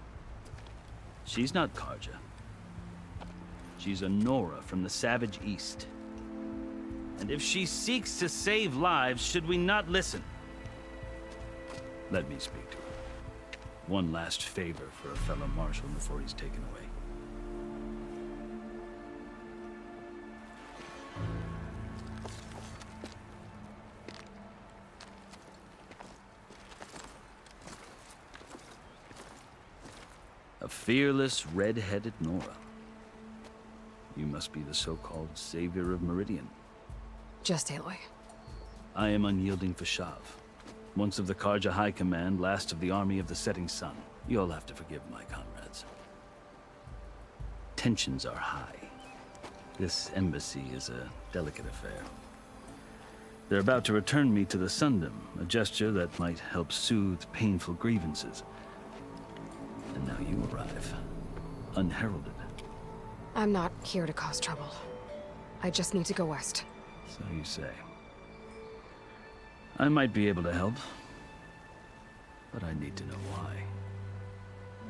She's not Karja. She's a Nora from the Savage East. And if she seeks to save lives, should we not listen? Let me speak to her. One last favor for a fellow marshal before he's taken away. A fearless, red-headed Nora. You must be the so-called savior of Meridian. Just Aloy. I am unyielding Fashav. Once of the Karja High Command, last of the army of the setting sun. You'll have to forgive my comrades. Tensions are high. This embassy is a delicate affair. They're about to return me to the Sundom, a gesture that might help soothe painful grievances. And now you arrive, unheralded. I'm not here to cause trouble. I just need to go west. So you say. I might be able to help, but I need to know why.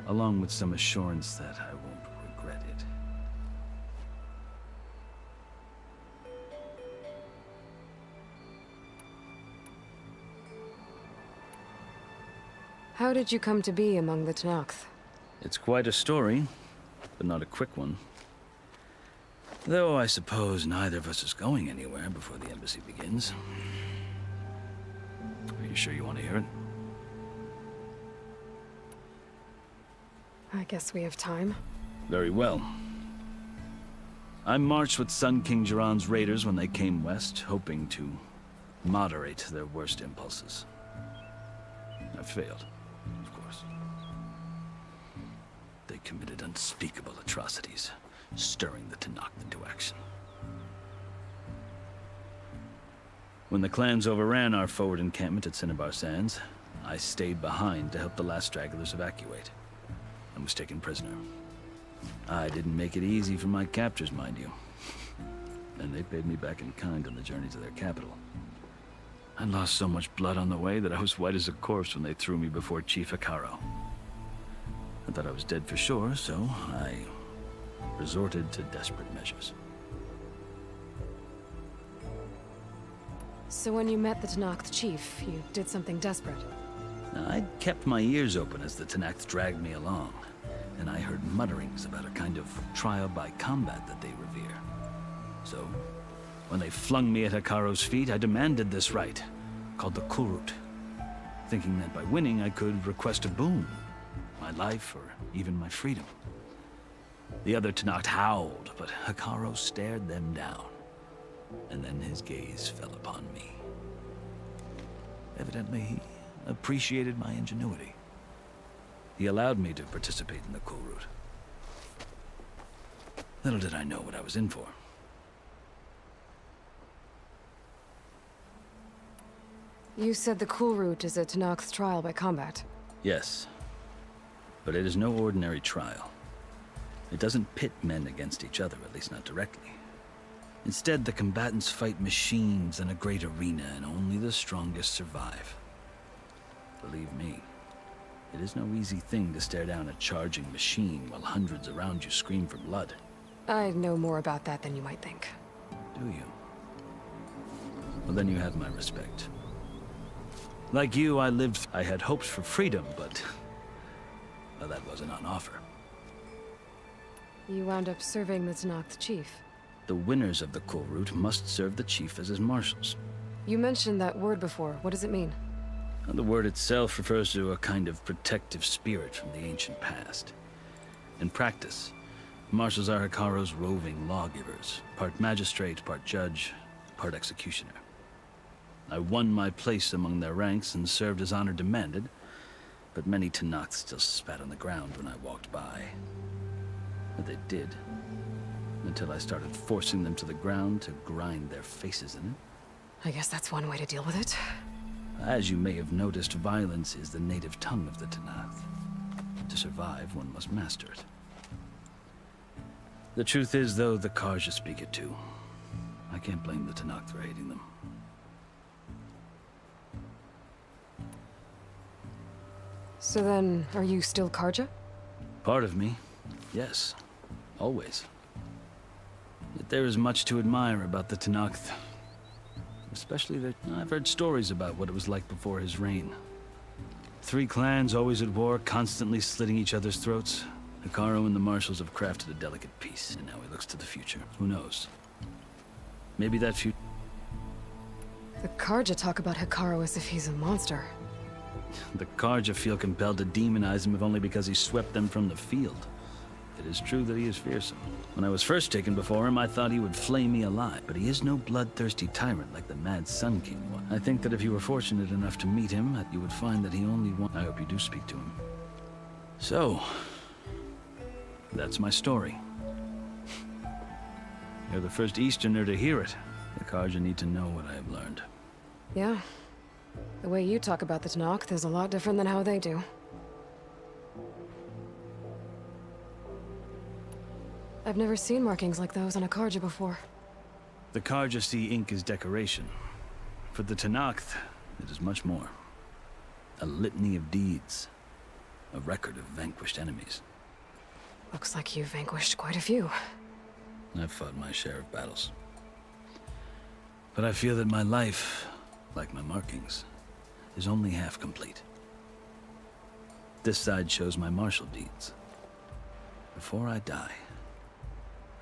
Along with some assurance that I won't regret it. How did you come to be among the Tenakth? It's quite a story, but not a quick one. Though I suppose neither of us is going anywhere before the embassy begins. Are you sure you want to hear it? I guess we have time. Very well. I marched with Sun King Jiran's raiders when they came west, hoping to moderate their worst impulses. I failed, of course. They committed unspeakable atrocities, stirring the Tenakth into action. When the clans overran our forward encampment at Cinnabar Sands, I stayed behind to help the last stragglers evacuate, and was taken prisoner. I didn't make it easy for my captors, mind you. And they paid me back in kind on the journey to their capital. I lost so much blood on the way that I was white as a corpse when they threw me before Chief Hekaro. I thought I was dead for sure, so I resorted to desperate measures. So when you met the Tenakth chief, you did something desperate? I kept my ears open as the Tenakth dragged me along, and I heard mutterings about a kind of trial by combat that they revere. So, when they flung me at Hekaro's feet, I demanded this rite, called the Kulrut, thinking that by winning I could request a boon, my life or even my freedom. The other Tenakth howled, but Hekaro stared them down, and then his gaze fell upon me. Evidently, he appreciated my ingenuity. He allowed me to participate in the Kulrut. Little did I know what I was in for. You said the Kulrut is a Tenakth trial by combat. Yes, but it is no ordinary trial. It doesn't pit men against each other, at least not directly. Instead, the combatants fight machines in a great arena, and only the strongest survive. Believe me, it is no easy thing to stare down a charging machine while hundreds around you scream for blood. I know more about that than you might think. Do you? Well, then you have my respect. Like you, I had hopes for freedom, but well, that wasn't on offer. You wound up serving the Tenakth chief. The winners of the cool route must serve the chief as his marshals. You mentioned that word before. What does it mean? The word itself refers to a kind of protective spirit from the ancient past. In practice, marshals are Hikaru's roving lawgivers, part magistrate, part judge, part executioner. I won my place among their ranks and served as honor demanded, but many Tenakth still spat on the ground when I walked by. But they did, until I started forcing them to the ground to grind their faces in it. I guess that's one way to deal with it. As you may have noticed, violence is the native tongue of the Tenakth. To survive, one must master it. The truth is, though, the Karja speak it too. I can't blame the Tenakth for hating them. So then, are you still Karja? Part of me, yes. Always. Yet there is much to admire about the Tenakth. Especially that I've heard stories about what it was like before his reign. 3 clans always at war, constantly slitting each other's throats. Hikaru and the marshals have crafted a delicate peace, and now he looks to the future. Who knows? Maybe that future... The Karja talk about Hikaru as if he's a monster. The Karja feel compelled to demonize him if only because he swept them from the field. It is true that he is fearsome. When I was first taken before him, I thought he would flay me alive, but he is no bloodthirsty tyrant like the Mad Sun King was. I think that if you were fortunate enough to meet him, you would find that he only wants... I hope you do speak to him. So, that's my story. You're the first Easterner to hear it. The Karja need to know what I have learned. Yeah. The way you talk about the Tenakth is a lot different than how they do. I've never seen markings like those on a Karja before. The Karja see ink as decoration. For the Tenakth, it is much more. A litany of deeds. A record of vanquished enemies. Looks like you've vanquished quite a few. I've fought my share of battles. But I feel that my life, like my markings, is only half complete. This side shows my martial deeds. Before I die,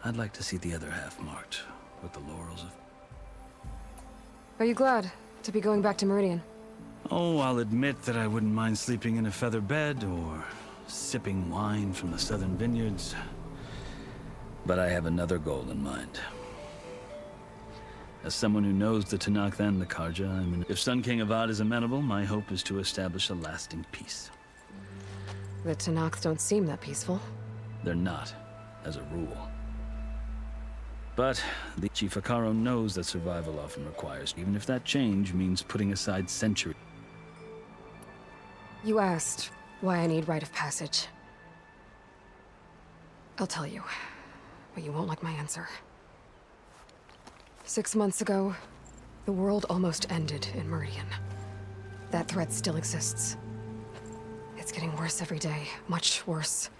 I'd like to see the other half marked with the laurels of... Are you glad to be going back to Meridian? Oh, I'll admit that I wouldn't mind sleeping in a feather bed or sipping wine from the southern vineyards. But I have another goal in mind. As someone who knows the Tenakth and the Karja, if Sun King Avad is amenable, my hope is to establish a lasting peace. The Tenakth don't seem that peaceful. They're not, as a rule. But the Chief Hikaru knows that survival often requires, even if that change means putting aside centuries. You asked why I need rite of passage. I'll tell you, but you won't like my answer. 6 months ago, the world almost ended in Meridian. That threat still exists. It's getting worse every day, much worse.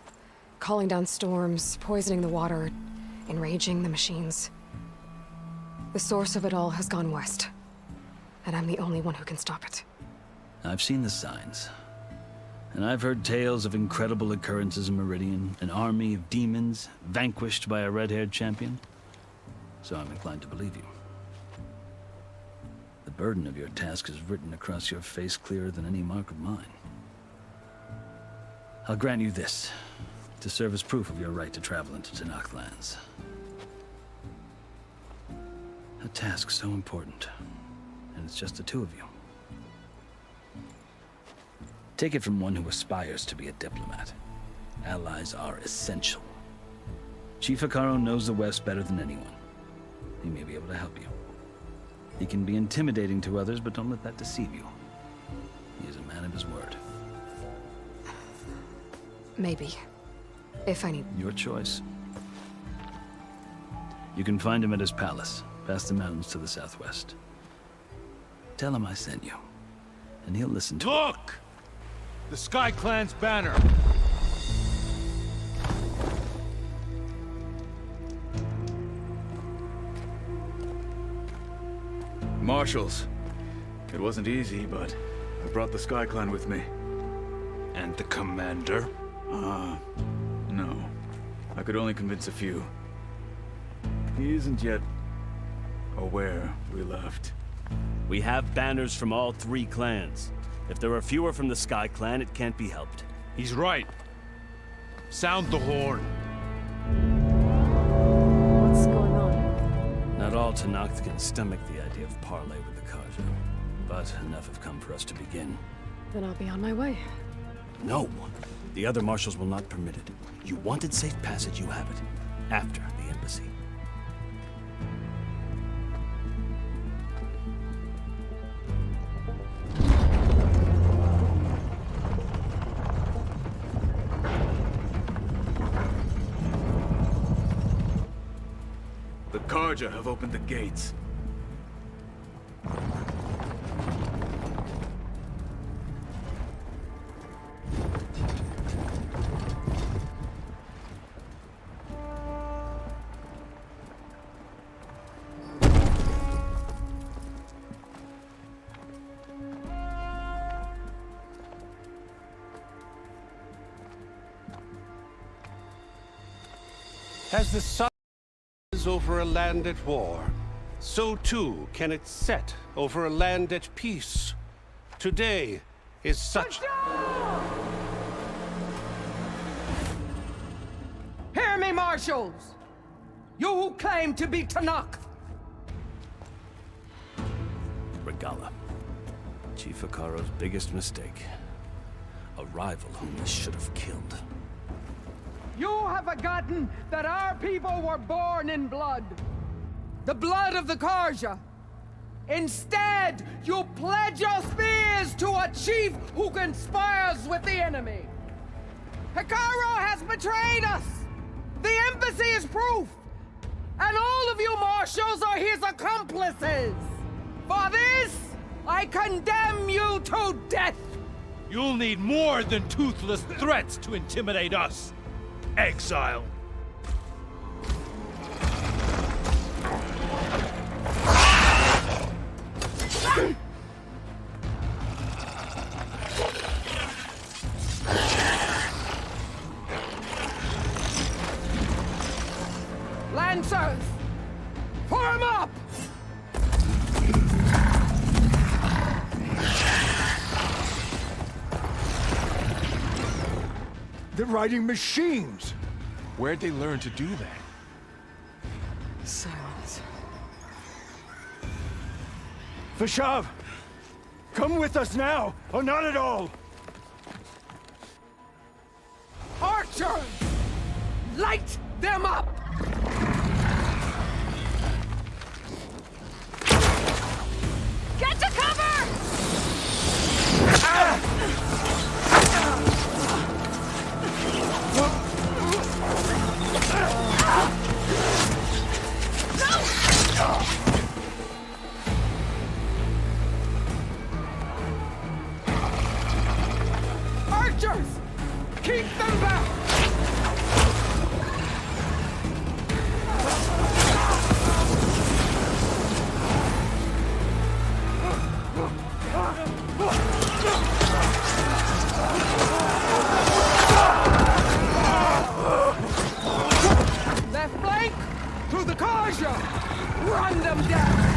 Calling down storms, poisoning the water, enraging the machines. The source of it all has gone west, and I'm the only one who can stop it. I've seen the signs, and I've heard tales of incredible occurrences in Meridian, an army of demons vanquished by a red-haired champion. So I'm inclined to believe you. The burden of your task is written across your face clearer than any mark of mine. I'll grant you this, to serve as proof of your right to travel into Tenakth lands. A task so important, and it's just the 2 of you. Take it from one who aspires to be a diplomat. Allies are essential. Chief Hikaru knows the West better than anyone. He may be able to help you. He can be intimidating to others, but don't let that deceive you. He is a man of his word. Maybe. If I need... Your choice. You can find him at his palace, past the mountains to the southwest. Tell him I sent you, and he'll listen to... Look! The Sky Clan's banner! Marshals. It wasn't easy, but I brought the Sky Clan with me. And the commander? No. I could only convince a few. He isn't yet aware we left. We have banners from all 3 clans. If there are fewer from the Sky Clan, it can't be helped. He's right. Sound the horn. What's going on? Not all Tenakth can stomach the idea of parley with the Karja, but enough have come for us to begin. Then I'll be on my way. No! The other marshals will not permit it. You wanted safe passage, you have it. After the embassy. The Karja have opened the gates. As the sun rises over a land at war, so too can it set over a land at peace. Today is such... Hear me, marshals! You who claim to be Tenakth! Regala. Chief Hikaro's biggest mistake. A rival whom he should have killed. You have forgotten that our people were born in blood. The blood of the Karja. Instead, you pledge your spears to a chief who conspires with the enemy. Hikaro has betrayed us! The embassy is proof! And all of you marshals are his accomplices! For this, I condemn you to death! You'll need more than toothless threats to intimidate us. Exile. Lancers! Form up! They're riding machines! Where'd they learn to do that? Silence. Vashav! Come with us now, or not at all! Archers! Light them up! Get to cover! Archers! Keep them back! Left flank! To the Karja! Run them down!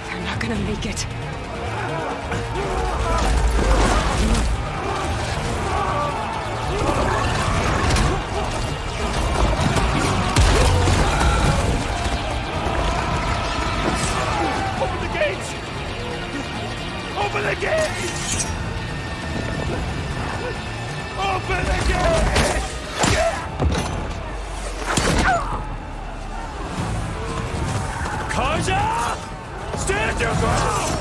They're not gonna make it. Open the gates! Open the gates! Open the gates! Karja! Stand your ground!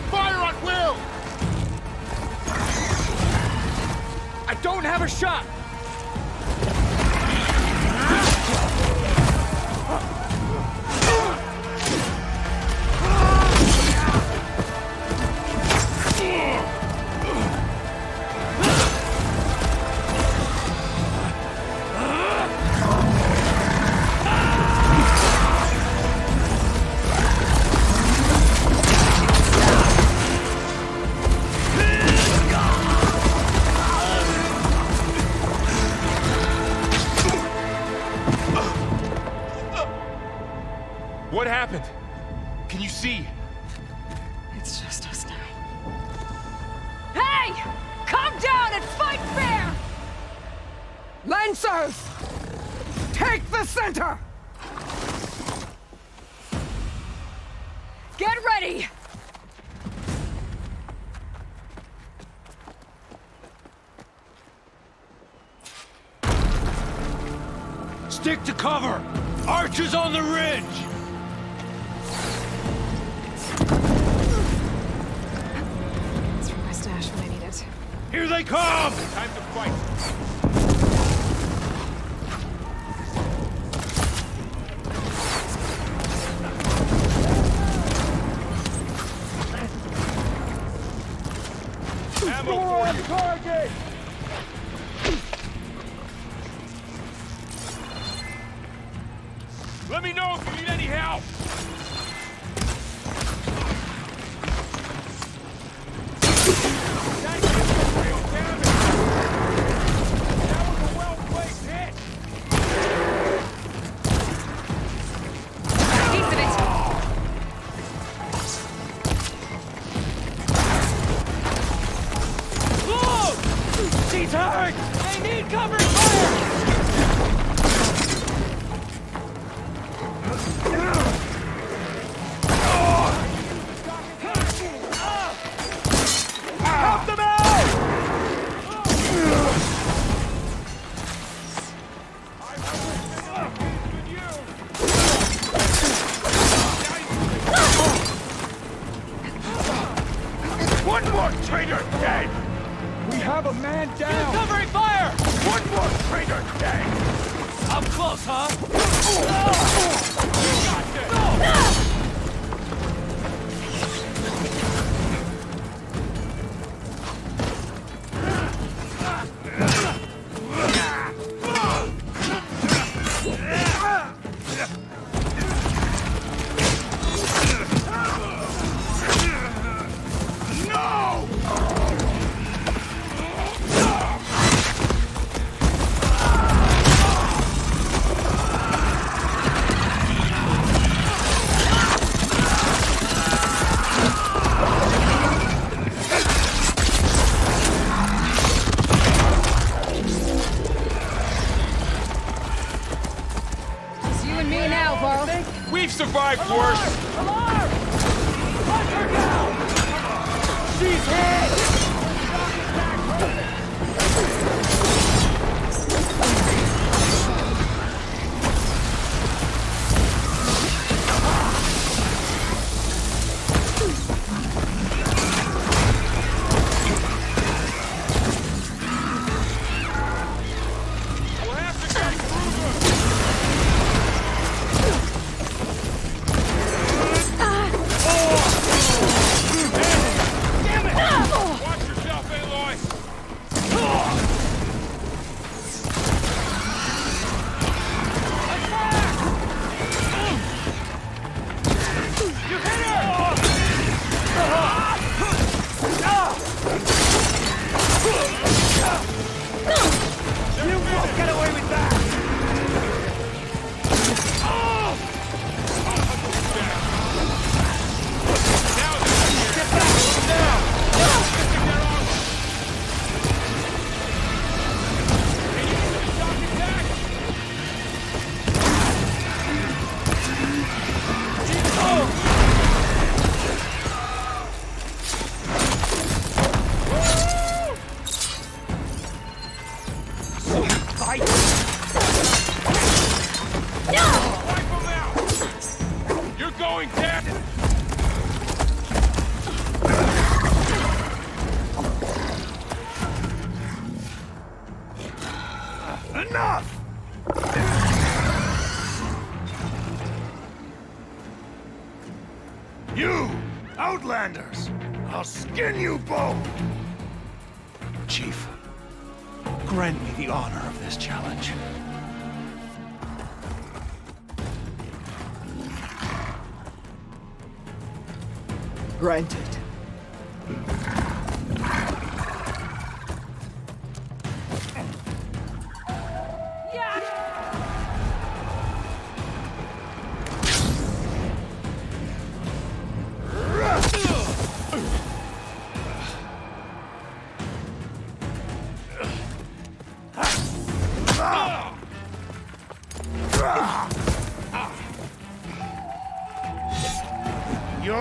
Fire at will! I don't have a shot! Lancers! Take the center! Get ready! Stick to cover! Archers on the ridge! It's from my stash when I need it. Here they come! Time to fight! Ammo on target! Let me know if you need any help! That is real damage! That was a well-placed hit! Piece of it! Whoa! She's hurt! They need cover fire! Help them out! One more traitor dead! We have a man down! Covering fire! One more traitor dead! Up close, huh? You got this! It's you and me now, Varl. We've survived worse! She's hit! We'll have to get through them! Damn it! Watch yourself, Aloy! You hit her! You won't get away with that! You're going down! Enough! You, Outlanders! I'll skin you both! Chief, grant me the honor of this challenge. Granted. Ah!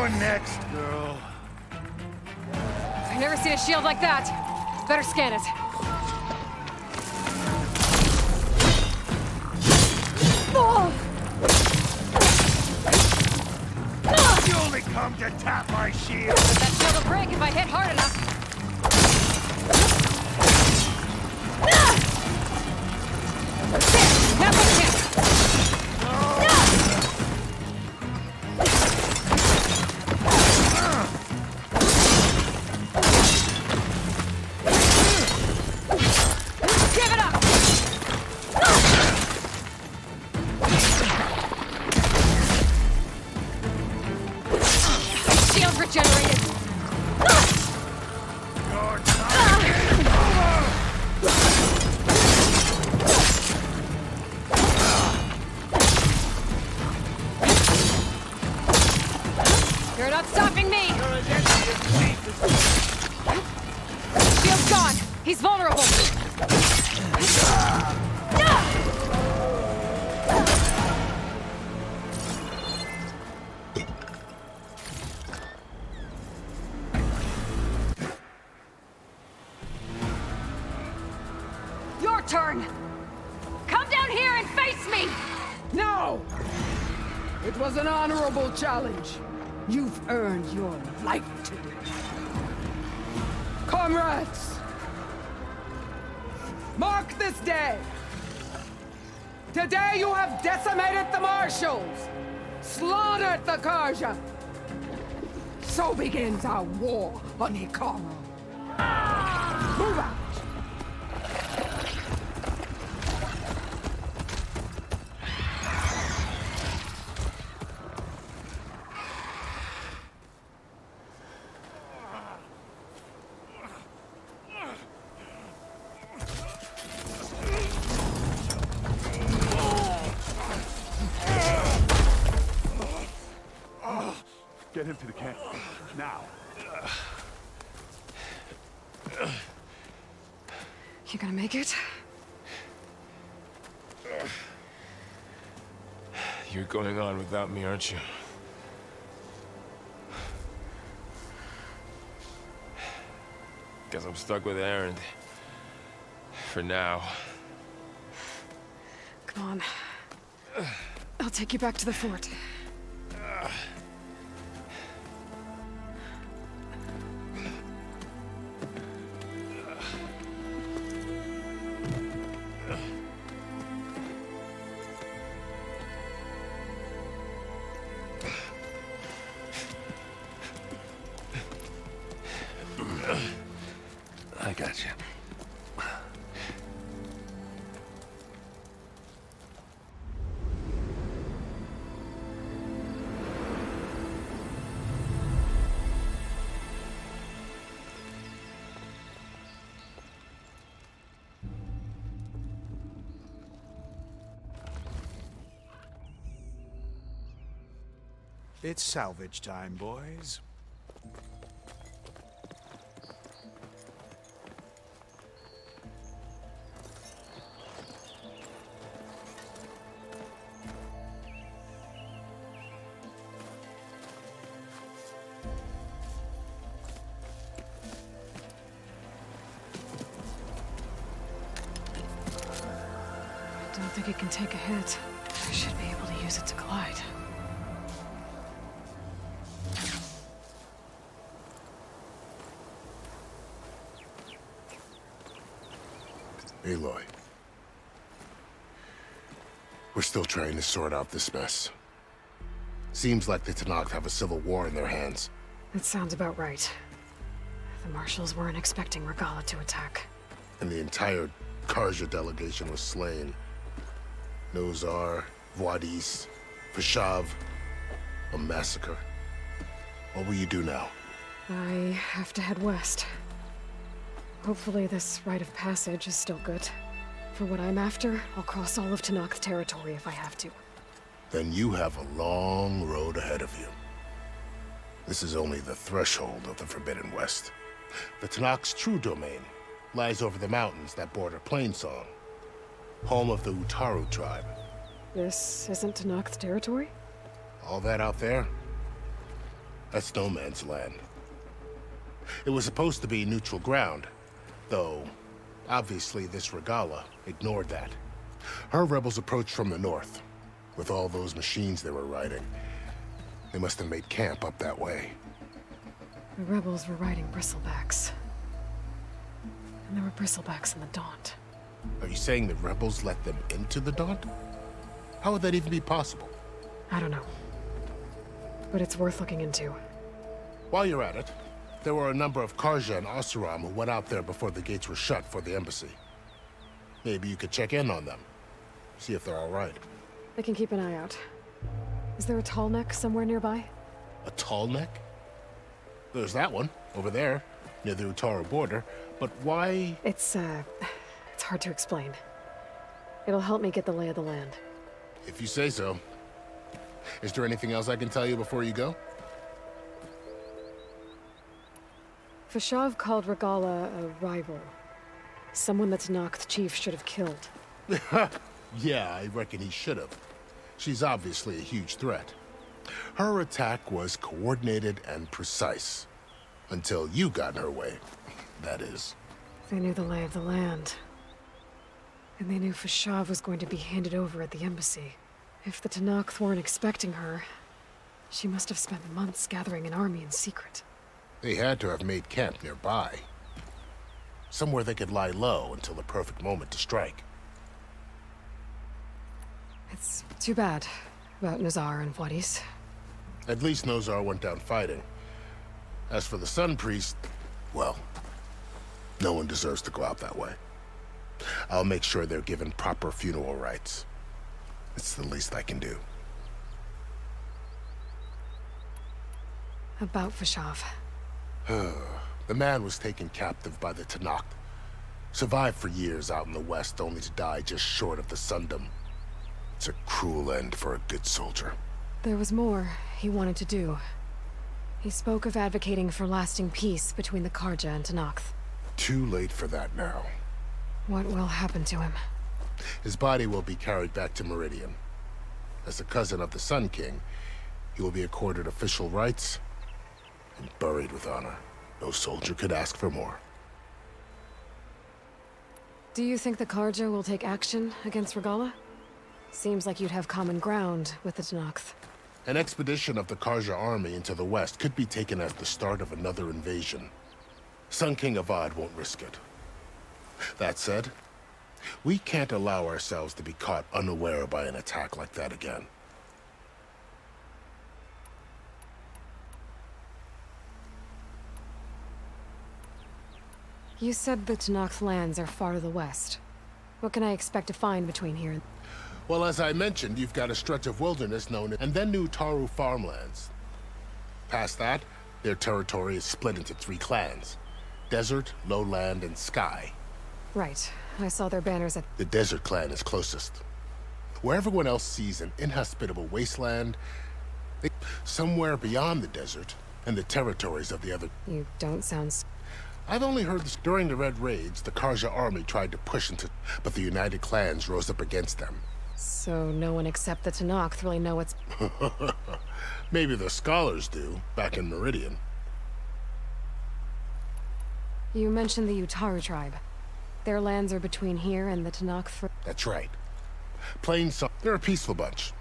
You're next, girl. I've never seen a shield like that. Better scan it. Oh! You only come to tap my shield. But that shield will break if I hit hard enough. There! Now put it in. Give it up! Shield regenerated. You're not stopping me! Shield's gone! He's vulnerable! Your turn! Come down here and face me! No! It was an honorable challenge. You've earned your life today. Comrades! Mark this day! Today you have decimated the Marshals! Slaughtered the Karja! So begins our war on Hikaru. Move out! Get him to the camp. Now. You gonna make it? You're going on without me, aren't you? Guess I'm stuck with Aaron. For now. Come on. I'll take you back to the fort. I got you. It's salvage time, boys. I don't think it can take a hit. I should be able to use it to glide. Aloy. We're still trying to sort out this mess. Seems like the Tenakth have a civil war in their hands. That sounds about right. The Marshals weren't expecting Regala to attack. And the entire Karja delegation was slain. Nozar, Voidis, Vashav. A massacre. What will you do now? I have to head west. Hopefully this rite of passage is still good. For what I'm after, I'll cross all of Tenakth territory if I have to. Then you have a long road ahead of you. This is only the threshold of the Forbidden West. The Tenakth's true domain lies over the mountains that border Plainsong, home of the Utaru tribe. This isn't Tenakth territory? All that out there? That's no man's land. It was supposed to be neutral ground, though obviously this Regala ignored that. Her rebels approached from the north. With all those machines they were riding, they must have made camp up that way. The rebels were riding bristlebacks. And there were bristlebacks in the Daunt. Are you saying the rebels let them into the Daunt? How would that even be possible? I don't know. But it's worth looking into. While you're at it, there were a number of Karja and Oseram who went out there before the gates were shut for the embassy. Maybe you could check in on them. See if they're all right. I can keep an eye out. Is there a tall neck somewhere nearby? A tall neck? There's that one, over there, near the Utaru border. But why? It's hard to explain. It'll help me get the lay of the land. If you say so. Is there anything else I can tell you before you go? Fashav called Regala a rival. Someone that Tanakh chief should have killed. Yeah, I reckon he should have. She's obviously a huge threat. Her attack was coordinated and precise. Until you got in her way, that is. They knew the lay of the land. And they knew Fashav was going to be handed over at the embassy. If the Tanakh weren't expecting her, she must have spent months gathering an army in secret. They had to have made camp nearby. Somewhere they could lie low until the perfect moment to strike. It's too bad about Nazar and Wadis. At least Nozar went down fighting. As for the Sun Priest, well, no one deserves to go out that way. I'll make sure they're given proper funeral rites. It's the least I can do. About Fashav. The man was taken captive by the Tanakh. Survived for years out in the west, only to die just short of the Sundom. It's a cruel end for a good soldier. There was more he wanted to do. He spoke of advocating for lasting peace between the Karja and Tanakh. Too late for that now. What will happen to him? His body will be carried back to Meridian. As a cousin of the Sun King, he will be accorded official rights and buried with honor. No soldier could ask for more. Do you think the Karja will take action against Regala? Seems like you'd have common ground with the Tanakh. An expedition of the Karja army into the west could be taken as the start of another invasion. Sun King Avad won't risk it. That said, we can't allow ourselves to be caught unaware by an attack like that again. You said the Tanakh lands are far to the west. What can I expect to find between here and... Well, as I mentioned, you've got a stretch of wilderness known as... and then New Taru farmlands. Past that, their territory is split into 3 clans. Desert, Lowland, and Sky. Right. I saw their banners at... The Desert clan is closest. Where everyone else sees an inhospitable wasteland, somewhere beyond the desert and the territories of the other... You don't sound... I've only heard this. During the Red Raids, the Karja army tried to push into... but the United Clans rose up against them. So no one except the Tanakh really know what's... Maybe the scholars do, back in Meridian. You mentioned the Utaru tribe. Their lands are between here and the Tanakh for... That's right. Plain so... They're a peaceful bunch.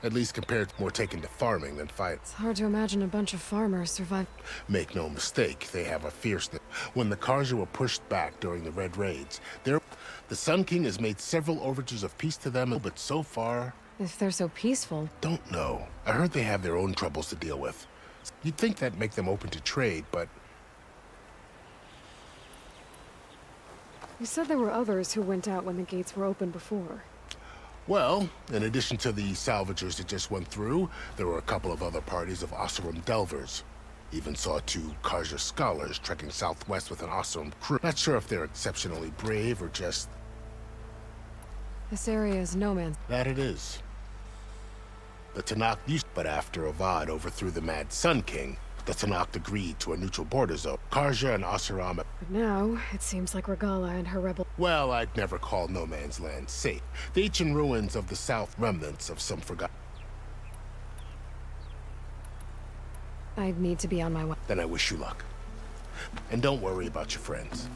At least compared to more taken to farming than fight. It's hard to imagine a bunch of farmers survive... Make no mistake, they have a fierceness. When the Karja were pushed back during the Red Raids, the Sun King has made several overtures of peace to them, but so far... If they're so peaceful... Don't know. I heard they have their own troubles to deal with. You'd think that'd make them open to trade, but... You said there were others who went out when the gates were open before. Well, in addition to the salvagers that just went through, there were a couple of other parties of Oseram delvers. Even saw 2 Karja scholars trekking southwest with an Oseram crew. Not sure if they're exceptionally brave or just... This area is no man's... That it is. The Tanakh used... But after Avad overthrew the Mad Sun King, the Tanakh agreed to a neutral border zone. Karja and Oseram... But now, it seems like Regala and her rebel... Well, I'd never call no man's land safe. The ancient ruins of the south, remnants of some forgotten... I need to be on my way. Then I wish you luck. And don't worry about your friends.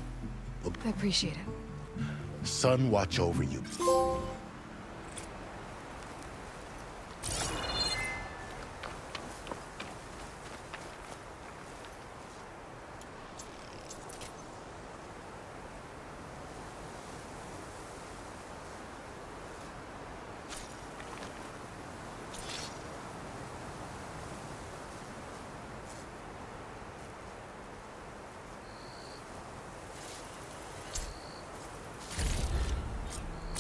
I appreciate it. Sun watch over you.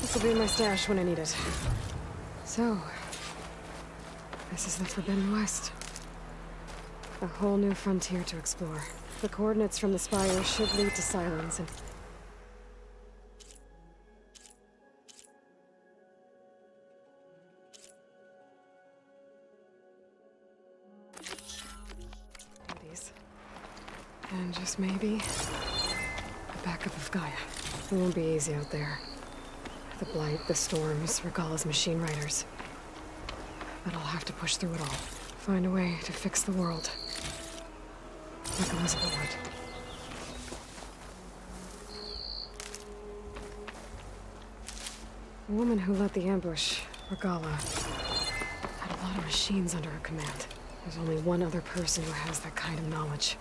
This will be my stash when I need it. So, this is the Forbidden West. A whole new frontier to explore. The coordinates from the spire should lead to Silence and... these. And just maybe... a backup of Gaia. It won't be easy out there. The Blight, the Storms, Regalla's machine riders. But I'll have to push through it all. Find a way to fix the world. Like Elizabeth would. The woman who led the ambush, Regalla, had a lot of machines under her command. There's only one other person who has that kind of knowledge.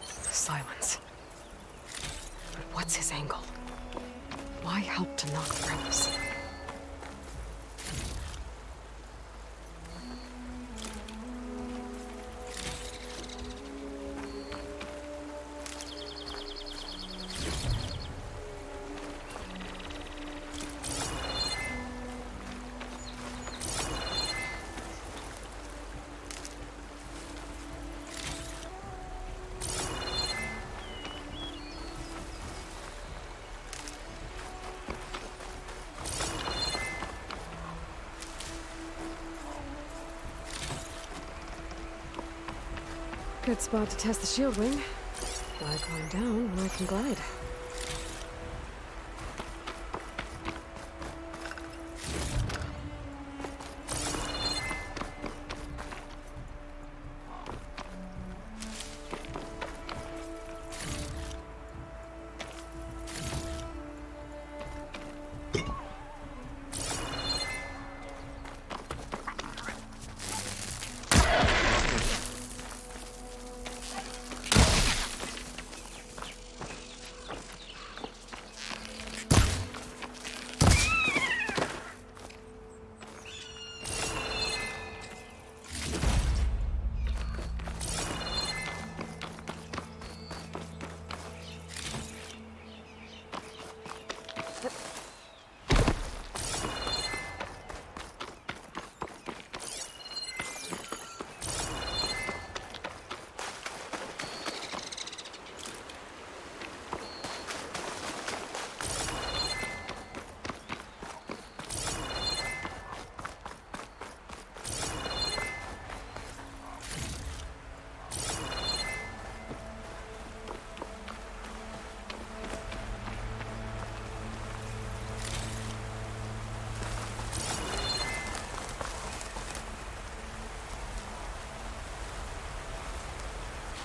Silence. But what's his angle? Why help to knock the rebels? Good spot to test the shield wing. Why climb down when I can glide?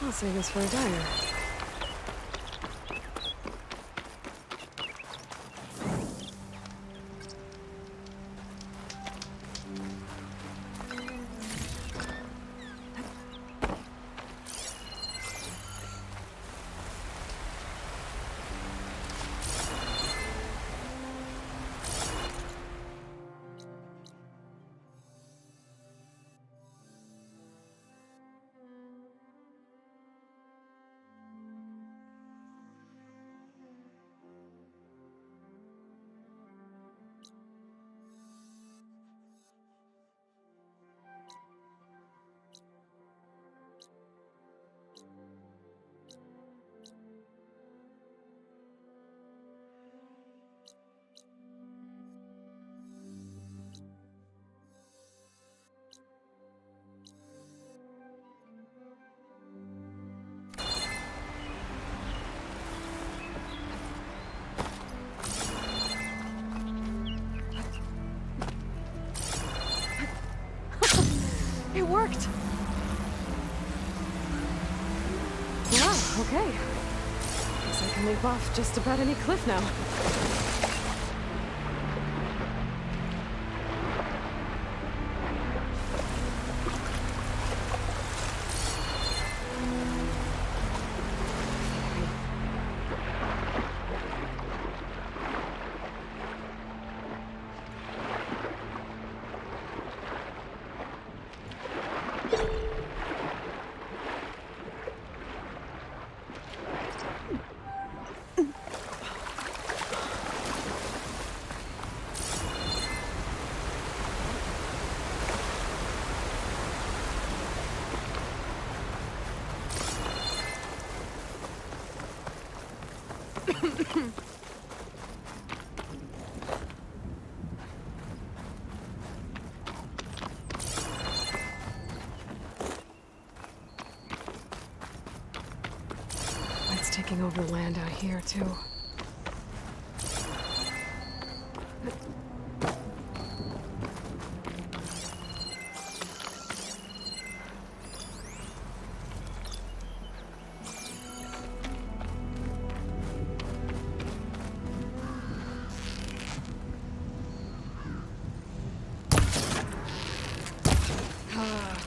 I'll save this for a diner. can leap off just about any cliff now. It's taking over land out here, too.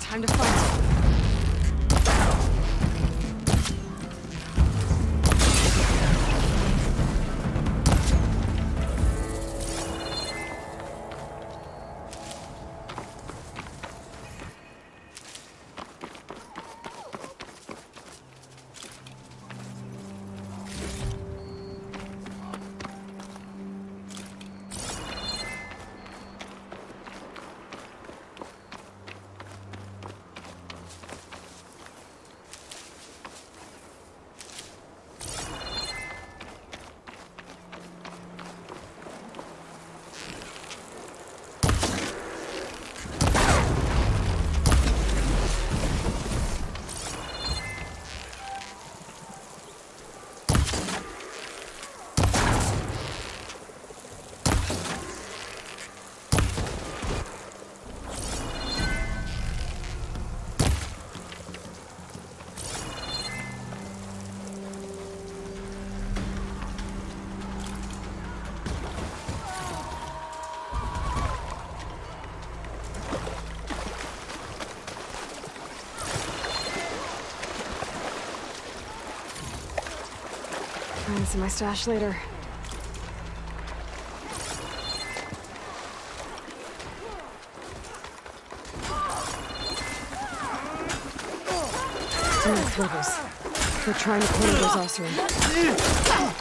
Time to fight. I'll see my stash later. Enough rebels. They're trying to corner those Osirian. Get up!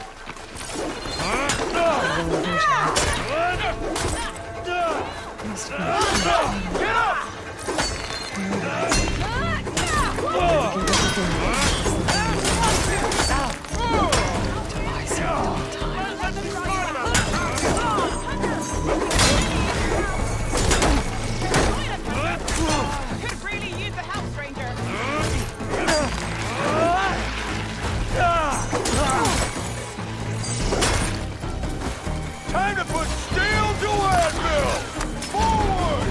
Time to put steel to anvil! Forward!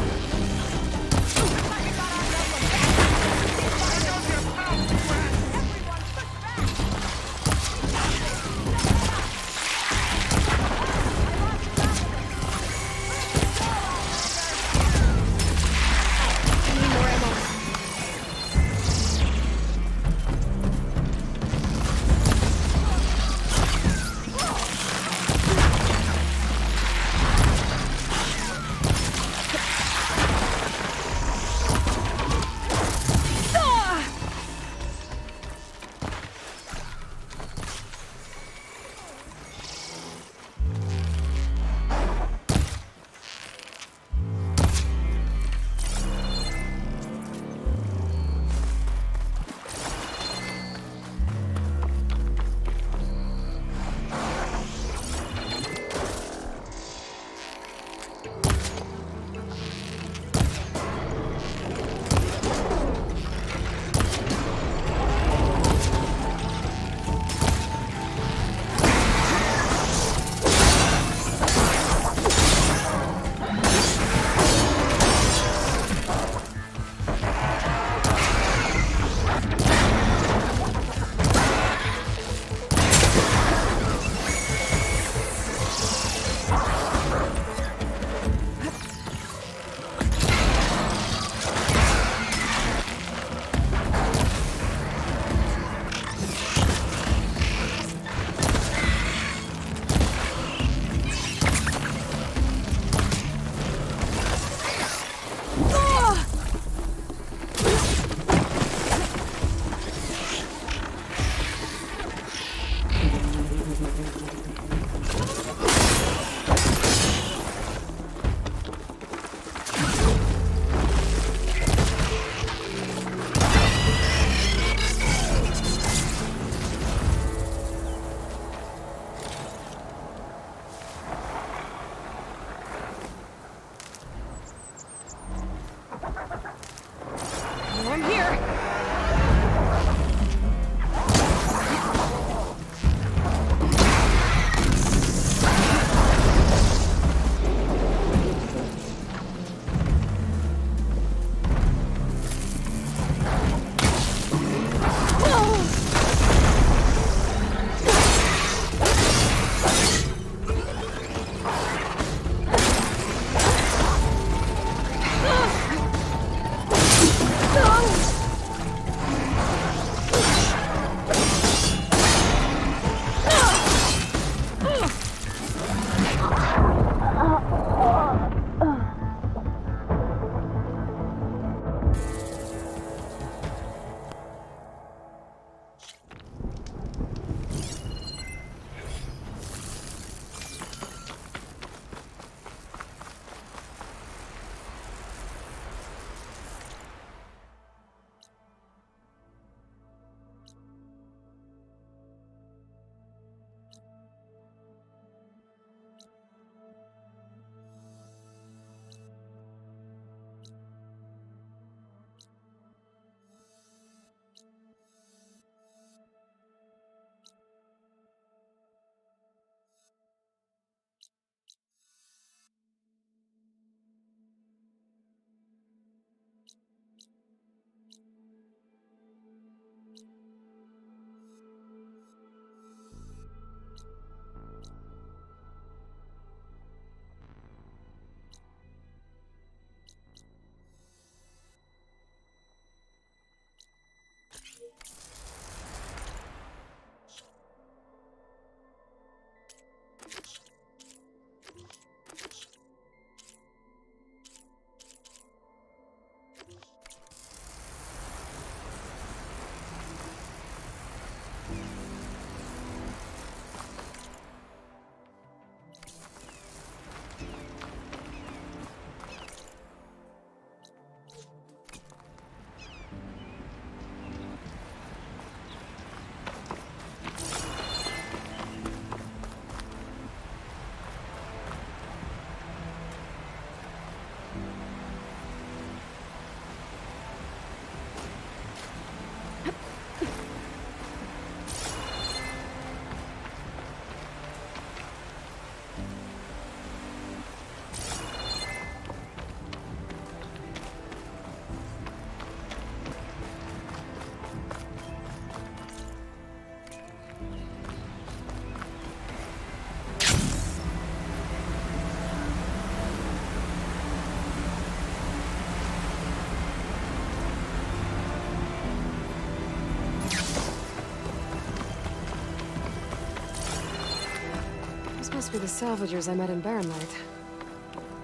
These must be the salvagers I met in Barrenlight.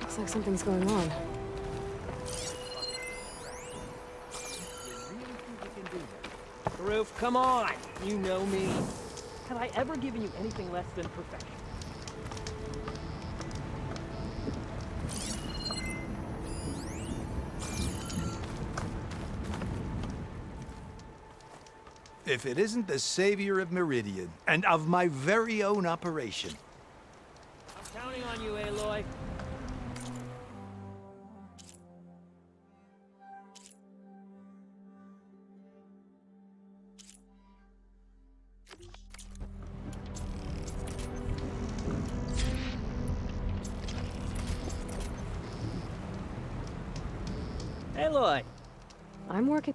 Looks like something's going on. Roof, come on! You know me. Have I ever given you anything less than perfection? If it isn't the savior of Meridian, and of my very own operation. I'm counting on you, Aloy. Aloy! I'm working.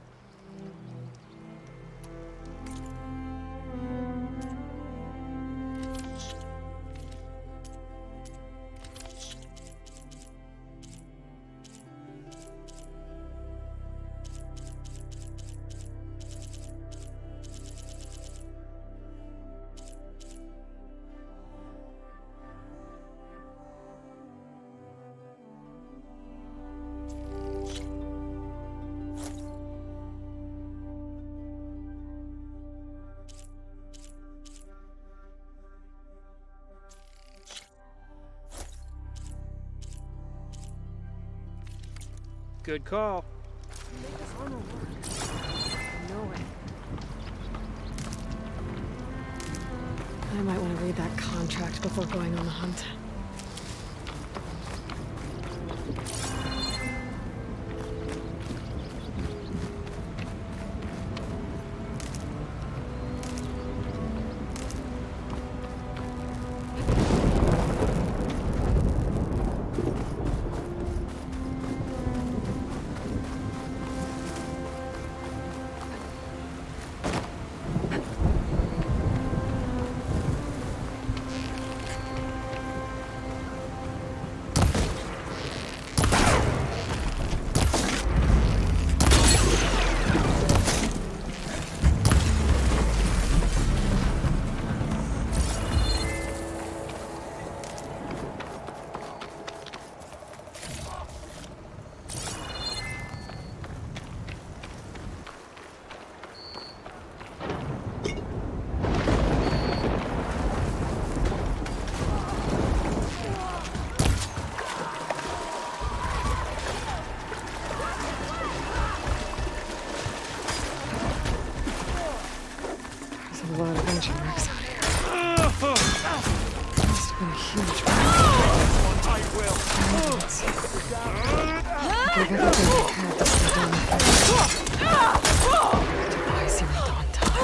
Good call. No way. I might want to read that contract before going on the hunt. A lot of engine wrecks out here. Must have been a huge one. I will. Give everything I had to slow down the fight. Why is he not on time?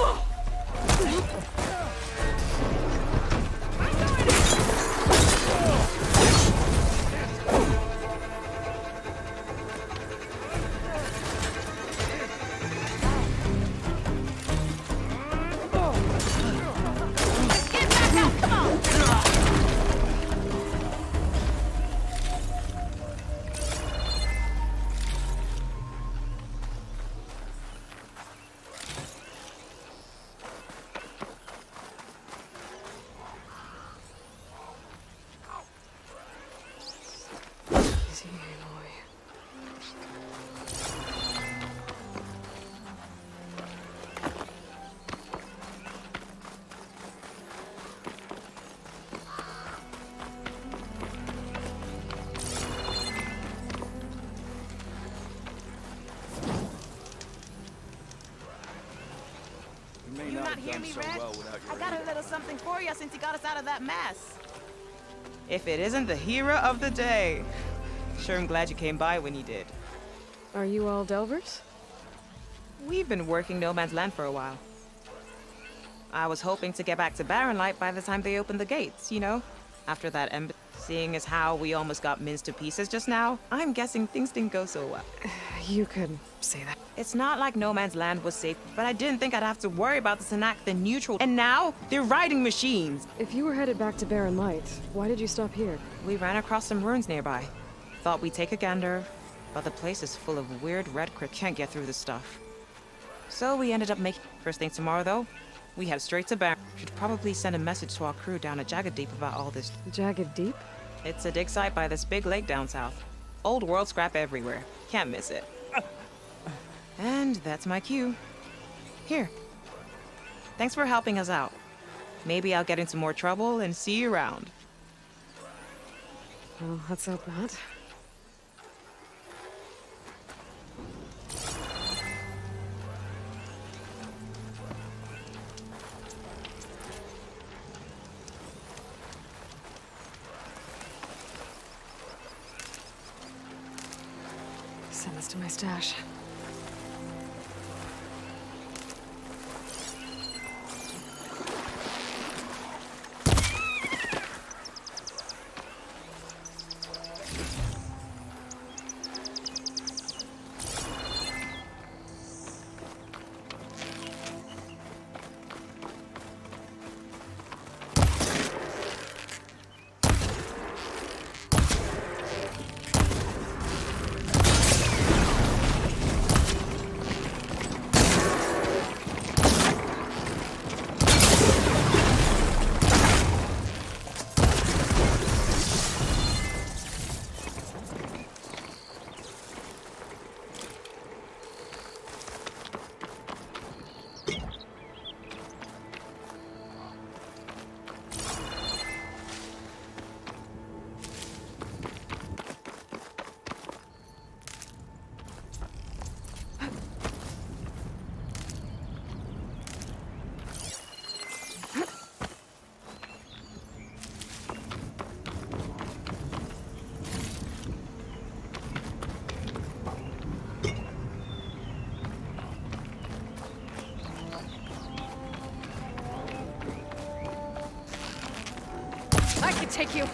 You not hear me, Red? I got a little something for you since you got us out of that mess. If it isn't the hero of the day. Sure, I'm glad you came by when you did. Are you all Delvers? We've been working No Man's Land for a while. I was hoping to get back to Barrenlight by the time they opened the gates, you know? After that embassy. Seeing as how we almost got minced to pieces just now, I'm guessing things didn't go so well. You could say that. It's not like No Man's Land was safe, but I didn't think I'd have to worry about the Tanakh, the neutral, and now they're riding machines. If you were headed back to Barrenlight, why did you stop here? We ran across some ruins nearby. Thought we'd take a gander, but the place is full of weird red crypt. Can't get through this stuff. So we ended up making... First thing tomorrow, though, We head straight to Baron. Should probably send a message to our crew down at Jagged Deep about all this. Jagged Deep? It's a dig site by this big lake down south. Old world scrap everywhere. Can't miss it. And that's my cue. Here. Thanks for helping us out. Maybe I'll get into more trouble and see you around. Well, let's hope not. Send this to my stash. I can take you.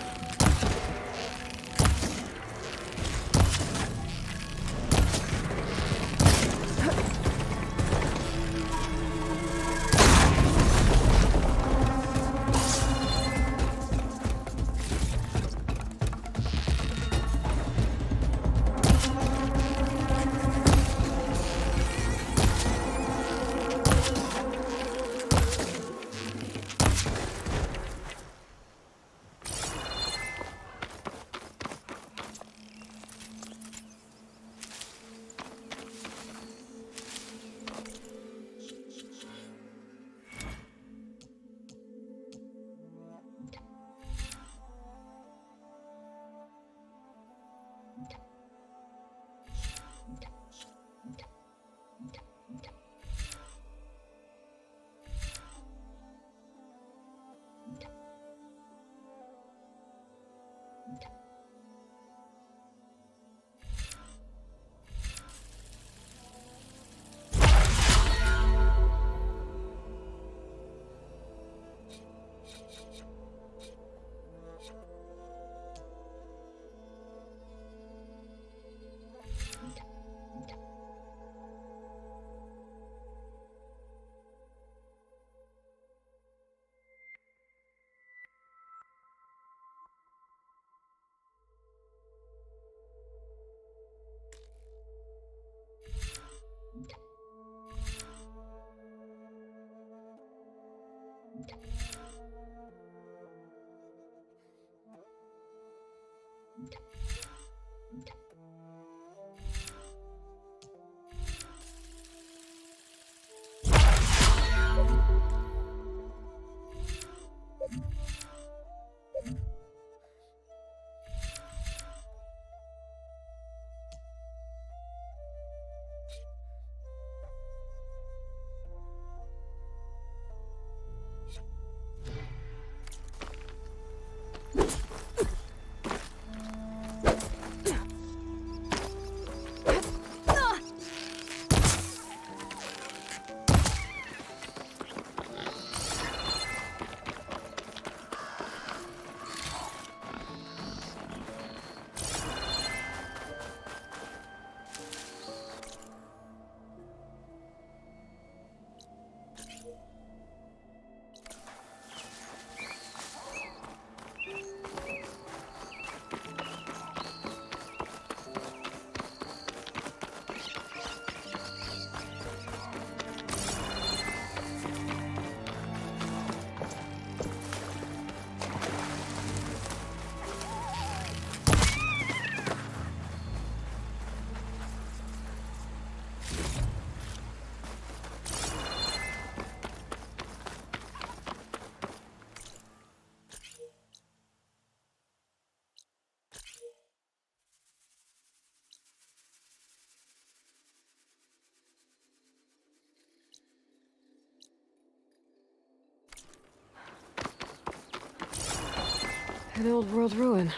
An old world ruin.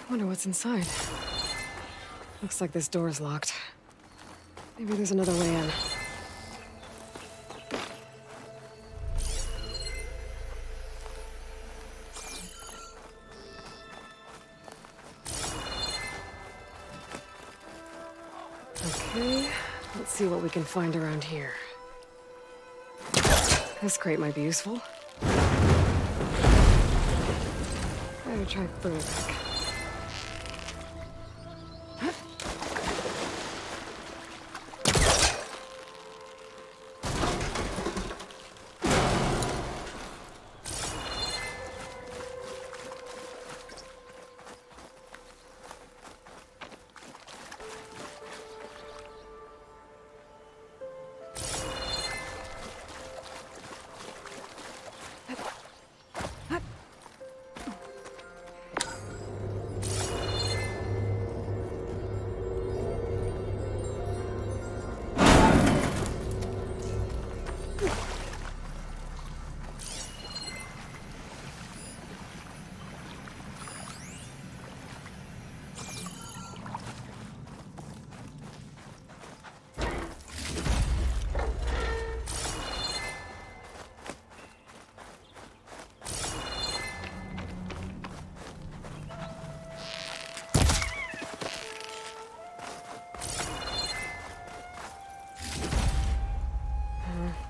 Wonder what's inside. Looks like this door's locked. Maybe there's another way in. Okay, let's see what we can find around here. This crate might be useful. Better try further back.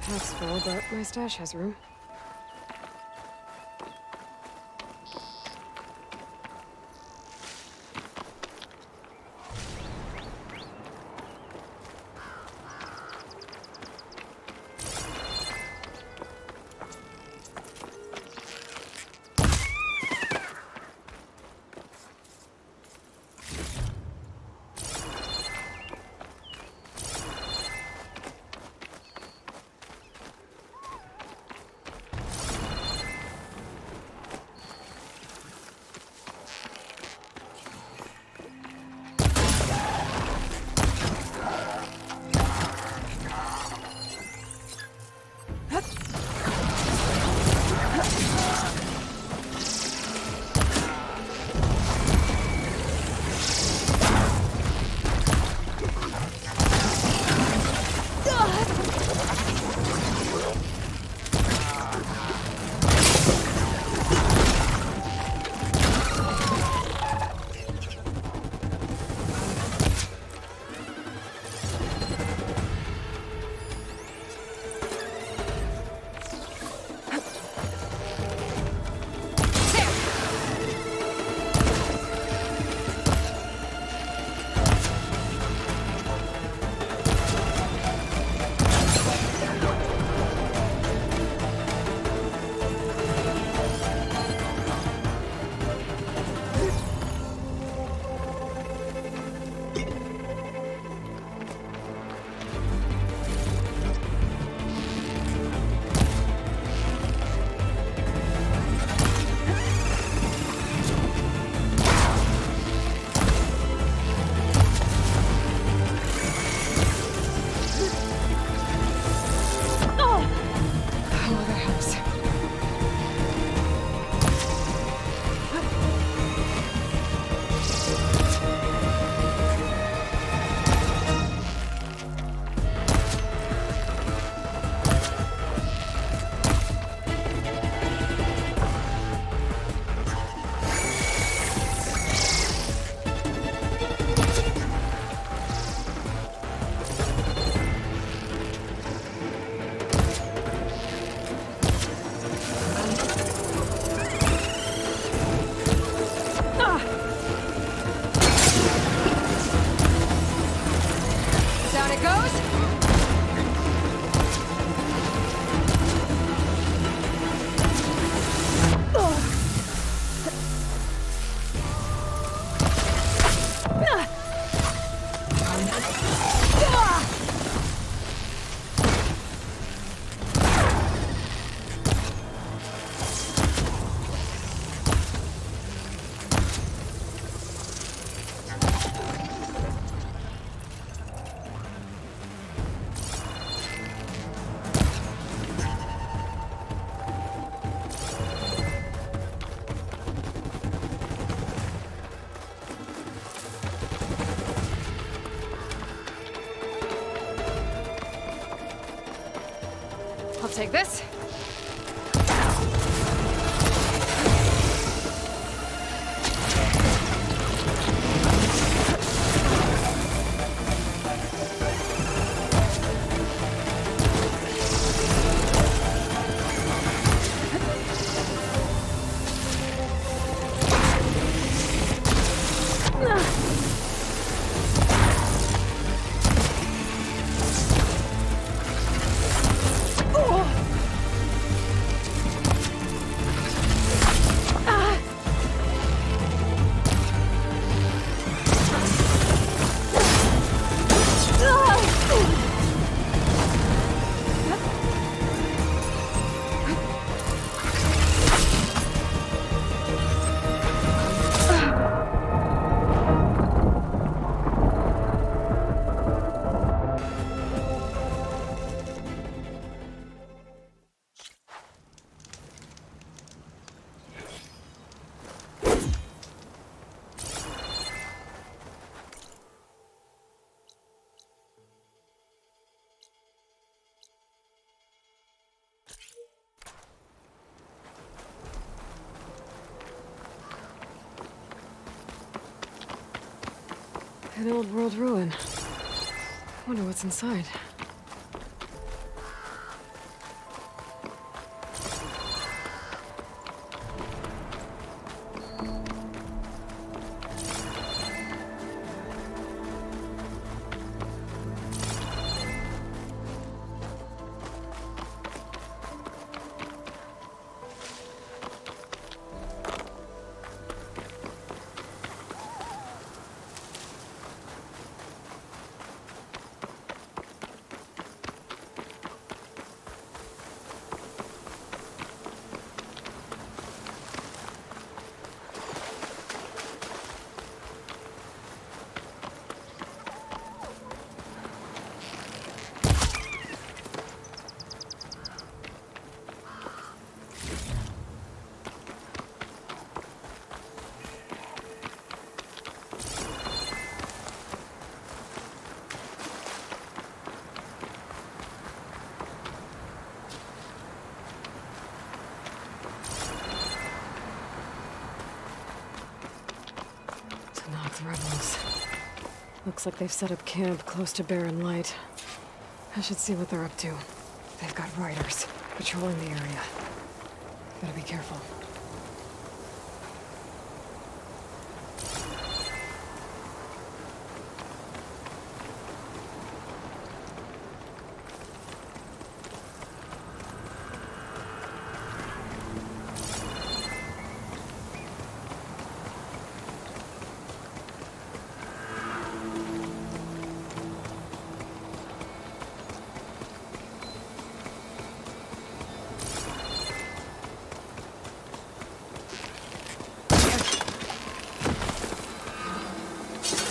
Pack's full, but my stash has room. take this. An old world ruin. Wonder what's inside. The rebels. Looks like they've set up camp close to Barren Light. I should see what they're up to. They've got riders patrolling the area. Better be careful.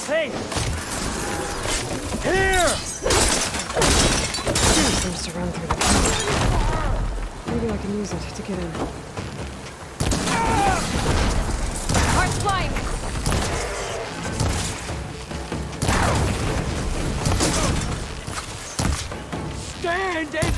Hey! Here! Seems to run through the camp. Maybe I can use it to get in. Heart's flying! Stand and...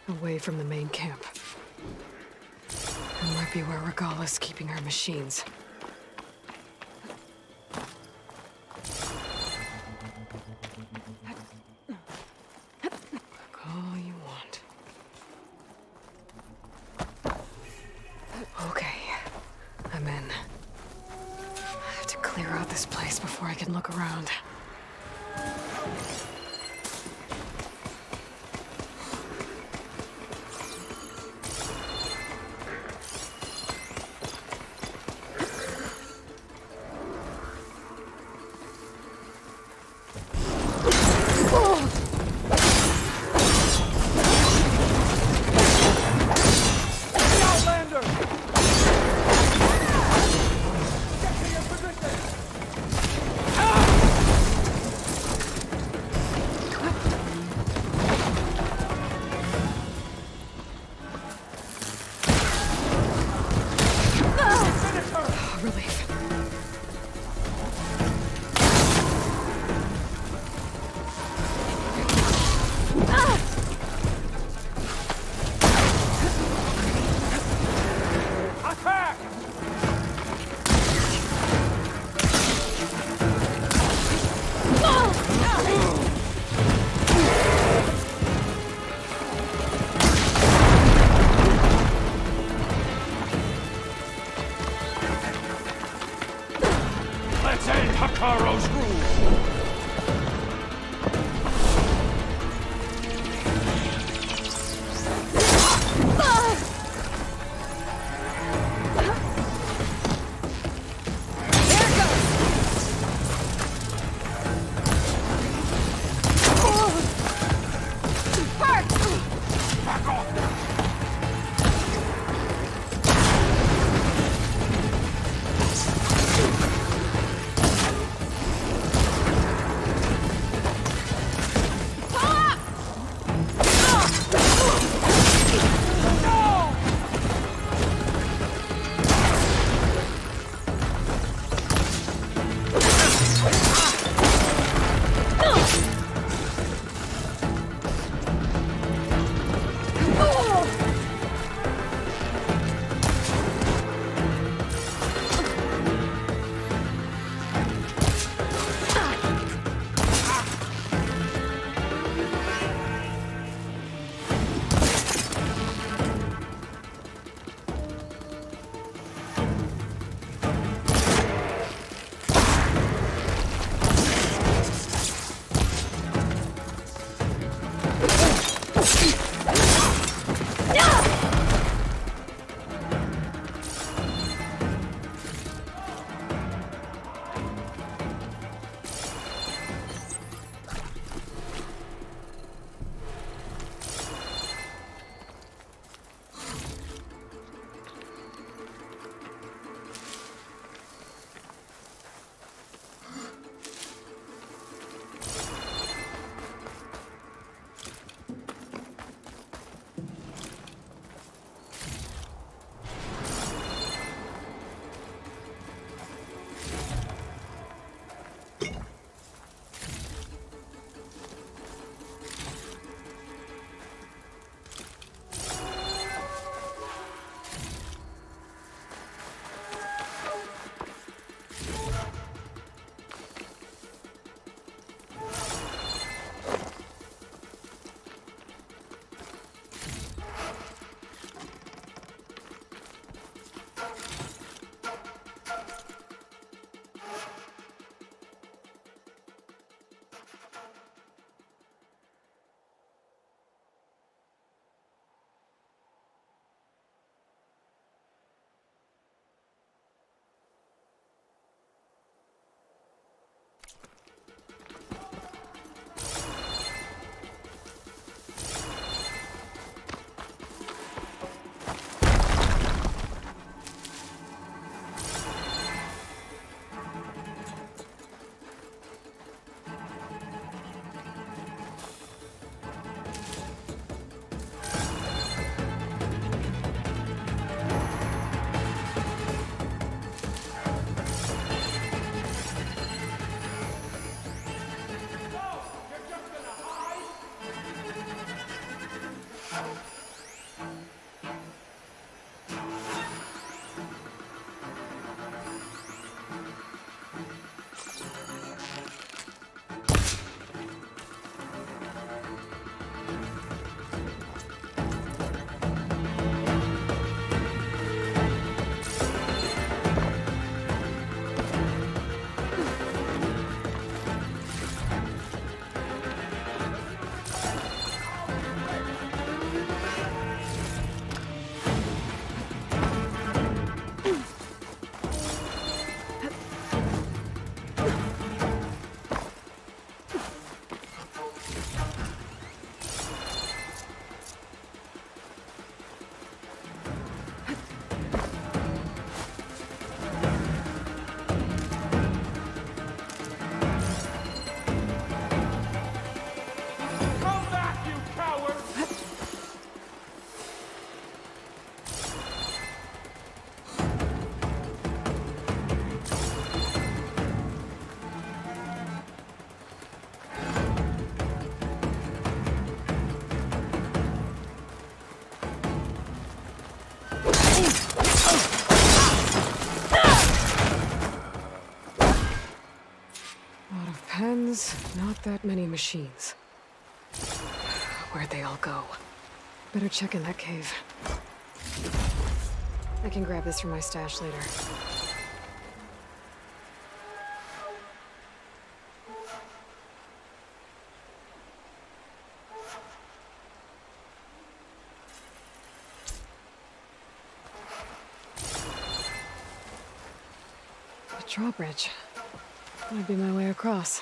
Away from the main camp. That might be where Regala's keeping her machines. All you want. Okay, I'm in. I have to clear out this place before I can look around. Relief. Attack! humans, not that many machines. Where'd they all go? Better check in that cave. I can grab this from my stash later. The drawbridge. Might be my way across.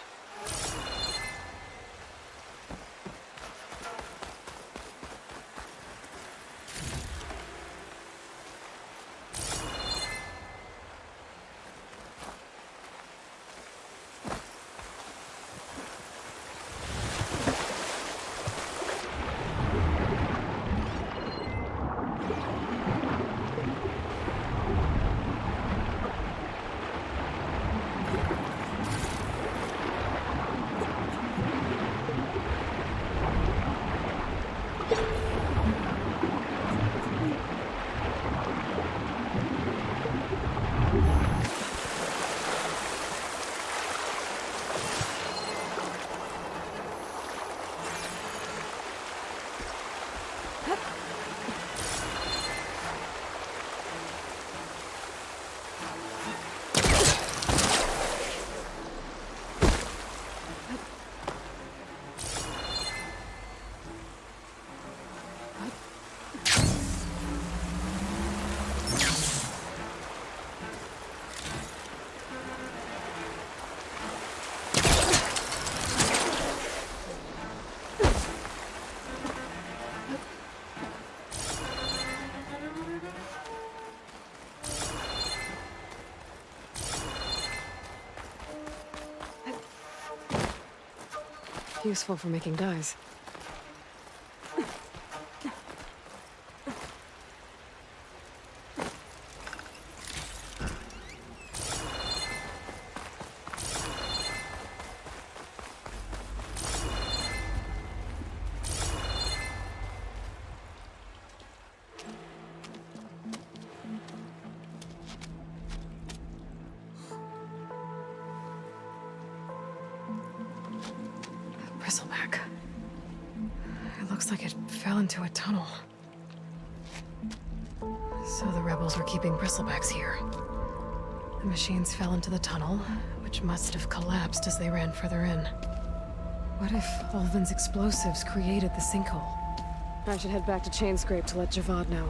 Useful for making dyes. Bristleback. It looks like it fell into a tunnel. So the rebels were keeping bristlebacks here. The machines fell into the tunnel, which must have collapsed as they ran further in. What if Ulvin's explosives created the sinkhole? I should head back to Chainscrape to let Javad know.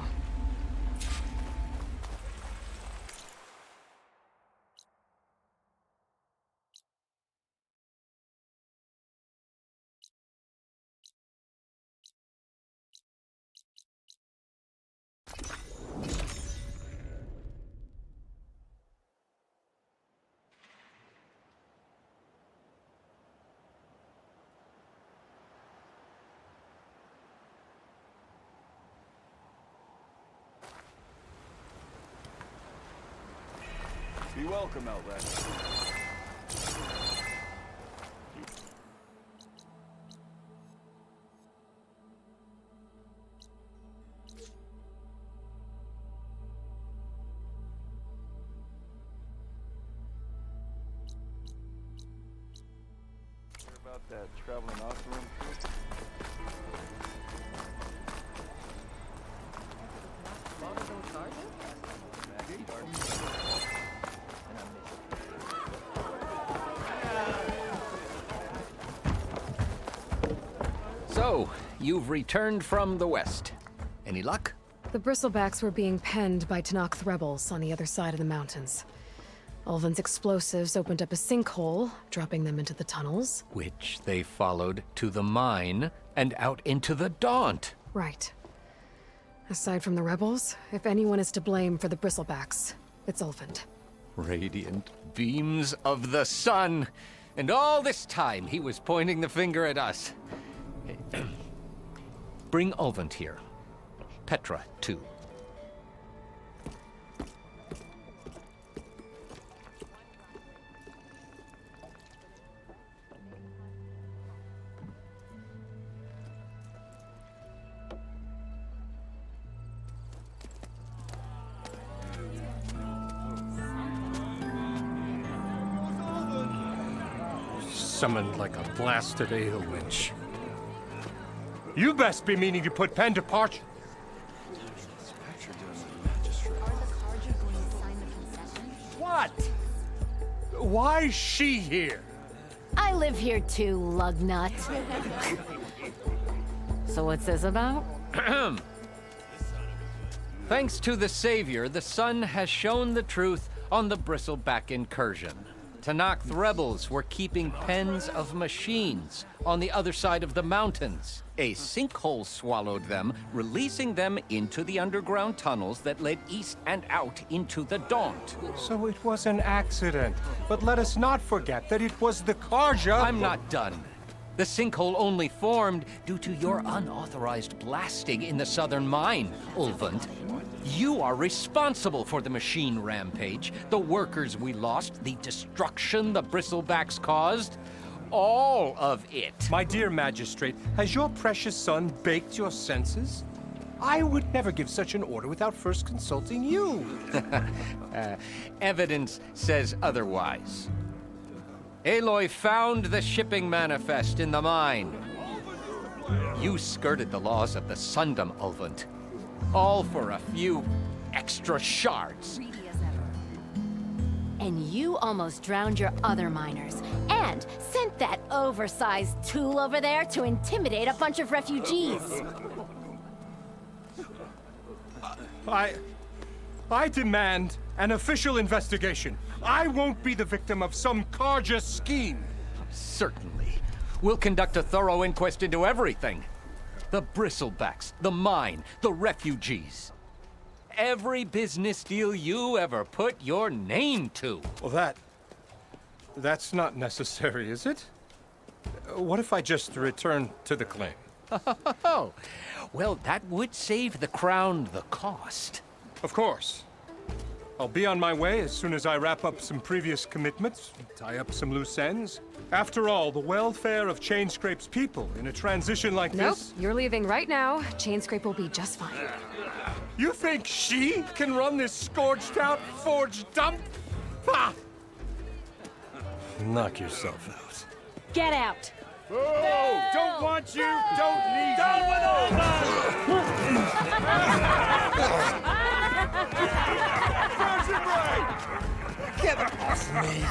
Be welcome, Outlander. Hear about that traveling Osram troop? So, you've returned from the west. Any luck? The bristlebacks were being penned by Tanakh rebels on the other side of the mountains. Ulvin's explosives opened up a sinkhole, dropping them into the tunnels. Which they followed to the mine and out into the Daunt. Right. Aside from the rebels, if anyone is to blame for the bristlebacks, it's Ulvin. Radiant beams of the sun. And all this time he was pointing the finger at us. Bring Ulvin here. Petra, too. summoned like a blasted ale winch. You best be meaning to put pen to parchment. What? Why's she here? I live here too, lugnut. So what's this about? Thanks to the Savior, the sun has shown the truth on the Bristleback incursion. Tanakh rebels were keeping pens of machines on the other side of the mountains. A sinkhole swallowed them, releasing them into the underground tunnels that led east and out into the Daunt. So it was an accident. But let us not forget that it was the Karja. I'm not done. The sinkhole only formed due to your unauthorized blasting in the southern mine, Ulvund. You are responsible for the machine rampage, the workers we lost, the destruction the Bristlebacks caused. All of it. My dear magistrate, has your precious son baked your senses? I would never give such an order without first consulting you. Evidence says otherwise. Aloy found the shipping manifest in the mine. You skirted the laws of the Sundom, Ulvund. All for a few extra shards. And you almost drowned your other miners. And sent that oversized tool over there to intimidate a bunch of refugees. I demand an official investigation. I won't be the victim of some Karja scheme. Certainly. We'll conduct a thorough inquest into everything. The Bristlebacks, the mine, the refugees. Every business deal you ever put your name to. Well, that's not necessary, is it? What if I just return to the claim? Oh, well, that would save the Crown the cost. Of course. I'll be on my way as soon as I wrap up some previous commitments, tie up some loose ends. After all, the welfare of Chainscrape's people in a transition like this... Nope, you're leaving right now. Chainscrape will be just fine. You think she can run this scorched-out forged dump? Ha! Knock yourself out. Get out! Oh, don't want you, don't need Down you. with all Get off me.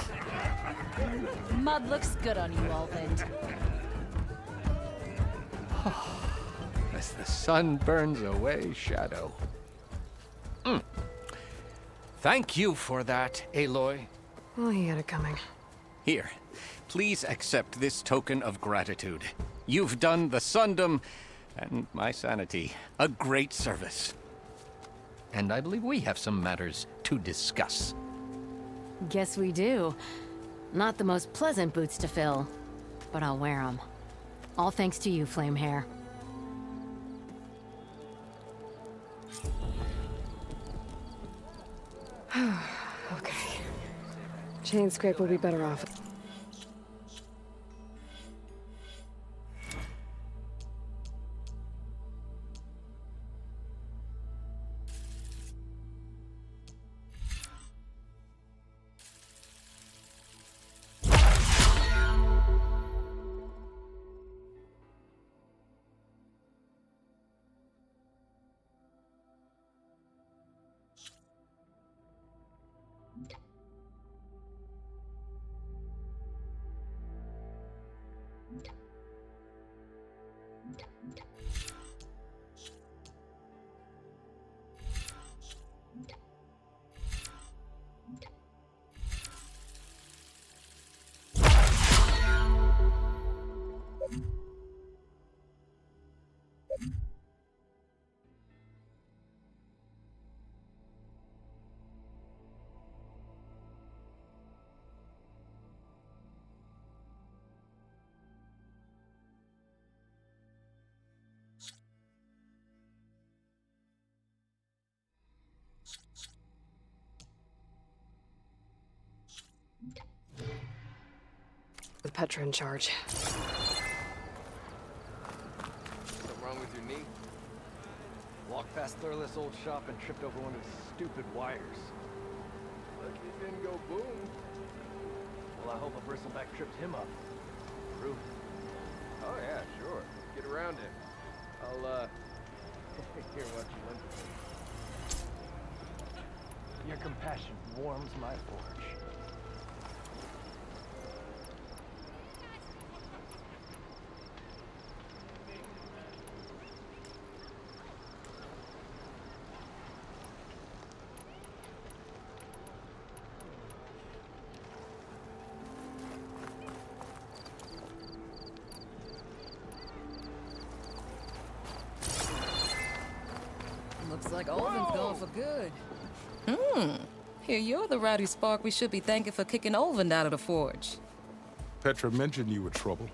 Mud looks good on you, Ulvund. As the sun burns away shadow. Thank you for that, Aloy. Oh, he had it coming. Here, please accept this token of gratitude. You've done the Sundom and my sanity a great service. And I believe we have some matters to discuss. Guess we do. Not the most pleasant boots to fill, but I'll wear them. All thanks to you, Flamehair. Okay. Chainscrape will be better off. With Petra in charge. Something wrong with your knee? Walked past Thurless' old shop and tripped over one of his stupid wires. Lucky it didn't go boom. Well, I hope a bristleback tripped him up. roof. Oh yeah, sure. Get around it. I'll hear what you went through. Your compassion warms my forge. Looks like Olvin's gone for good. Here, you're the rowdy spark we should be thanking for kicking Olvin out of the forge. Petra mentioned you were trouble,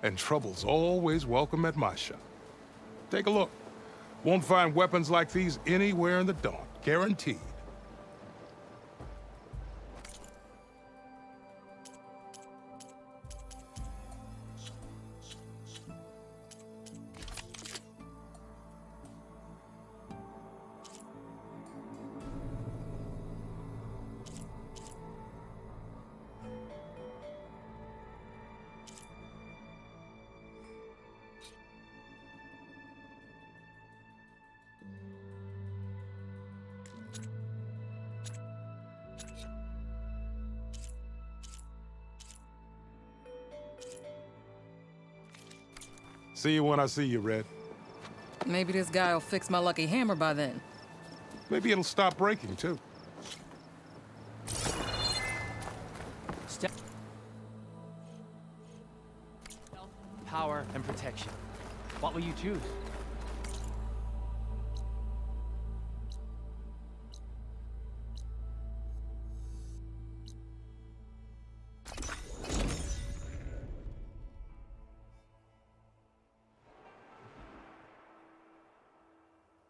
and trouble's always welcome at my shop. Take a look. Won't find weapons like these anywhere in the Dawn, guaranteed. See you when I see you, Red. Maybe this guy will fix my lucky hammer by then. Maybe it'll stop breaking, too. Power and protection. What will you choose?